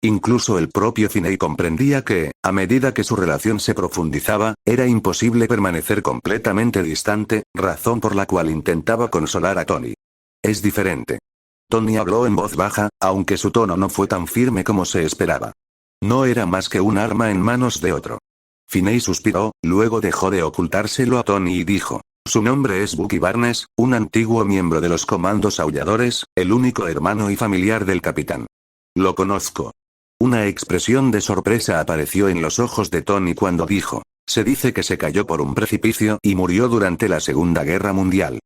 Incluso el propio Finney comprendía que, a medida que su relación se profundizaba, era imposible permanecer completamente distante, razón por la cual intentaba consolar a Tony. Es diferente. Tony habló en voz baja, aunque su tono no fue tan firme como se esperaba. No era más que un arma en manos de otro. Finney suspiró, luego dejó de ocultárselo a Tony y dijo. Su nombre es Bucky Barnes, un antiguo miembro de los Comandos Aulladores, el único hermano y familiar del capitán. Lo conozco. Una expresión de sorpresa apareció en los ojos de Tony cuando dijo. Se dice que se cayó por un precipicio y murió durante la Segunda Guerra Mundial.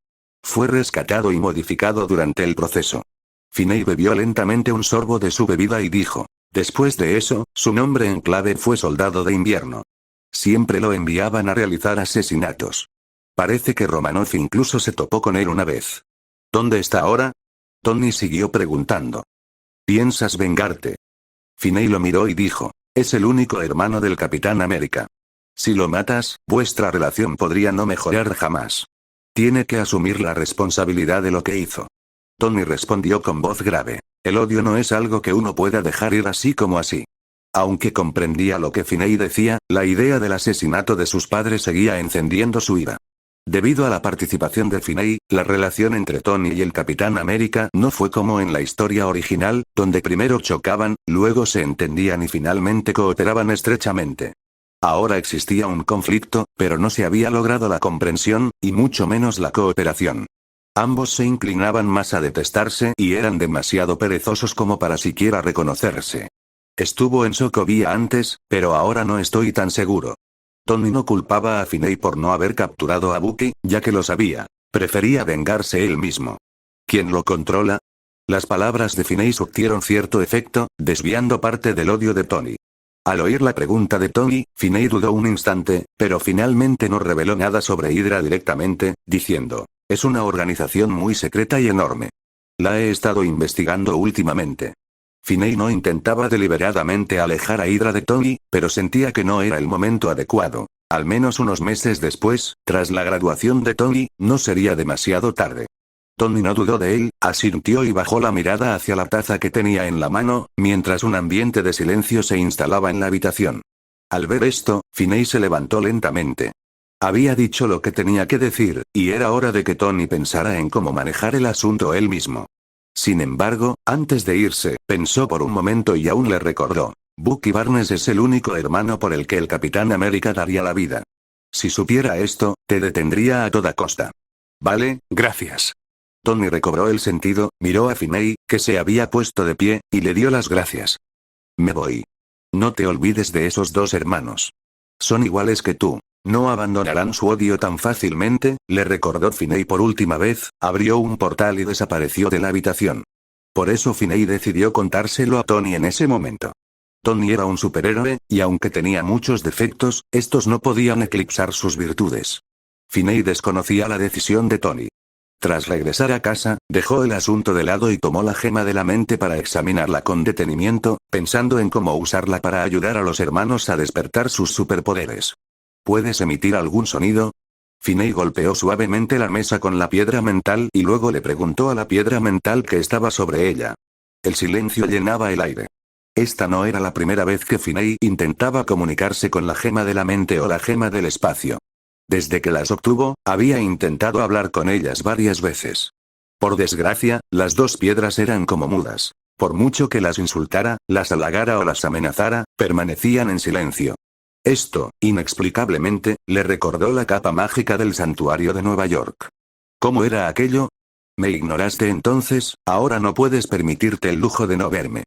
Fue rescatado y modificado durante el proceso. Finney bebió lentamente un sorbo de su bebida y dijo. Después de eso, su nombre en clave fue Soldado de Invierno. Siempre lo enviaban a realizar asesinatos. Parece que Romanoff incluso se topó con él una vez. ¿Dónde está ahora? Tony siguió preguntando. ¿Piensas vengarte? Finney lo miró y dijo. Es el único hermano del Capitán América. Si lo matas, vuestra relación podría no mejorar jamás. Tiene que asumir la responsabilidad de lo que hizo. Tony respondió con voz grave. El odio no es algo que uno pueda dejar ir así como así. Aunque comprendía lo que Finney decía, la idea del asesinato de sus padres seguía encendiendo su ira. Debido a la participación de Finney, la relación entre Tony y el Capitán América no fue como en la historia original, donde primero chocaban, luego se entendían y finalmente cooperaban estrechamente. Ahora existía un conflicto, pero no se había logrado la comprensión, y mucho menos la cooperación. Ambos se inclinaban más a detestarse y eran demasiado perezosos como para siquiera reconocerse. Estuvo en Sokovia antes, pero ahora no estoy tan seguro. Tony no culpaba a Finney por no haber capturado a Bucky, ya que lo sabía. Prefería vengarse él mismo. ¿Quién lo controla? Las palabras de Finney surtieron cierto efecto, desviando parte del odio de Tony. Al oír la pregunta de Tony, Finney dudó un instante, pero finalmente no reveló nada sobre Hydra directamente, diciendo. Es una organización muy secreta y enorme. La he estado investigando últimamente. Finney no intentaba deliberadamente alejar a Hydra de Tony, pero sentía que no era el momento adecuado. Al menos unos meses después, tras la graduación de Tony, no sería demasiado tarde. Tony no dudó de él, asintió y bajó la mirada hacia la taza que tenía en la mano, mientras un ambiente de silencio se instalaba en la habitación. Al ver esto, Finney se levantó lentamente. Había dicho lo que tenía que decir, y era hora de que Tony pensara en cómo manejar el asunto él mismo. Sin embargo, antes de irse, pensó por un momento y aún le recordó. Bucky Barnes es el único hermano por el que el Capitán América daría la vida. Si supiera esto, te detendría a toda costa. Vale, gracias. Tony recobró el sentido, miró a Finney, que se había puesto de pie, y le dio las gracias. Me voy. No te olvides de esos dos hermanos. Son iguales que tú. No abandonarán su odio tan fácilmente, le recordó Finney por última vez, abrió un portal y desapareció de la habitación. Por eso Finney decidió contárselo a Tony en ese momento. Tony era un superhéroe, y aunque tenía muchos defectos, estos no podían eclipsar sus virtudes. Finney desconocía la decisión de Tony. Tras regresar a casa, dejó el asunto de lado y tomó la gema de la mente para examinarla con detenimiento, pensando en cómo usarla para ayudar a los hermanos a despertar sus superpoderes. ¿Puedes emitir algún sonido? Finney golpeó suavemente la mesa con la piedra mental y luego le preguntó a la piedra mental que estaba sobre ella. El silencio llenaba el aire. Esta no era la primera vez que Finney intentaba comunicarse con la gema de la mente o la gema del espacio. Desde que las obtuvo, había intentado hablar con ellas varias veces. Por desgracia, las dos piedras eran como mudas. Por mucho que las insultara, las halagara o las amenazara, permanecían en silencio. Esto, inexplicablemente, le recordó la capa mágica del santuario de Nueva York. ¿Cómo era aquello? Me ignoraste entonces, ahora no puedes permitirte el lujo de no verme.